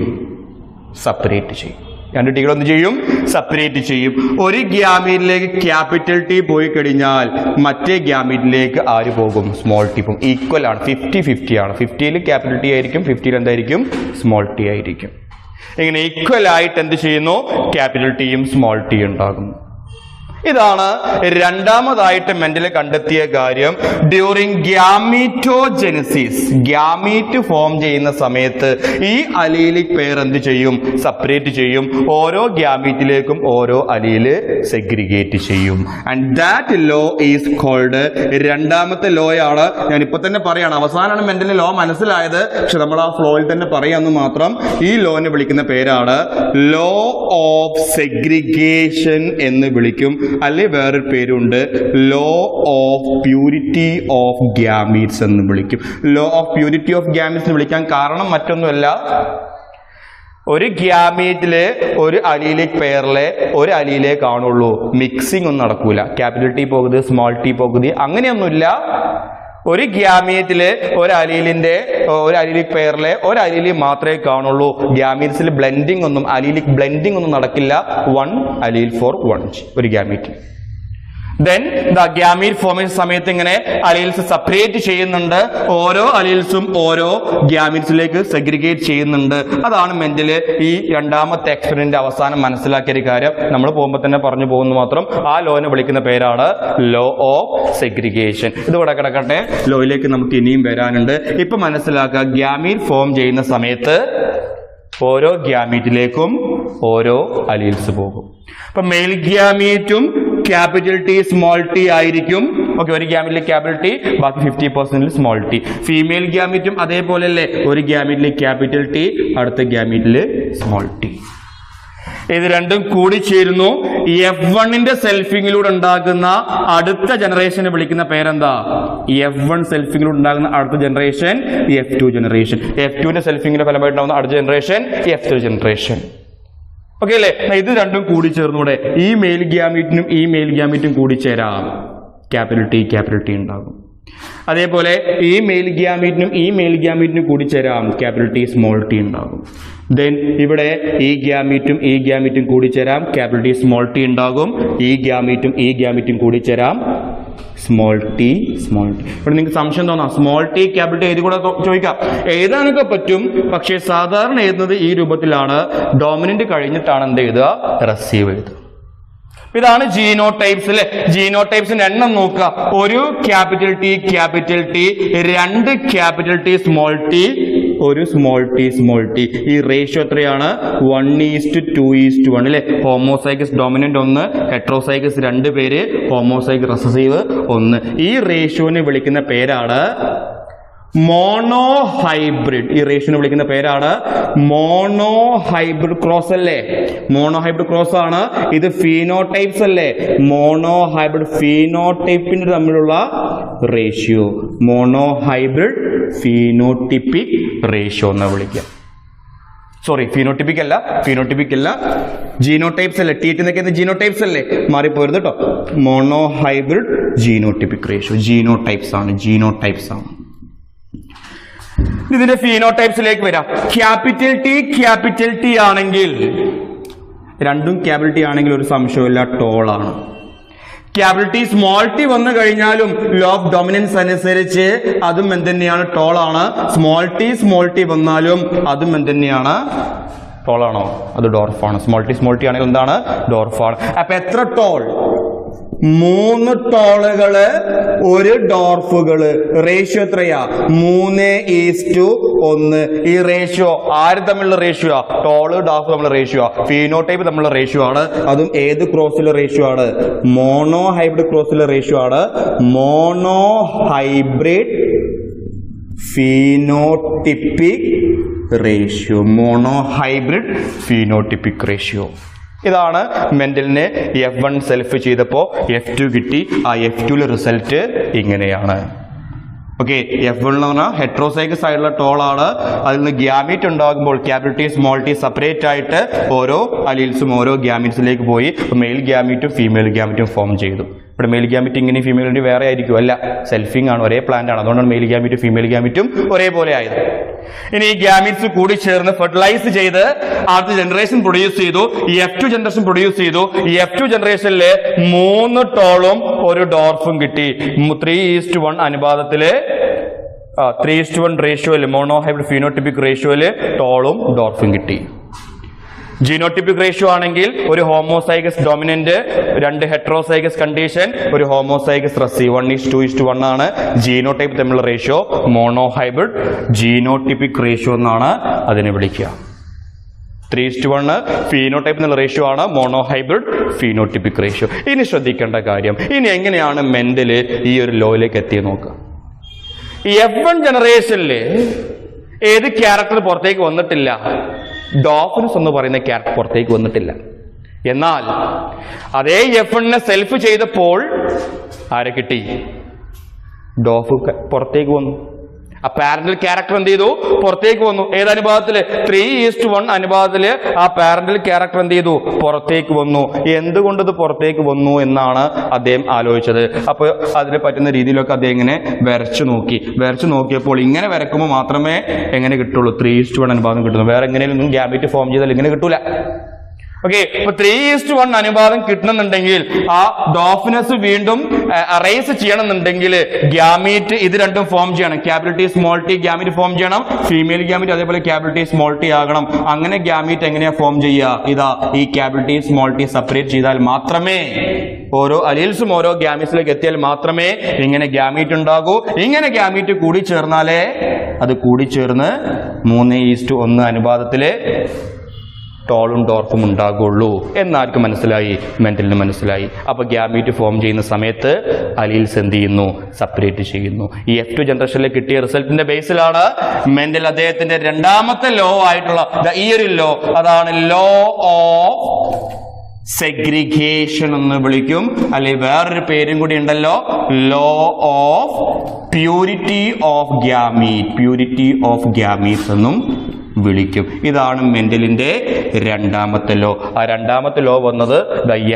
സെപ്പറേറ്റ് ചെയ്യും. രണ്ട് ടീകൾ എന്ത് ചെയ്യും? സെപ്പറേറ്റ് ചെയ്യും. ഒരു ഗ്യാമീറ്റിലേക്ക് ക്യാപിറ്റൽ ടി പോയി കഴിഞ്ഞാൽ മറ്റേ ഗ്യാമീറ്റിലേക്ക് ആര് പോകും? സ്മോൾ ടി പോകും. ഈക്വൽ ആണ്, 50-50 ആണ്. 50ൽ ക്യാപിറ്റൽ ടി ആയിരിക്കും, 50ൽ എന്തായിരിക്കും? സ്മോൾ ടി ആയിരിക്കും. ഇങ്ങനെ ഈക്വൽ ആയിട്ട് എന്ത് ചെയ്യുന്നു? ക്യാപിറ്റൽ ടിയും സ്മോൾ ടി ഉണ്ടാകുന്നു. ഇതാണ് രണ്ടാമതായിട്ട് മെന്റൽ കണ്ടെത്തിയ കാര്യം. ഡ്യൂറിങ് ഗ്യാമീറ്റോജെനസിസ്, ഗ്യാമീറ്റ് ഫോം ചെയ്യുന്ന സമയത്ത് ഈ അലീലിക് പെയർ എന്ത് ചെയ്യും? സെപ്പറേറ്റ് ചെയ്യും. ഓരോ ഗ്യാമീറ്റിലേക്കും ഓരോ അലീല് സെഗ്രിഗേറ്റ് ചെയ്യും. And that law is called, രണ്ടാമത്തെ ലോയാണ്. ഞാൻ ഇപ്പൊ തന്നെ പറയാണ്, അവസാനമാണ് മെന്റൽ ലോ മനസ്സിലായത്, പക്ഷെ നമ്മൾ ആ ഫ്ലോയിൽ തന്നെ പറയാമെന്ന് മാത്രം. ഈ ലോനെ വിളിക്കുന്ന പേരാണ് ലോ ഓഫ് സെഗ്രിഗേഷൻ എന്ന് വിളിക്കും. അല്ലെങ്കിൽ വേറൊരു പേരുണ്ട് law of purity of gametes എന്ന് വിളിക്കും. Law of purity of gametes എന്ന് വിളിക്കാൻ കാരണം മറ്റൊന്നുമല്ല, ഒരു ഗ്യാമീറ്റില് ഒരു അലീലിക് പെയറിലെ ഒരു അലീലേ കാണുള്ളൂ, മിക്സിംഗ് ഒന്നും നടക്കൂല. ക്യാപിറ്റൽ ടി പോകുന്നത് സ്മോൾ ടി പോകുന്നത് അങ്ങനെയൊന്നുമില്ല. ഒരു ഗ്യാമീറ്റില് ഒരു അലീലിക് പെയറിലെ ഒരു അലീലി മാത്രമേ കാണുള്ളൂ. ഗ്യാമീറ്റ്സിൽ ബ്ലെൻഡിങ് ഒന്നും അലീലിക് ബ്ലെൻഡിങ് ഒന്നും നടക്കില്ല. 1 അലീൽ ഫോർ 1 ഒരു ഗ്യാമീറ്റ്. ദെൻ ഗ്യാമീറ്റ് ഫോർമേഷൻ സമയത്ത് ഇങ്ങനെ അലീൽസ് സെപ്പറേറ്റ് ചെയ്യുന്നുണ്ട്. ഓരോ അലീൽസും ഓരോ ഗ്യാമീറ്റ്സിലേക്ക് സെഗ്രിഗേറ്റ് ചെയ്യുന്നുണ്ട്. അതാണ് മെന്റല് ഈ രണ്ടാമത്തെ എക്സ്പെരിമെന്റ് അവസാനം മനസ്സിലാക്കിയ ഒരു കാര്യം. നമ്മൾ പോകുമ്പോൾ തന്നെ പറഞ്ഞു പോകുന്നു മാത്രം. ആ ലോനെ വിളിക്കുന്ന പേരാണ് ലോ ഓഫ് സെഗ്രിഗേഷൻ. ഇതുകൂടെ കിടക്കട്ടെ, ലോയിലേക്ക് നമുക്ക് ഇനിയും വരാനുണ്ട്. ഇപ്പൊ മനസ്സിലാക്കുക, ഗ്യാമീറ്റ് ഫോം ചെയ്യുന്ന സമയത്ത് ഓരോ ഗ്യാമീറ്റിലേക്കും ഓരോ അലീൽസ് പോകും. അപ്പൊ മെയിൽ ഗ്യാമീറ്റും ക്യാപിറ്റൽ ടി സ്മോൾ ടി ആയിരിക്കും. ഓക്കെ, ഒരു ഗ്യാമീറ്റിൽ ക്യാപിറ്റൽ ടി, ബാക്കി 50% സ്മോൾ ടി. ഫീമെയിൽ ഗ്യാമീറ്റും അതേപോലെ അല്ലേ, ഒരു ഗ്യാമീറ്റിൽ ക്യാപിറ്റൽ ടി, അടുത്ത ഗ്യാമീറ്റിൽ സ്മോൾ ടി. ഇത് രണ്ടും കൂടി ചേരുന്നു. F1ന്റെ സെൽഫിങ്ങിലൂടെ ഉണ്ടാകുന്ന അടുത്ത ജനറേഷനെ വിളിക്കുന്ന പേരെന്താ? F1 സെൽഫിങ്ങിലൂടെ ഉണ്ടാകുന്ന അടുത്ത ജനറേഷൻ F2 ജനറേഷൻ. F2ന്റെ സെൽഫിങ്ങിന്റെ ഫലമായിട്ടുണ്ടാകുന്ന അടുത്ത ജനറേഷൻ F3 ജനറേഷൻ. ഓക്കെ അല്ലേ? ഇത് രണ്ടും കൂടി ചേർന്നൂടെ ഈ മെയിൽ ഗ്യാമീറ്റും കൂടി ചേരാം, ക്യാപിറ്റൽ ടി ഉണ്ടാകും. അതേപോലെ ഈ മെയിൽ ഗ്യാമീറ്റിനും കൂടി ചേരാം, ക്യാപിറ്റൽ ടി സ്മോൾ ടി ഉണ്ടാകും. ദെൻ ഇവിടെ ഈ ഗ്യാമീറ്റും കൂടി ചേരാം, ക്യാപിറ്റൽ ടി സ്മോൾ ടി ഉണ്ടാകും. ഈ ഗ്യാമീറ്റും കൂടി ചേരാം, സ്മോൾ ടി. ഇവിടെ നിങ്ങൾക്ക് സംശയം തോന്നാം, സ്മോൾ ടി ക്യാപിറ്റൽ ടി എഴുതി കൂടെ ചോദിക്കാം. എഴുതാനൊക്കെ പറ്റും, പക്ഷേ സാധാരണ എഴുതുന്നത് ഈ രൂപത്തിലാണ്. ഡോമിനന്റ് കഴിഞ്ഞിട്ടാണ് എന്ത് എഴുതുക? റെസീവ് എഴുതുക. ഇതാണ് ജീനോടൈപ്സ് അല്ലെ. ജീനോടൈപ്സിന്റെ എണ്ണം നോക്കുക. ഒരു ക്യാപിറ്റൽ ടി, രണ്ട് ക്യാപിറ്റൽ ടി സ്മോൾ ടി, ഒരു സ്മോൾ ടി. ഈ റേഷ്യോ എത്രയാണ്? 1:2:1 അല്ലെ. ഹോമോസൈഗസ് ഡോമിനന്റ് 1, ഹെട്രോസൈഗസ് 2 പേര്, ഹോമോസൈഗസ് റെസസീവ് 1. ഈ റേഷ്യോനെ വിളിക്കുന്ന പേരാണ് മോണോഹൈബ്രിഡ്. ഈ റേഷ്യോനെ വിളിക്കുന്ന പേരാണ് മോണോഹൈബ്രിഡ് ക്രോസ് അല്ലേ. മോണോഹൈബ്രിഡ് ക്രോസ് ആണ്. ഇത് ഫീനോടൈപ്സ് അല്ലേ. മോണോഹൈബ്രിഡ് ഫീനോടൈപ്പിന് തമ്മിലുള്ള റേഷ്യോ മോണോഹൈബ്രിഡ് ഫീനോട്ടിപ്പിക് റേഷ്യോ എന്ന് വിളിക്കാം. സോറി, ഫീനോട്ടിപ്പിക് അല്ല, ജീനോടൈപ്സ് അല്ലേ. ടി എന്നൊക്കെ ജീനോടൈപ്സ് അല്ലേ, മാറിപ്പോരുത് കേട്ടോ. Monohybrid genotypic ratio. ജീനോടൈപ്സ് ആണ്. ഇതിന്റെ ഫീനോടൈപ്സിലേക്ക് വരാം. ക്യാപിറ്റൽ ടി ആണെങ്കിൽ, രണ്ടും ക്യാപിറ്റൽ ടി ആണെങ്കിൽ ഒരു സംശയമില്ല, ടോൾ ആണ്. ക്യാപിറ്റൽ ടി സ്മോൾ ടി വന്നു കഴിഞ്ഞാലും ലോ ഓഫ് ഡോമിനൻസ് അനുസരിച്ച് അതും എന്തുതന്നെയാണ്? ടോൾ ആണ്. സ്മോൾ ടി വന്നാലും അതും എന്തുതന്നെയാണ്? ടോൾ ആണോ? അത് ഡോർഫാണ്. സ്മോൾ ടി ആണെങ്കിൽ എന്താണ്? ഡോർഫാണ്. അപ്പൊ എത്ര ടോൾ? 3 ടോളുകള്, 1 ഡോർഫുകള്. റേഷ്യോ എത്രയാ? 3:1. ഈ റേഷ്യോ ആര് തമ്മിലുള്ള റേഷ്യോ? ടോള് ഡോർഫ് തമ്മിലുള്ള റേഷ്യോ. ഫീനോടൈപ്പ് തമ്മിലുള്ള റേഷ്യോ ആണ്. അതും ഏത് ക്രോസിലെ റേഷ്യോ ആണ്? മോണോഹൈബ്രിഡ് ക്രോസിലെ റേഷ്യോ ആണ്. Monohybrid phenotypic ratio. ഇതാണ് മെന്റലിനെ F1 സെൽഫ് ചെയ്തപ്പോൾ F2 കിട്ടി. ആ F2ലെ റിസൾട്ട് ഇങ്ങനെയാണ്. ഓക്കെ, F1 എന്ന് പറഞ്ഞാൽ ഹെട്രോസൈഗസ് ആയിട്ടുള്ള ടോളാണ്. അതിൽ നിന്ന് ഗ്യാമീറ്റ് ഉണ്ടാകുമ്പോൾ capital T small T separate ആയിട്ട് ഓരോ അലീൽസും ഓരോ ഗ്യാമീറ്റ്സിലേക്ക് പോയി മെയിൽ ഗ്യാമീറ്റും ഫീമെയിൽ ഗ്യാമീറ്റും ഫോം ചെയ്തു. ഇവിടെ മെയിൽ ഗ്യാമീറ്റ് ഇങ്ങനെ ഫീമെയിൽ ഗ്യാമീറ്റ് വേറെ ആയിരിക്കും, അല്ല, സെൽഫിംഗ് ആണ്, ഒരേ പ്ലാന്റ് ആണ്. അതുകൊണ്ടാണ് മെയിൽ ഗ്യാമീറ്റും ഫീമെയിൽ ഗ്യാമീറ്റും ഒരേപോലെ ആയത്. ഇനി ഈ ഗ്യാമീറ്റ്സ് കൂടി ചേർന്ന് ഫെർട്ടിലൈസ് ചെയ്ത് അടുത്ത ജനറേഷൻ പ്രൊഡ്യൂസ് ചെയ്തു. F2 ജനറേഷൻ പ്രൊഡ്യൂസ് ചെയ്തു. ഈ F2 ജനറേഷനില് 3 ടോളും 1 ഡോർഫും കിട്ടി. 3:1 അനുപാതത്തില് 3:1 റേഷ്യോയില് മോണോഹൈബ്രിഡ് ഫീനോട്ടിപ്പിക് റേഷ്യോയില് ടോളും ഡോർഫും കിട്ടി. ജീനോട്ടിപ്പിക് റേഷ്യോ ആണെങ്കിൽ ഒരു ഹോമോസൈഗസ് ഡോമിനന്റ്, 2 ഹെട്രോസൈഗസ് കണ്ടീഷൻ, ഒരു ഹോമോസൈഗസ് റെസീവ്. 1:2:1 ആണ് ജീനോടൈപ്പ് തമ്മിലുള്ള റേഷ്യോ. മോണോഹൈബ്രിഡ് ജീനോട്ടിപ്പിക് റേഷ്യോ എന്നാണ് അതിനെ വിളിക്കുക. 3:1 ഫീനോടൈപ്പ് എന്നുള്ള റേഷ്യോ ആണ് മോണോഹൈബ്രിഡ് ഫീനോട്ടിപ്പിക് റേഷ്യോ. ഇനി ശ്രദ്ധിക്കേണ്ട കാര്യം, ഇനി എങ്ങനെയാണ് മെന്റല് ഈ ഒരു ലോയിലേക്ക് എത്തി നോക്കുക. F1 ജനറേഷനില് ഏത് ക്യാരക്ടർ പുറത്തേക്ക് വന്നിട്ടില്ല? ഡോഫിനസ് എന്ന് പറയുന്ന ക്യാരക്ടർ പുറത്തേക്ക് വന്നിട്ടില്ല. എന്നാൽ അതേ F1 സെൽഫ് ചെയ്തപ്പോൾ ആരെ കിട്ടി? ഡോഫ് പുറത്തേക്ക് വന്നു. ആ പാരന്റൽ ക്യാരക്ടർ എന്ത് ചെയ്തു? പുറത്തേക്ക് വന്നു. ഏത് അനുപാതത്തില്? 3:1 അനുപാതത്തില് ആ പാരന്റൽ ക്യാരക്ടർ എന്ത് ചെയ്തു? പുറത്തേക്ക് വന്നു. എന്തുകൊണ്ട് ഇത് പുറത്തേക്ക് വന്നു എന്നാണ് അദ്ദേഹം ആലോചിച്ചത്. അപ്പോൾ അതിന് പറ്റുന്ന രീതിയിലൊക്കെ അദ്ദേഹം ഇങ്ങനെ വരച്ചു നോക്കിയപ്പോൾ ഇങ്ങനെ വരക്കുമ്പോൾ മാത്രമേ എങ്ങനെ കിട്ടുള്ളൂ? 3:1 അനുപാതം കിട്ടുന്നു. വേറെ എങ്ങനെയൊന്നും ഗ്യാമീറ്റ് ഫോം ചെയ്താൽ ഇങ്ങനെ കിട്ടൂല. ഓക്കെ, ഇപ്പൊ 3:1 അനുപാതം കിട്ടണമെന്നുണ്ടെങ്കിൽ ആ ഡോഫിനസ് വീണ്ടും അറേസ് ചെയ്യണമെന്നുണ്ടെങ്കിൽ ഗ്യാമീറ്റ് ഇത് രണ്ടും ഫോം ചെയ്യണം. Capital T small T gamete form ചെയ്യണം. ഫീമെയിൽ ഗ്യാമീറ്റ് അതേപോലെ ക്യാപിറ്റൽ ടി സ്മോൾ ടി ആകണം. അങ്ങനെ ഗ്യാമീറ്റ് എങ്ങനെയാ ഫോം ചെയ്യുക? ഇതാ ഈ capital T small T separate ചെയ്താൽ മാത്രമേ, ഓരോ അലീൽസും ഓരോ ഗ്യാമീറ്റ്സിലേക്ക് എത്തിയാൽ മാത്രമേ ഇങ്ങനെ ഗ്യാമീറ്റ് ഉണ്ടാകൂ. ഇങ്ങനെ ഗ്യാമീറ്റ് കൂടി ചേർന്നാലേ അത് കൂടിച്ചേർന്ന് 3:1 അനുപാതത്തില് ടോളും ഡോർഫും ഉണ്ടാകുള്ളൂ എന്നാർക്ക് മനസ്സിലായി? മെന്റലിന് മനസ്സിലായി. അപ്പൊ ഗ്യാമീറ്റ് ഫോം ചെയ്യുന്ന സമയത്ത് അലീൽസ് എന്ത് ചെയ്യുന്നു? സെപ്പറേറ്റ് ചെയ്യുന്നു. ഈ F2 ജനറേഷനിൽ കിട്ടിയ റിസൾട്ടിന്റെ ബേസിലാണ് മെന്റൽ അദ്ദേഹത്തിന്റെ രണ്ടാമത്തെ ലോ ആയിട്ടുള്ള ഈ ഒരു ലോ, അതാണ് ലോ ഓഫ് സെഗ്രിഗേഷൻ എന്ന് വിളിക്കും. അല്ലെ വേറൊരു പേരും കൂടി ഉണ്ടല്ലോ, law of purity of gametes എന്നും വിളിക്കും. ഇതാണ് മെന്റലിന്റെ രണ്ടാമത്തെ ലോ. ആ രണ്ടാമത്തെ ലോ വന്നത്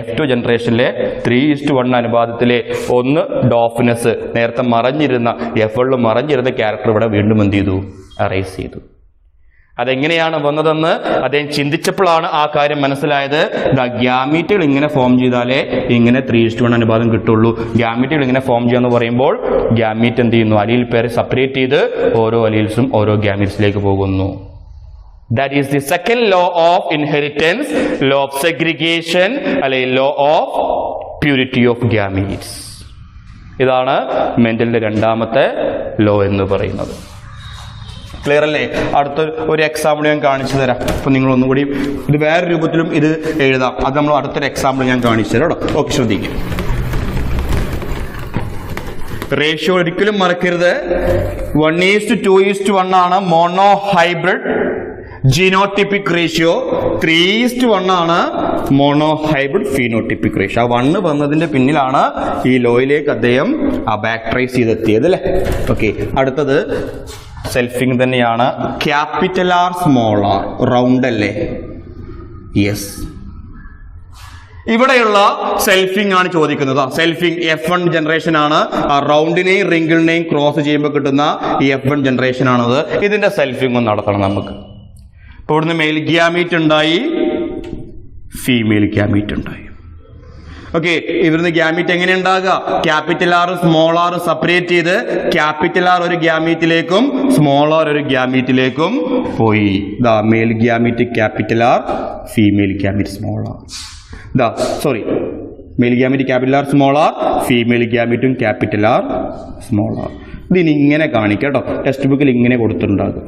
F2 ജനറേഷനിലെ 3:1 അനുപാതത്തിലെ 1 ഡോഫിനസ്, നേരത്തെ മറഞ്ഞിരുന്ന F1 മറഞ്ഞിരുന്ന ക്യാരക്ടർ ഇവിടെ വീണ്ടും എന്ത് ചെയ്തു? അറേസ് ചെയ്തു. അതെങ്ങനെയാണ് വന്നതെന്ന് അദ്ദേഹം ചിന്തിച്ചപ്പോഴാണ് ആ കാര്യം മനസ്സിലായത്. ഗ്യാമീറ്റുകൾ ഇങ്ങനെ ഫോം ചെയ്താലേ ഇങ്ങനെ 3:1 അനുപാതം കിട്ടുള്ളൂ. ഗ്യാമീറ്റുകൾ ഇങ്ങനെ ഫോം ചെയ്യാന്ന് പറയുമ്പോൾ ഗ്യാമീറ്റ് എന്ത് ചെയ്യുന്നു? അലീൽ പേര് സെപ്പറേറ്റ് ചെയ്ത് ഓരോ അലീൽസും ഓരോ ഗ്യാമീറ്റ്സിലേക്ക് പോകുന്നു. That is the second law of inheritance, law of segregation, അല്ലെങ്കിൽ law of purity of gametes. ഇതാണ് മെന്റലിന്റെ രണ്ടാമത്തെ ലോ എന്ന് പറയുന്നത്. ക്ലിയർ അല്ലേ? അടുത്ത ഒരു എക്സാമ്പിൾ ഞാൻ കാണിച്ചു തരാം. അപ്പൊ നിങ്ങൾ ഒന്നുകൂടി ഇത് വേറെ രൂപത്തിലും ഇത് എഴുതാം. അത് നമ്മൾ അടുത്തൊരു എക്സാമ്പിൾ ഞാൻ കാണിച്ചു തരാം കേട്ടോ. ഓക്കെ, ശ്രദ്ധിക്കും. റേഷ്യോ ഒരിക്കലും മറക്കരുത്. 1:2:1 ആണ് മോണോ ഹൈബ്രിഡ് ജീനോട്ടിപ്പിക് റേഷ്യോ. 3:1 ആണ് മോണോ ഹൈബ്രിഡ് ഫീനോട്ടിപ്പിക് റേഷ്യോ. ആ 1 വന്നതിന്റെ പിന്നിലാണ് ഈ ലോയിലേക്ക് അദ്ദേഹം ബാക്ട്രൈസ് ചെയ്തെത്തിയത് അല്ലേ. ഓക്കെ, അടുത്തത് സെൽഫിംഗ് തന്നെയാണ്. Capital R small R round അല്ലേ? യെസ്. ഇവിടെയുള്ള സെൽഫിംഗ് ആണ് ചോദിക്കുന്നത്. സെൽഫിംഗ് F1 ജനറേഷൻ ആണ്. റൗണ്ടിനെയും റിങ്കിളിനെയും ക്രോസ് ചെയ്യുമ്പോൾ കിട്ടുന്ന ഈ F1 ജനറേഷൻ ആണത്. ഇതിന്റെ സെൽഫിംഗ് നടത്തണം നമുക്ക്. ഇപ്പൊ ഇവിടുന്ന് മെയിൽ ഗ്യാമീറ്റ് ഉണ്ടായി, ഫീമെയിൽ ഗ്യാമീറ്റ് ഉണ്ടായി. ഓക്കെ, ഇവിടുന്ന് ഗ്യാമീറ്റ് എങ്ങനെ ഉണ്ടാകുക? Capital R small R separate ചെയ്ത് ക്യാപിറ്റൽ ആർ ഒരു ഗ്യാമീറ്റിലേക്കും സ്മോൾ ആർ ഒരു ഗ്യാമീറ്റിലേക്കും പോയി. ദാ male gamete capital R, female gamete small R. Male gamete capital R small R, female ഗ്യാമീറ്റും ക്യാപിറ്റൽ ആർ സ്മോൾ ആർ. ഇതിന് ഇങ്ങനെ കാണിക്കാം കേട്ടോ. ടെക്സ്റ്റ് ബുക്കിൽ ഇങ്ങനെ കൊടുത്തിട്ടുണ്ടാകും.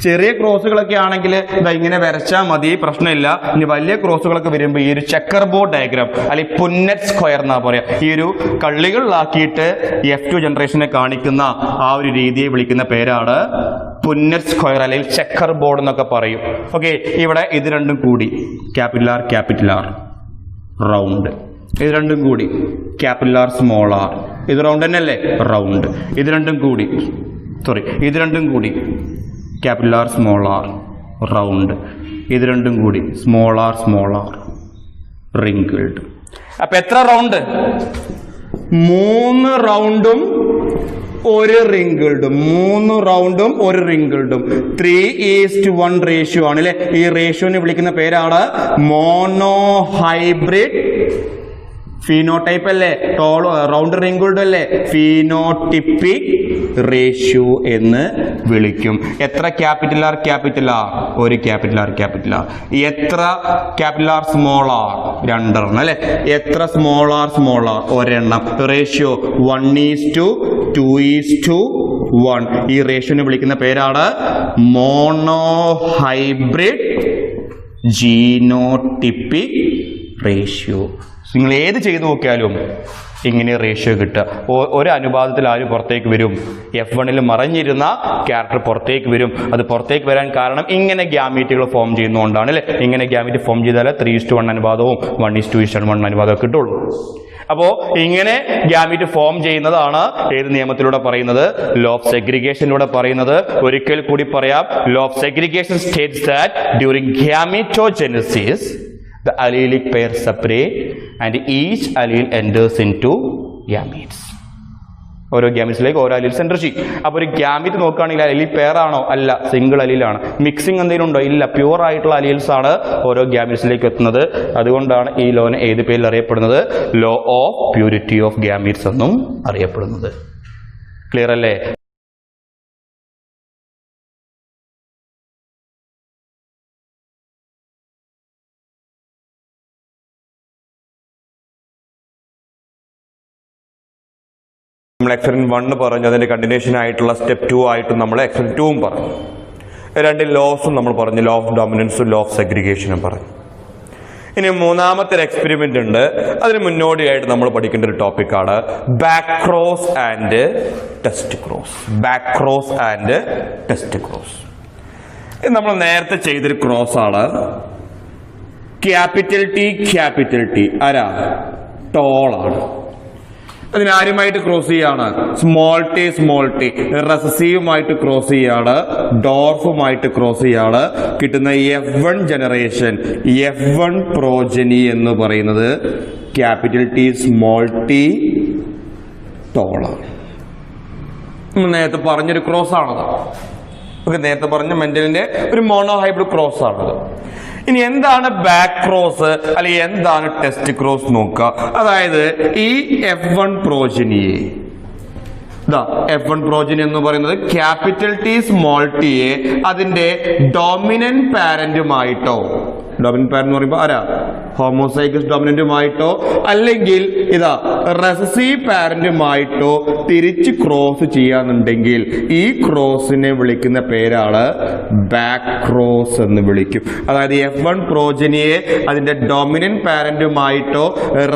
ചെറിയ ക്രോസുകളൊക്കെ ആണെങ്കിൽ ഇങ്ങനെ വരച്ചാൽ മതി, പ്രശ്നമില്ല. ഇനി വലിയ ക്രോസുകളൊക്കെ വരുമ്പോൾ ഈ ഒരു ചെക്കർ ബോർഡ് ഡയഗ്രാം അല്ലെങ്കിൽ പുന്നറ്റ് സ്ക്വയർ എന്നാ പറയാ. ഈ ഒരു കള്ളികളിലാക്കിയിട്ട് F2 ജനറേഷനെ കാണിക്കുന്ന ആ ഒരു രീതിയെ വിളിക്കുന്ന പേരാണ് പുന്നറ്റ് സ്ക്വയർ അല്ലെങ്കിൽ ചെക്കർ ബോർഡ് എന്നൊക്കെ പറയും. ഓക്കെ, ഇവിടെ ഇത് രണ്ടും കൂടി ക്യാപിറ്റൽ ആർ റൗണ്ട്, ഇത് രണ്ടും കൂടി ക്യാപിറ്റൽ ആർ സ്മോൾ ആർ, ഇത് റൗണ്ട് തന്നെ അല്ലേ? റൗണ്ട്. ഇത് രണ്ടും കൂടി capital R small R round, ഇത് രണ്ടും കൂടി സ്മോൾ ആർ റിങ്കിൾഡ്. അപ്പൊ എത്ര റൗണ്ട്? 3 റൗണ്ടും ഒരു റിങ്കിൾഡും. 3 റൗണ്ടും ഒരു റിങ്കിൾഡും. 3:1 റേഷ്യോ ആണ് അല്ലെ. ഈ റേഷ്യോനെ വിളിക്കുന്ന പേരാണ് മോണോ ഹൈബ്രിഡ് ഫീനോടൈപ്പ് അല്ലേ? റൗണ്ട് റിങ്കിൾഡ് അല്ലേ? ഫീനോട്ടിപ്പിക് റേഷ്യോ എന്ന് വിളിക്കും. എത്ര ക്യാപിറ്റൽ ആർ? ഒരു ക്യാപിറ്റൽ ആർ. എത്ര ക്യാപിറ്റൽ ആർ സ്മോൾ ആർ? 2 അല്ലെ. എത്ര സ്മോൾ ആർ? ഒരെണ്ണം. റേഷ്യോ 1:2:1. ഈ റേഷ്യോനെ വിളിക്കുന്ന പേരാണ് മോണോ ഹൈബ്രിഡ് ജീനോട്ടിപ്പിക് റേഷ്യോ. നിങ്ങൾ ഏത് ചെയ്തു നോക്കിയാലും ഇങ്ങനെ റേഷ്യോ കിട്ടുക. ഒരു അനുപാതത്തിൽ ആര് പുറത്തേക്ക് വരും? F1 മറഞ്ഞിരുന്ന ക്യാരക്ടർ പുറത്തേക്ക് വരും. അത് പുറത്തേക്ക് വരാൻ കാരണം ഇങ്ങനെ ഗ്യാമീറ്റുകൾ ഫോം ചെയ്യുന്നതുകൊണ്ടാണ് അല്ലേ. ഇങ്ങനെ ഗ്യാമീറ്റ് ഫോം ചെയ്താൽ 3:1 അനുപാതവും 1:1 അനുപാതവും കിട്ടുള്ളൂ. അപ്പോ ഇങ്ങനെ ഗ്യാമീറ്റ് ഫോം ചെയ്യുന്നതാണ് ഏത് നിയമത്തിലൂടെ പറയുന്നത്? ലോ ഓഫ് സെഗ്രിഗേഷനിലൂടെ പറയുന്നത്. ഒരിക്കൽ കൂടി പറയാം. Law of segregation states that during gametogenesis the allelic pair separate and each allele enters into gametes. ഓരോ ഗ്യാമീറ്റ്സിലേക്ക് ഓരോ അലീൽസ് എൻ്റർ ചെയ്യും. അപ്പോൾ ഒരു ഗ്യാമീറ്റ് നോക്കുകയാണെങ്കിൽ അലീൽ പെയർ ആണോ? അല്ല, സിംഗിൾ അലീലാണ്. മിക്സിംഗ് എന്തെങ്കിലും ഉണ്ടോ? ഇല്ല, പ്യൂർ ആയിട്ടുള്ള അലീൽസ് ആണ് ഓരോ ഗ്യാമീറ്റ്സിലേക്ക് എത്തുന്നത്. അതുകൊണ്ടാണ് ഈ ലോനെ ഏത് പേരിൽ അറിയപ്പെടുന്നത്? Law of purity of gametes എന്നും അറിയപ്പെടുന്നത്. ക്ലിയർ അല്ലേ? നമ്മൾ എക്സ്പെരിമെന്റ് 1 പറഞ്ഞു, അതിന്റെ കണ്ടിന്യൂഷൻ ആയിട്ടുള്ള സ്റ്റെപ്പ് 2 ആയിട്ടും നമ്മൾ എക്സ്പെരിമെന്റ് 2 പറഞ്ഞു. രണ്ട് ലോസും നമ്മൾ പറഞ്ഞു, ലോ ഓഫ് ഡോമിനൻസും ലോ ഓഫ് സെഗ്രിഗേഷനും പറഞ്ഞു. ഇനി മൂന്നാമത്തെ എക്സ്പെരിമെന്റ് ഉണ്ട്. അതിന് മുന്നോടിയായിട്ട് നമ്മൾ പഠിക്കേണ്ട ഒരു ടോപ്പിക്കാണ് backcross and test cross. Backcross and test cross ഇത് നമ്മൾ നേരത്തെ ചെയ്തൊരു ക്രോസ് ആണ്. ക്യാപിറ്റൽ ടി ആരാ? ടോളാണ്. അതിനാരുമായിട്ട് ക്രോസ് ചെയ്യാണ്? സ്മോൾ ടി റെസസീവുമായിട്ട് ക്രോസ് ചെയ്യാണ്, ഡോർഫുമായിട്ട് ക്രോസ് ചെയ്യാണ്. കിട്ടുന്ന F1 ജനറേഷൻ, F1 പ്രോജനി എന്ന് പറയുന്നത് ക്യാപിറ്റൽ ടി സ്മോൾ ടി ടോളാണ്. നേരത്തെ പറഞ്ഞൊരു ക്രോസ് ആണത്. നേരത്തെ പറഞ്ഞ മെന്റലിന്റെ ഒരു മോണോഹൈബ്രിഡ് ക്രോസ് ആണത്. ഇനി എന്താണ് ബാക്ക് ക്രോസ് അല്ലെങ്കിൽ എന്താണ് ടെസ്റ്റ് ക്രോസ് നോക്കുക. അതായത് ഈ F1 പ്രോജനിയെ, F1 പ്രോജനി എന്ന് പറയുന്നത് ക്യാപിറ്റൽ ടി സ്മോൾ ടിയെ അതിന്റെ ഡോമിനന്റ് പാരന്റുമായിട്ടോ, ഡോമിനന്റ് പാരന്റ് എന്ന് പറയുമ്പോൾ ആരാ? ഹോമോസൈഗസ് ഡോമിനന്റുമായിട്ടോ അല്ലെങ്കിൽ റെസസീവ് പാരന്റുമായിട്ടോ തിരിച്ച് ക്രോസ് ചെയ്യാന്നുണ്ടെങ്കിൽ ഈ ക്രോസിനെ വിളിക്കുന്ന പേരാണ് ബാക്ക് ക്രോസ് എന്ന് വിളിക്കും. അതായത് F1 പ്രോജനിയെ അതിന്റെ ഡോമിനന്റ് പാരന്റുമായിട്ടോ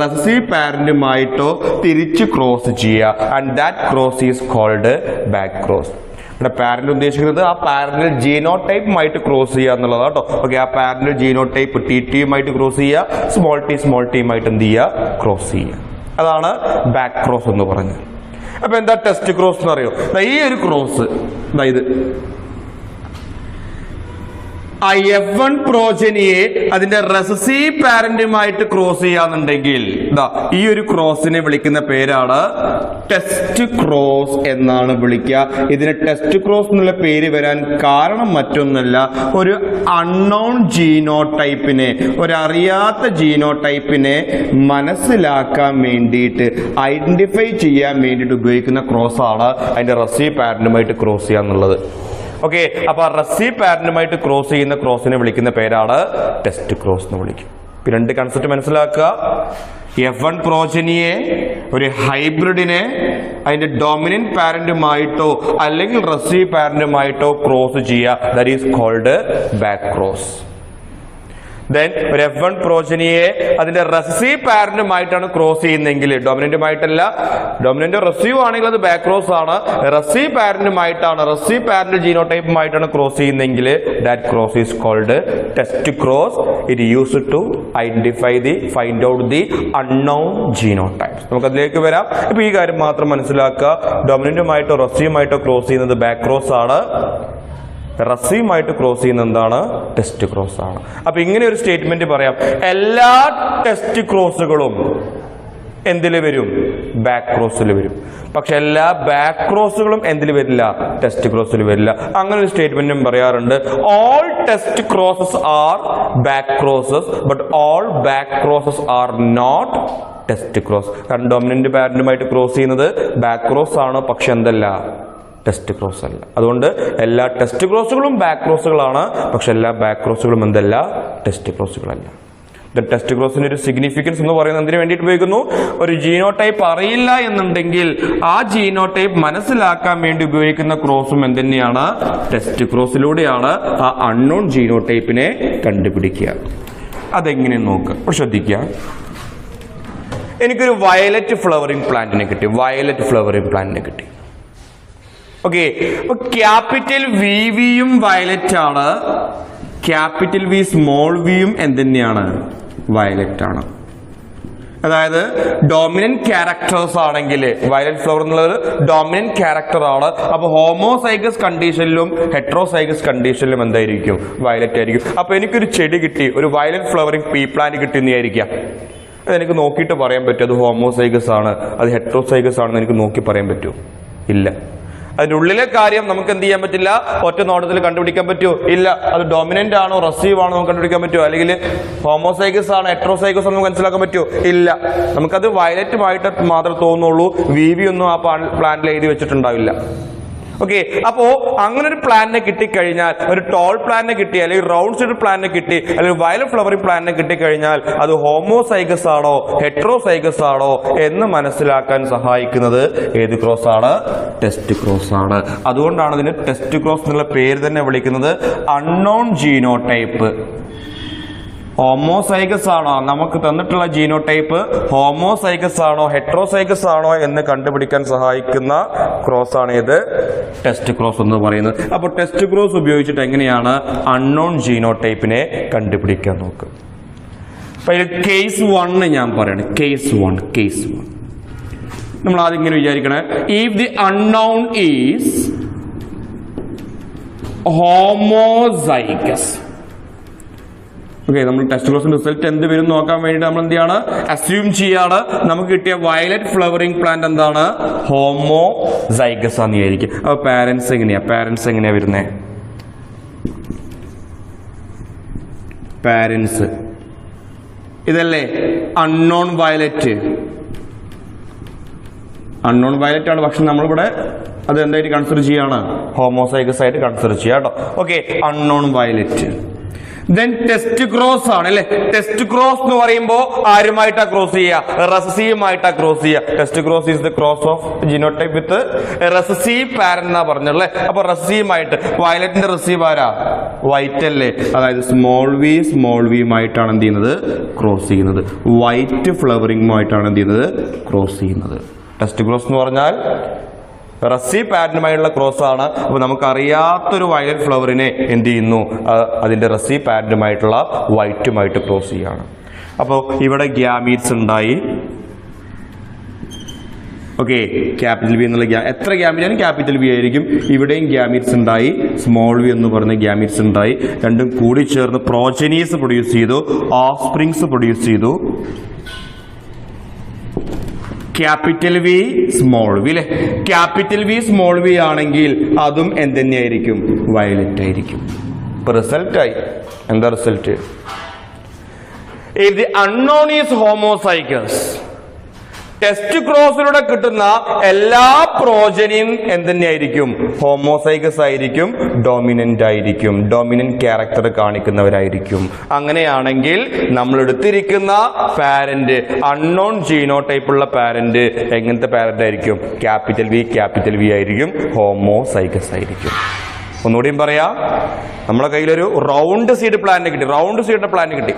റെസസീവ് പാരന്റുമായിട്ടോ തിരിച്ച് ക്രോസ് ചെയ്യുക. And that cross is called back cross. ഇവിടെ പാരന്റ് ഉദ്ദേശിക്കുന്നത് ആ പാരന്റൽ ജീനോടൈപ്പുമായിട്ട് ക്രോസ് ചെയ്യുക എന്നുള്ളതാണ് കേട്ടോ. ഓക്കെ, ആ പാരന്റൽ ജീനോടൈപ്പ് ടിയുമായിട്ട് ക്രോസ് ചെയ്യുക, സ്മോൾ ടിയുമായിട്ട് എന്ത് ചെയ്യുക? ക്രോസ് ചെയ്യുക. അതാണ് ബാക്ക് ക്രോസ് എന്ന് പറഞ്ഞത്. അപ്പൊ എന്താ ടെസ്റ്റ് ക്രോസ് എന്ന് അറിയോ? ഈ ഒരു ക്രോസ് ഇത് ആ F1 പ്രോജനിയെ അതിന്റെ റെസസീവ് പാരന്റുമായിട്ട് ക്രോസ് ചെയ്യാന്നുണ്ടെങ്കിൽ ഈ ഒരു ക്രോസിനെ വിളിക്കുന്ന പേരാണ് ടെസ്റ്റ് ക്രോസ് എന്നാണ് വിളിക്കുക. ഇതിന് ടെസ്റ്റ് ക്രോസ് എന്നുള്ള പേര് വരാൻ കാരണം മറ്റൊന്നല്ല, ഒരു അൺനോൺ ജീനോടൈപ്പിനെ, ഒരറിയാത്ത ജീനോടൈപ്പിനെ മനസ്സിലാക്കാൻ വേണ്ടിയിട്ട്, ഐഡന്റിഫൈ ചെയ്യാൻ വേണ്ടിയിട്ട് ഉപയോഗിക്കുന്ന ക്രോസ് ആണ് അതിന്റെ റെസസീവ് പാരന്റുമായിട്ട് ക്രോസ് ചെയ്യുക എന്നുള്ളത്. ഓക്കെ, അപ്പൊ റെസസീവ് പാരന്റുമായിട്ട് ക്രോസ് ചെയ്യുന്ന ക്രോസിനെ വിളിക്കുന്ന പേരാണ് ടെസ്റ്റ് ക്രോസ് എന്ന് വിളിക്കും. രണ്ട് കൺസെപ്റ്റ് മനസ്സിലാക്കുക. F1 പ്രോജനിയെ, ഒരു ഹൈബ്രിഡിനെ അതിന്റെ ഡോമിനന്റ് പാരന്റുമായിട്ടോ അല്ലെങ്കിൽ റെസസീവ് പാരന്റുമായിട്ടോ ക്രോസ് ചെയ്യുക. That is called back cross. Then ഒരു F1 പ്രോജനിയെ അതിന്റെ റെസസീവ് പാരന്റുമായിട്ടാണ് ക്രോസ് ചെയ്യുന്നതെങ്കിൽ, ഡോമിനന്റുമായിട്ടല്ല, ഡോമിനന്റ് റെസീവ് ആണെങ്കിൽ അത് ബാക്ക് ക്രോസ് ആണ്. റെസീവ് പാരന്റുമായിട്ടാണ്, റെസീവ് പാരന്റ് ജീനോടൈപ്പുമായിട്ടാണ് ക്രോസ് ചെയ്യുന്നതെങ്കിൽ that cross is called test cross. It used to identify find out the unknown genotypes. നമുക്ക് അതിലേക്ക് വരാം. ഇപ്പൊ ഈ കാര്യം മാത്രം മനസ്സിലാക്കുക. ഡോമിനന്റുമായിട്ടോ റെസീവുമായിട്ടോ ക്രോസ് ചെയ്യുന്നത് ബാക്ക് ക്രോസ് ആണ്. റെസീവുമായിട്ട് ക്രോസ് ചെയ്യുന്ന എന്താണ്? ടെസ്റ്റ് ക്രോസ് ആണ്. അപ്പൊ ഇങ്ങനെ ഒരു സ്റ്റേറ്റ്മെന്റ് പറയാം, എല്ലാ ടെസ്റ്റ് ക്രോസുകളും എന്തിൽ വരും? ബാക്ക് ക്രോസിൽ വരും. പക്ഷെ എല്ലാ ബാക്ക് ക്രോസുകളും എന്തിൽ വരില്ല? ടെസ്റ്റ് ക്രോസിൽ വരില്ല. അങ്ങനെ ഒരു സ്റ്റേറ്റ്മെന്റും പറയാറുണ്ട്. All test crosses are back crosses but all back crosses are not test cross. കാരണം ഡോമിനന്റ് പാരന്റുമായിട്ട് ക്രോസ് ചെയ്യുന്നത് ബാക്ക് ക്രോസ് ആണ്, പക്ഷെ എന്തല്ല? ടെസ്റ്റ് ക്രോസ് അല്ല. അതുകൊണ്ട് എല്ലാ ടെസ്റ്റ് ക്രോസുകളും ബാക്ക് ക്രോസുകളാണ്, പക്ഷെ എല്ലാ ബാക്ക് ക്രോസുകളും എന്തല്ല? ടെസ്റ്റ് ക്രോസുകളല്ല. ടെസ്റ്റ് ക്രോസിന് ഒരു സിഗ്നിഫിക്കൻസ് എന്ന് പറയുന്നത് എന്തിനു വേണ്ടിയിട്ട് ഉപയോഗിക്കുന്നു? ഒരു ജീനോടൈപ്പ് അറിയില്ല എന്നുണ്ടെങ്കിൽ ആ ജീനോടൈപ്പ് മനസ്സിലാക്കാൻ വേണ്ടി ഉപയോഗിക്കുന്ന ക്രോസും എന്തുതന്നെയാണ്? ടെസ്റ്റ് ക്രോസിലൂടെയാണ് ആ അൺനോൺ ജീനോടൈപ്പിനെ കണ്ടുപിടിക്കുക. അതെങ്ങനെ നോക്കുക. ശ്രദ്ധിക്കുക. എനിക്കൊരു വയലറ്റ് ഫ്ലവറിംഗ് പ്ലാന്റിനെ കിട്ടി. ഓക്കെ, അപ്പൊ ക്യാപിറ്റൽ വി വിയും വയലറ്റ് ആണ്, ക്യാപിറ്റൽ വി സ്മോൾ വിയും എന്തുതന്നെയാണ്? വയലറ്റ് ആണ്. അതായത് ഡോമിനന്റ് ക്യാരക്ടേഴ്സ് ആണെങ്കിൽ വയലറ്റ് ഫ്ലവർ എന്നുള്ളത് ഡോമിനന്റ് ക്യാരക്ടർ ആണ്. അപ്പൊ ഹോമോസൈഗസ് കണ്ടീഷനിലും ഹെട്രോസൈഗസ് കണ്ടീഷനിലും എന്തായിരിക്കും? വയലറ്റ് ആയിരിക്കും. അപ്പൊ എനിക്കൊരു ചെടി കിട്ടി, ഒരു വയലറ്റ് ഫ്ലവറിംഗ് പീ പ്ലാന്റ് കിട്ടിയെന്ന് വിചാരിക്കാം. അതെനിക്ക് നോക്കിയിട്ട് പറയാൻ പറ്റും അത് ഹോമോസൈഗസ് ആണ്, അത് ഹെട്രോസൈഗസ് ആണെന്ന് എനിക്ക് നോക്കി പറയാൻ പറ്റുമോ? ഇല്ല. അതിന്റെ ഉള്ളിലെ കാര്യം നമുക്ക് എന്ത് ചെയ്യാൻ പറ്റില്ല, ഒറ്റ നോട്ടത്തിൽ കണ്ടുപിടിക്കാൻ പറ്റുമോ? ഇല്ല. അത് ഡോമിനന്റ് ആണോ റെസീവ് ആണോ നമുക്ക് കണ്ടുപിടിക്കാൻ പറ്റുമോ? അല്ലെങ്കിൽ ഹോമോസൈഗസ് ആണോ ഹെട്രോസൈഗസ് ആണോ നമുക്ക് മനസ്സിലാക്കാൻ പറ്റുമോ? ഇല്ല. നമുക്കത് വയലറ്റുമായിട്ട് മാത്രമേ തോന്നുള്ളൂ. വി വി ഒന്നും ആ പ്ലാന്റിൽ എഴുതി വെച്ചിട്ടുണ്ടാവില്ല. ഓക്കെ, അപ്പോ അങ്ങനെ ഒരു പ്ലാന്റിനെ കിട്ടിക്കഴിഞ്ഞാൽ, ഒരു ടോൾ പ്ലാന്റിനെ കിട്ടി, അല്ലെങ്കിൽ റൗണ്ട് സീഡ് പ്ലാന്റിനെ കിട്ടി, അല്ലെങ്കിൽ വയലറ്റ് ഫ്ലവറിംഗ് പ്ലാന്റിനെ കിട്ടിക്കഴിഞ്ഞാൽ അത് ഹോമോസൈഗസ് ആണോ ഹെട്രോസൈഗസ് ആണോ എന്ന് മനസ്സിലാക്കാൻ സഹായിക്കുന്നത് ഏത് ക്രോസ് ആണ്? ടെസ്റ്റ് ക്രോസ് ആണ്. അതുകൊണ്ടാണ് ഇതിന് ടെസ്റ്റ് ക്രോസ് എന്നുള്ള പേര് തന്നെ വിളിക്കുന്നത്. അൺനോൺ ജീനോടൈപ്പ് ഹോമോസൈഗസ് ആണോ, നമുക്ക് തന്നിട്ടുള്ള ജീനോടൈപ്പ് ഹോമോസൈഗസ് ആണോ ഹെട്രോസൈഗസ് ആണോ എന്ന് കണ്ടുപിടിക്കാൻ സഹായിക്കുന്ന ക്രോസ് ആണ് ഇത് ടെസ്റ്റ് ക്രോസ് എന്ന് പറയുന്നത്. അപ്പോൾ ടെസ്റ്റ് ക്രോസ് ഉപയോഗിച്ചിട്ട് എങ്ങനെയാണ് അൺനോൺ ജീനോടൈപ്പിനെ കണ്ടുപിടിക്കാൻ നോക്കുക. അപ്പൊ കേസ് 1 ഞാൻ പറയണേ. കേസ് 1 നമ്മൾ ആദ്യം ഇങ്ങനെ വിചാരിക്കണേ, if the unknown is homozygous. Okay, നമ്മൾ ടെസ്റ്റ് ക്രോസിന്റെ റിസൾട്ട് എന്ത് വരും നോക്കാൻ വേണ്ടി നമ്മൾ എന്ത് ചെയ്യാണ്? അസ്യൂം ചെയ്യാണ് നമുക്ക് കിട്ടിയ വയലറ്റ് ഫ്ലവറിംഗ് പ്ലാന്റ് എന്താണ്? ഹോമോസൈഗസ് ആണെന്ന് വിചാരിക്കും. അപ്പൊ പാരന്റ്സ് എങ്ങനെയാ വരുന്നേ? പാരന്റ്സ് ഇതല്ലേ അൺനോൺ വയലറ്റ് ആണ്. പക്ഷെ നമ്മളിവിടെ അത് എന്തായിട്ട് കൺസിഡർ ചെയ്യാണ്? ഹോമോസൈഗസ് ആയിട്ട് കൺസിഡർ ചെയ്യാം കേട്ടോ. Okay, unknown violet. Then test cross ആണ് അല്ലെ. ടെസ്റ്റ് ക്രോസ് എന്ന് പറയുമ്പോൾ ആരുമായിട്ടാ ക്രോസ് ചെയ്യുക? റെസസീവുമായിട്ടാ ക്രോസ് ചെയ്യുക. Test cross is the cross of genotype with recessive parent എന്നാ പറഞ്ഞല്ലേ. അപ്പൊ റെസസീവുമായിട്ട് വയലറ്റിന്റെ റെസീവ് ആരാ? വൈറ്റ് അല്ലേ. അതായത് സ്മോൾ വിയുമായിട്ടാണ് എന്ത് ചെയ്യുന്നത്? ക്രോസ് ചെയ്യുന്നത്. വൈറ്റ് ഫ്ലവറിംഗുമായിട്ടാണ് എന്ത് ചെയ്യുന്നത്? ക്രോസ് ചെയ്യുന്നത്. ടെസ്റ്റ് ക്രോസ് എന്ന് പറഞ്ഞാൽ റെസീവ് പാരന്റുമായുള്ള ക്രോസ് ആണ്. അപ്പൊ നമുക്കറിയാത്തൊരു വയലറ്റ് ഫ്ലവറിനെ എന്ത് ചെയ്യുന്നു? അതിന്റെ റെസീവ് പാരന്റുമായിട്ടുള്ള വൈറ്റുമായിട്ട് ക്രോസ് ചെയ്യാണ്. അപ്പോൾ ഇവിടെ ഗ്യാമീറ്റ്സ് ഉണ്ടായി. ഓക്കെ, ക്യാപിറ്റൽ വി എന്നുള്ള എത്ര ഗ്യാമീറ്റാണ്? ക്യാപിറ്റൽ വി ആയിരിക്കും. ഇവിടെയും ഗ്യാമീറ്റ്സ് ഉണ്ടായി, സ്മോൾ വി എന്ന് പറഞ്ഞ ഗ്യാമീറ്റ്സ് ഉണ്ടായി. രണ്ടും കൂടി ചേർന്ന് പ്രോജനീസ് പ്രൊഡ്യൂസ് ചെയ്തു, ഓഫ്സ്പ്രിങ്സ് പ്രൊഡ്യൂസ് ചെയ്തു. ക്യാപിറ്റൽ വി സ്മോൾ വി അല്ലെ. ക്യാപിറ്റൽ വി സ്മോൾ വി ആണെങ്കിൽ അതും എന്തുതന്നെയായിരിക്കും? വയലറ്റ് ആയിരിക്കും. ഇപ്പൊ റിസൾട്ടായി. എന്താ result? If the unknown is homozygous, test ക്രോസിലൂടെ കിട്ടുന്ന എല്ലാ പ്രോജനിയും എന്തുതന്നെയായിരിക്കും? ഹോമോസൈഗസ് ആയിരിക്കും, ഡോമിനന്റ് ആയിരിക്കും, ഡോമിനന്റ് ക്യാരക്ടർ കാണിക്കുന്നവരായിരിക്കും. അങ്ങനെയാണെങ്കിൽ നമ്മൾ എടുത്തിരിക്കുന്ന പാരന്റ് അൺനോൺ ജീനോടൈപ്പ് ഉള്ള പാരന്റ് എങ്ങനത്തെ പാരന്റ് ആയിരിക്കും? ക്യാപിറ്റൽ വി ആയിരിക്കും, ഹോമോസൈഗസ് ആയിരിക്കും. ഒന്നുകൂടിയും പറയാം, നമ്മുടെ കയ്യിലൊരു റൗണ്ട് സീഡ് പ്ലാന്റ് കിട്ടി.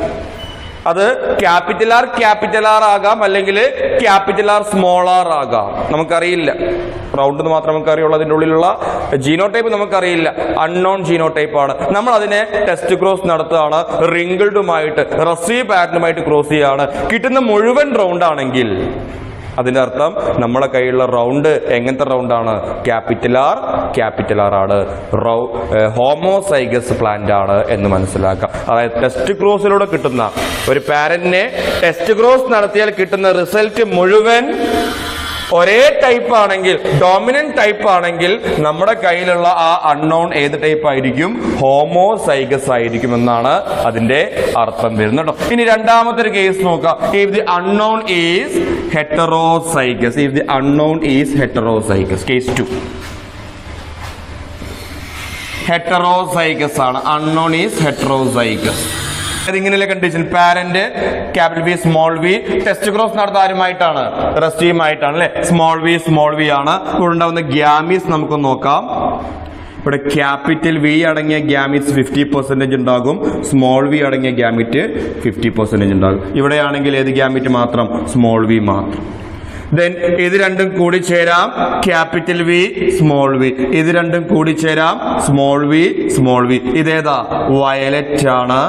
അത് ക്യാപിറ്റൽ ആർ ആകാം, അല്ലെങ്കിൽ ക്യാപിറ്റൽ ആർ സ്മോൾ ആർ ആകാം. നമുക്കറിയില്ല. റൗണ്ട് എന്ന് മാത്രം നമുക്കറിയുള്ളൂ. അതിൻ്റെ ഉള്ളിലുള്ള ജീനോടൈപ്പ് നമുക്കറിയില്ല. അൺനോൺ ജീനോടൈപ്പ് ആണ്. നമ്മൾ അതിനെ ടെസ്റ്റ് ക്രോസ് നടത്തുകയാണ്. റിങ്കിൾഡുമായിട്ട് റെസീവ് പാരന്റുമായിട്ട് ക്രോസ് ചെയ്യുകയാണ്. കിട്ടുന്ന മുഴുവൻ റൗണ്ട് ആണെങ്കിൽ അതിന്റെ അർത്ഥം നമ്മുടെ കയ്യിലുള്ള റൗണ്ട് എങ്ങനത്തെ റൗണ്ടാണ്? ക്യാപിറ്റൽ ആർ ആണ്, ഹോമോസൈഗസ് പ്ലാന്റ് ആണ് എന്ന് മനസ്സിലാക്കാം. അതായത് ടെസ്റ്റ് ക്രോസിലൂടെ കിട്ടുന്ന ഒരു പാരന്റിനെ ടെസ്റ്റ് ക്രോസ് നടത്തിയാൽ കിട്ടുന്ന റിസൾട്ട് മുഴുവൻ ഒരേ ടൈപ്പ് ആണെങ്കിൽ, ഡോമിനന്റ് ടൈപ്പ് ആണെങ്കിൽ നമ്മുടെ കയ്യിലുള്ള ആ അൺനോൺ ഏത് ടൈപ്പ് ആയിരിക്കും? ഹോമോസൈഗസ് ആയിരിക്കും എന്നാണ് അതിന്റെ അർത്ഥം വരുന്നത് കേട്ടോ. ഇനി രണ്ടാമത്തെ ഒരു കേസ് നോക്കാം. If the unknown is heterozygous. Case 2 heterozygous ആണ്. Unknown is heterozygous. അതിങ്ങനെയുള്ള condition parent capital V small V, test cross നടത്തുന്ന ആരുമായിട്ടാണ്? റെസീവുമായിട്ടാണ് അല്ലെ. സ്മോൾ വി ആണ്. ഇവിടെ ഉണ്ടാവുന്ന ഗ്യാമീസ് നമുക്ക് നോക്കാം. ഇവിടെ ക്യാപിറ്റൽ വി അടങ്ങിയ ഗ്യാമിറ്റ്സ് 50% ഉണ്ടാകും, സ്മോൾ വി അടങ്ങിയ ഗ്യാമിറ്റ് 50% ഉണ്ടാകും. ഇവിടെയാണെങ്കിൽ ഏത് ഗ്യാമിറ്റ് മാത്രം? സ്മോൾ വി മാത്രം. ദെൻ ഇത് രണ്ടും കൂടി ചേരാം, ക്യാപിറ്റൽ വി സ്മോൾ വി. ഇത് രണ്ടും കൂടി ചേരാം, സ്മോൾ വി സ്മോൾ വി. ഇതേതാ? വയലറ്റ് ആണ്,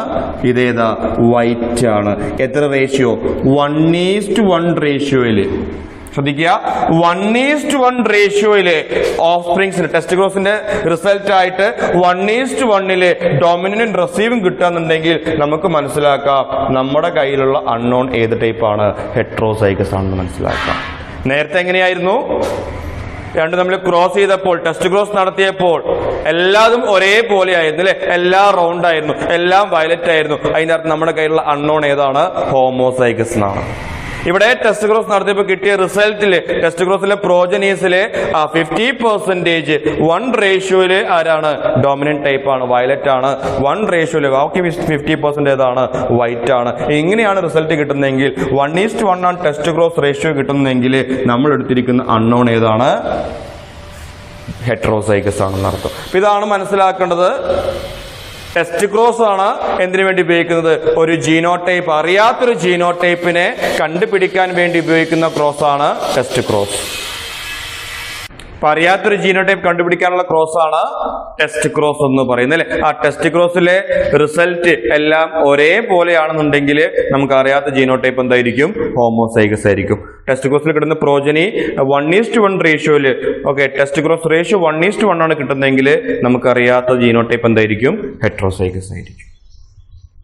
ഇതേതാ? വൈറ്റ് ആണ്. എത്ര റേഷ്യോ? 1:1 റേഷ്യോയില്. ശ്രദ്ധിക്കുക, 1:1 റേഷ്യോയില് ഓഫ് സ്പ്രിങ്സിന് ടെസ്റ്റിക്ലോസിന്റെ റിസൾട്ട് ആയിട്ട് 1:1 ഡോമിനന്റ് റിസീവിംഗ് കിട്ടുകയെന്നുണ്ടെങ്കിൽ നമുക്ക് മനസ്സിലാക്കാം നമ്മുടെ കയ്യിലുള്ള അൺനോൺ ഏത് ടൈപ്പാണ്? ഹെട്രോസൈഗസ് ആണെന്ന് മനസ്സിലാക്കാം. നേരത്തെ എങ്ങനെയായിരുന്നു? രണ്ട് നമ്മൾ ക്രോസ് ചെയ്തപ്പോൾ, ടെസ്റ്റ് ക്രോസ് നടത്തിയപ്പോൾ എല്ലാതും ഒരേപോലെ ആയിരുന്നു അല്ലെ? എല്ലാം റൗണ്ട് ആയിരുന്നു, എല്ലാം വയലറ്റ് ആയിരുന്നു. അതിന്റെ അർത്ഥം നമ്മുടെ കയ്യിലുള്ള അൺനോൺ ഏതാണ്? ഹോമോസൈഗസ് എന്നാണ്. ഇവിടെ ടെസ്റ്റ് ക്രോസ് നടത്തിയപ്പോൾ കിട്ടിയ റിസൾട്ടില് ടെസ്റ്റ് ക്രോസിലെ പ്രോജനീസില് 50% 1 റേഷ്യോയില് ആരാണ്? ഡോമിനന്റ് ടൈപ്പ് ആണ്, വയലറ്റ് ആണ്. 1 റേഷ്യോയില് ബാക്കി 50% ഏതാണ്? വൈറ്റ് ആണ്. ഇങ്ങനെയാണ് റിസൾട്ട് കിട്ടുന്നതെങ്കിൽ 1:1 ആണ് ടെസ്റ്റ് ക്രോസ് റേഷ്യോ കിട്ടുന്നതെങ്കിൽ നമ്മൾ എടുത്തിരിക്കുന്ന അൺനോൺ ഏതാണ്? ഹെട്രോസൈഗസ് ആണെന്ന് അർത്ഥം. ഇതാണ് മനസ്സിലാക്കേണ്ടത്. ടെസ്റ്റ് ക്രോസ് ആണ് എന്തിനു വേണ്ടി ഉപയോഗിക്കുന്നത്? ഒരു ജീനോടൈപ്പ്, അറിയാത്തൊരു ജീനോടൈപ്പിനെ കണ്ടുപിടിക്കാൻ വേണ്ടി ഉപയോഗിക്കുന്ന ക്രോസ് ആണ് ടെസ്റ്റ് ക്രോസ്. അപ്പൊ അറിയാത്തൊരു ജീനോടൈപ്പ് കണ്ടുപിടിക്കാനുള്ള ക്രോസ് ആണ് ടെസ്റ്റ് ക്രോസ് എന്ന് പറയുന്നത് അല്ലെ? ആ ടെസ്റ്റ് ക്രോസിലെ റിസൾട്ട് എല്ലാം ഒരേപോലെയാണെന്നുണ്ടെങ്കിൽ നമുക്ക് അറിയാത്ത ജീനോടൈപ്പ് എന്തായിരിക്കും? ഹോമോസൈഗസ് ആയിരിക്കും. ടെസ്റ്റ് ക്രോസിൽ കിട്ടുന്ന പ്രോജനി 1:1 റേഷ്യോയില്, ഓക്കെ, ടെസ്റ്റ് ക്രോസ് റേഷ്യോ 1:1 ആണ് കിട്ടുന്നതെങ്കിൽ നമുക്കറിയാത്ത ജീനോടൈപ്പ് എന്തായിരിക്കും? ഹെട്രോസൈഗസ് ആയിരിക്കും.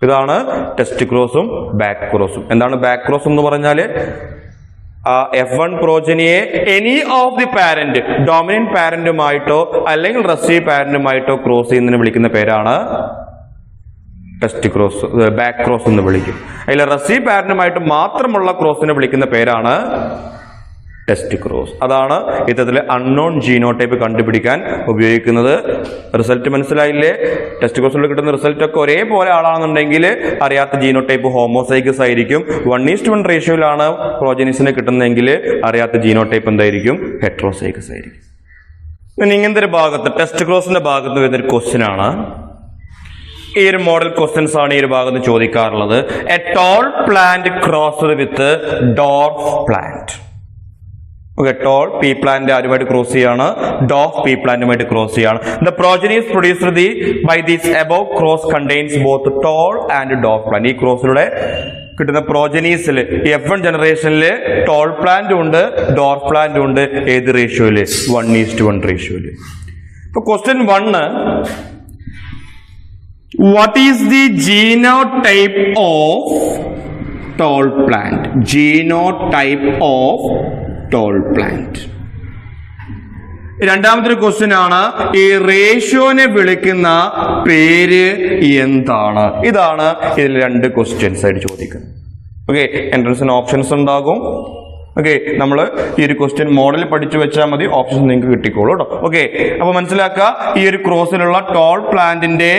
ഇതാണ് ടെസ്റ്റ് ക്രോസും ബാക്ക് ക്രോസും. എന്താണ് ബാക്ക് ക്രോസ് എന്ന് പറഞ്ഞാല്? F1 പ്രോജനിയെ any of the parent, dominant പാരന്റുമായിട്ടോ അല്ലെങ്കിൽ റെസീവ് പാരന്റുമായിട്ടോ ക്രോസ് ചെയ്യുന്നതിന് വിളിക്കുന്ന പേരാണ് ടെസ്റ്റ് ക്രോസ്, ബാക്ക് ക്രോസ് എന്ന് വിളിക്കും. അതിൽ റെസീവ് പാരന്റുമായിട്ട് മാത്രമുള്ള ക്രോസിനെ വിളിക്കുന്ന പേരാണ് ടെസ്റ്റ് ക്രോസ്. അതാണ് ഇത്തരത്തിലെ അൺനോൺ ജീനോടൈപ്പ് കണ്ടുപിടിക്കാൻ ഉപയോഗിക്കുന്നത്. റിസൾട്ട് മനസ്സിലായില്ലേ? ടെസ്റ്റ് ക്രോസിൽ കിട്ടുന്ന റിസൾട്ട് ഒക്കെ ഒരേപോലെ ആളാണെന്നുണ്ടെങ്കിൽ അറിയാത്ത ജീനോടൈപ്പ് ഹോമോസൈഗസ് ആയിരിക്കും. 1:1 റേഷ്യോയിലാണ് പ്രോജനീസിനെ കിട്ടുന്നതെങ്കിൽ അറിയാത്ത ജീനോടൈപ്പ് എന്തായിരിക്കും? ഹെട്രോസൈഗസ് ആയിരിക്കും. ഇങ്ങനത്തെ ഒരു ഭാഗത്ത്, ടെസ്റ്റ് ക്രോസിന്റെ ഭാഗത്ത് വരുന്നൊരു ക്വസ്റ്റ്യൻ ആണ്. ഈ ഒരു മോഡൽ ക്വസ്റ്റ്യൻസ് ആണ് ഈ ഒരു ഭാഗത്ത് ചോദിക്കാറുള്ളത്. A tall plant crossed with dwarf plant. Okay, tall pea plant ആരുമായിട്ട് ക്രോസ് ചെയ്യാണ്? ഡോഫ് പീ പ്ലാന്റുമായിട്ട് ക്രോസ് ചെയ്യാണ്. The progenies produced by these above cross contains both tall and dwarf plant. ഈ ക്രോസിലൂടെ കിട്ടുന്ന പ്രോജനീസിൽ F1 ജനറേഷനില് ടോൾ പ്ലാന്റും ഉണ്ട്, ഡോർഫ് പ്ലാന്റും ഉണ്ട്. ഏത് റേഷ്യോയില്? 1:1 റേഷ്യോയില്. ഇപ്പൊ question 1, what is the genotype of toll plant? Genotype of toll plant. രണ്ടാമത്തെ ഒരു ക്വസ്റ്റ്യൻ ആണ്, ഈ റേഷ്യോനെ വിളിക്കുന്ന പേര് എന്താണ്? ഇതാണ് ഇതിൽ 2 ക്വസ്റ്റ്യൻസ് ആയിട്ട് ചോദിക്കുന്നത്. ഓക്കെ, എൻട്രൻസിന് ഓപ്ഷൻസ് ഉണ്ടാകും. ഓക്കെ, നമ്മൾ ഈ ഒരു ക്വസ്റ്റ്യൻ മോഡൽ പഠിച്ചു വെച്ചാൽ മതി, ഓപ്ഷൻസ് നിങ്ങൾക്ക് കിട്ടിക്കോളൂ കേട്ടോ. ഓക്കെ, അപ്പൊ മനസ്സിലാക്കുക, ഈ ഒരു ക്രോസിലുള്ള ടോൾ പ്ലാന്റിന്റെ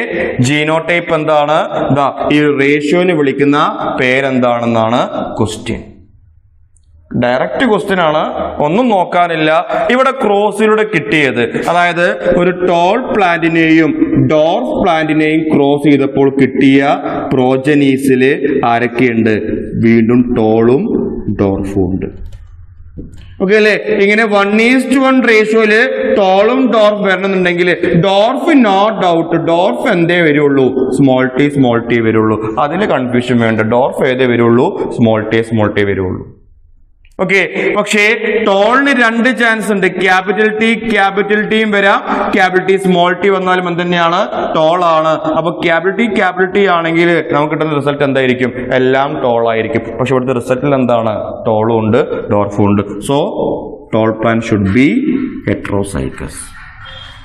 ജീനോടൈപ്പ് എന്താണ്? ഈ റേഷ്യോനെ വിളിക്കുന്ന പേരെന്താണെന്നാണ് ക്വസ്റ്റ്യൻ. ഡയറക്റ്റ് ക്വസ്റ്റ്യൻ ആണ്, ഒന്നും നോക്കാനില്ല. ഇവിടെ ക്രോസിലൂടെ കിട്ടിയത്, അതായത് ഒരു ടോൾ പ്ലാന്റിനെയും ഡോർഫ് പ്ലാന്റിനെയും ക്രോസ് ചെയ്തപ്പോൾ കിട്ടിയ പ്രോജനീസില് ആരൊക്കെയുണ്ട്? വീണ്ടും ടോളും ഡോർഫും ഉണ്ട്. ഓക്കെ അല്ലെ? ഇങ്ങനെ 1:1 റേഷ്യോയില് ടോളും ഡോർഫ് വരണമെന്നുണ്ടെങ്കിൽ ഡോർഫ് നോ ഡൗട്ട് ഡോർഫ് എന്തേ വരുള്ളൂ? സ്മോൾ ടി വരുള്ളൂ. അതിൽ കൺഫ്യൂഷൻ വേണ്ട. ഡോർഫ് ഏതേ വരുള്ളൂ? സ്മോൾ ടി വരുള്ളൂ. ഓക്കെ, പക്ഷേ ടോളിന് 2 ചാൻസ് ഉണ്ട്. ക്യാപിറ്റൽ ടിയും വരാം, ക്യാപിറ്റൽ ടി സ്മോൾ ടി വന്നാലും എന്ത് തന്നെയാണ്? ടോൾ ആണ്. അപ്പൊ ക്യാപിറ്റൽ ടി ആണെങ്കിൽ നമുക്ക് കിട്ടുന്ന റിസൾട്ട് എന്തായിരിക്കും? എല്ലാം ടോൾ ആയിരിക്കും. പക്ഷെ ഇവിടുത്തെ റിസൾട്ടിൽ എന്താണ്? ടോളും ഉണ്ട്, ഡോർഫും ഉണ്ട്. So toll plant should be heterozygous.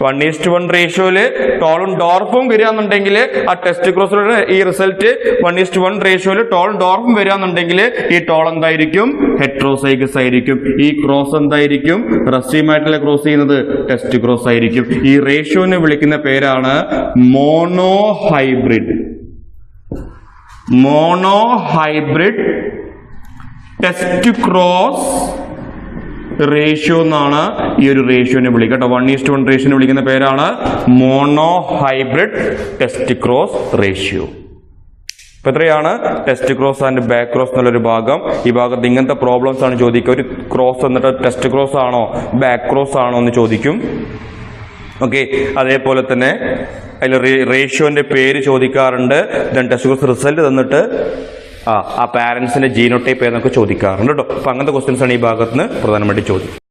1:1 റേഷ്യോയില് ടോളും ഡോർഫും വരികയാണെന്നുണ്ടെങ്കിൽ ആ ടെസ്റ്റ് ക്രോസിലൂടെ ഈ റിസൾട്ട് 1:1 റേഷ്യോയില് ടോളും ഡോർഫും വരികയാണെന്നുണ്ടെങ്കിൽ ഈ ടോൾ എന്തായിരിക്കും? ഹെട്രോസൈഗസ് ആയിരിക്കും. ഈ ക്രോസ് എന്തായിരിക്കും? റസീമായിട്ടുള്ള ക്രോസ് ചെയ്യുന്നത് ടെസ്റ്റ് ക്രോസ് ആയിരിക്കും. ഈ റേഷ്യോനെ വിളിക്കുന്ന പേരാണ് monohybrid. Monohybrid test cross ratio എന്നാണ് ഈ ഒരു റേഷ്യോനെ വിളിക്കുക കേട്ടോ. 1:1 റേഷ്യോനെ വിളിക്കുന്ന പേരാണ് mono hybrid test cross ratio. ഇപ്പൊ എത്രയാണ് test cross and back cross എന്നുള്ളൊരു ഭാഗം. ഈ ഭാഗത്ത് ഇങ്ങനത്തെ പ്രോബ്ലംസ് ആണ് ചോദിക്കുക. ഒരു ക്രോസ് എന്നിട്ട് ടെസ്റ്റ് ക്രോസ് ആണോ ബാക്ക് ക്രോസ് ആണോ എന്ന് ചോദിക്കും. ഓക്കെ, അതേപോലെ തന്നെ അതിൽ റേഷ്യോന്റെ പേര് ചോദിക്കാറുണ്ട്. ദെൻ ടെസ്റ്റ് ക്രോസ് റിസൾട്ട് തന്നിട്ട് ആ പാരന്റ്സിന്റെ ജീനോടൈപ്പ് എന്നൊക്കെ ചോദിക്കാറുണ്ട് കേട്ടോ. അപ്പൊ അങ്ങനത്തെ ക്വസ്റ്റ്യൻസ് ആണ് ഈ ഭാഗത്ത് നിന്ന് പ്രധാനമായിട്ട് ചോദിക്കും.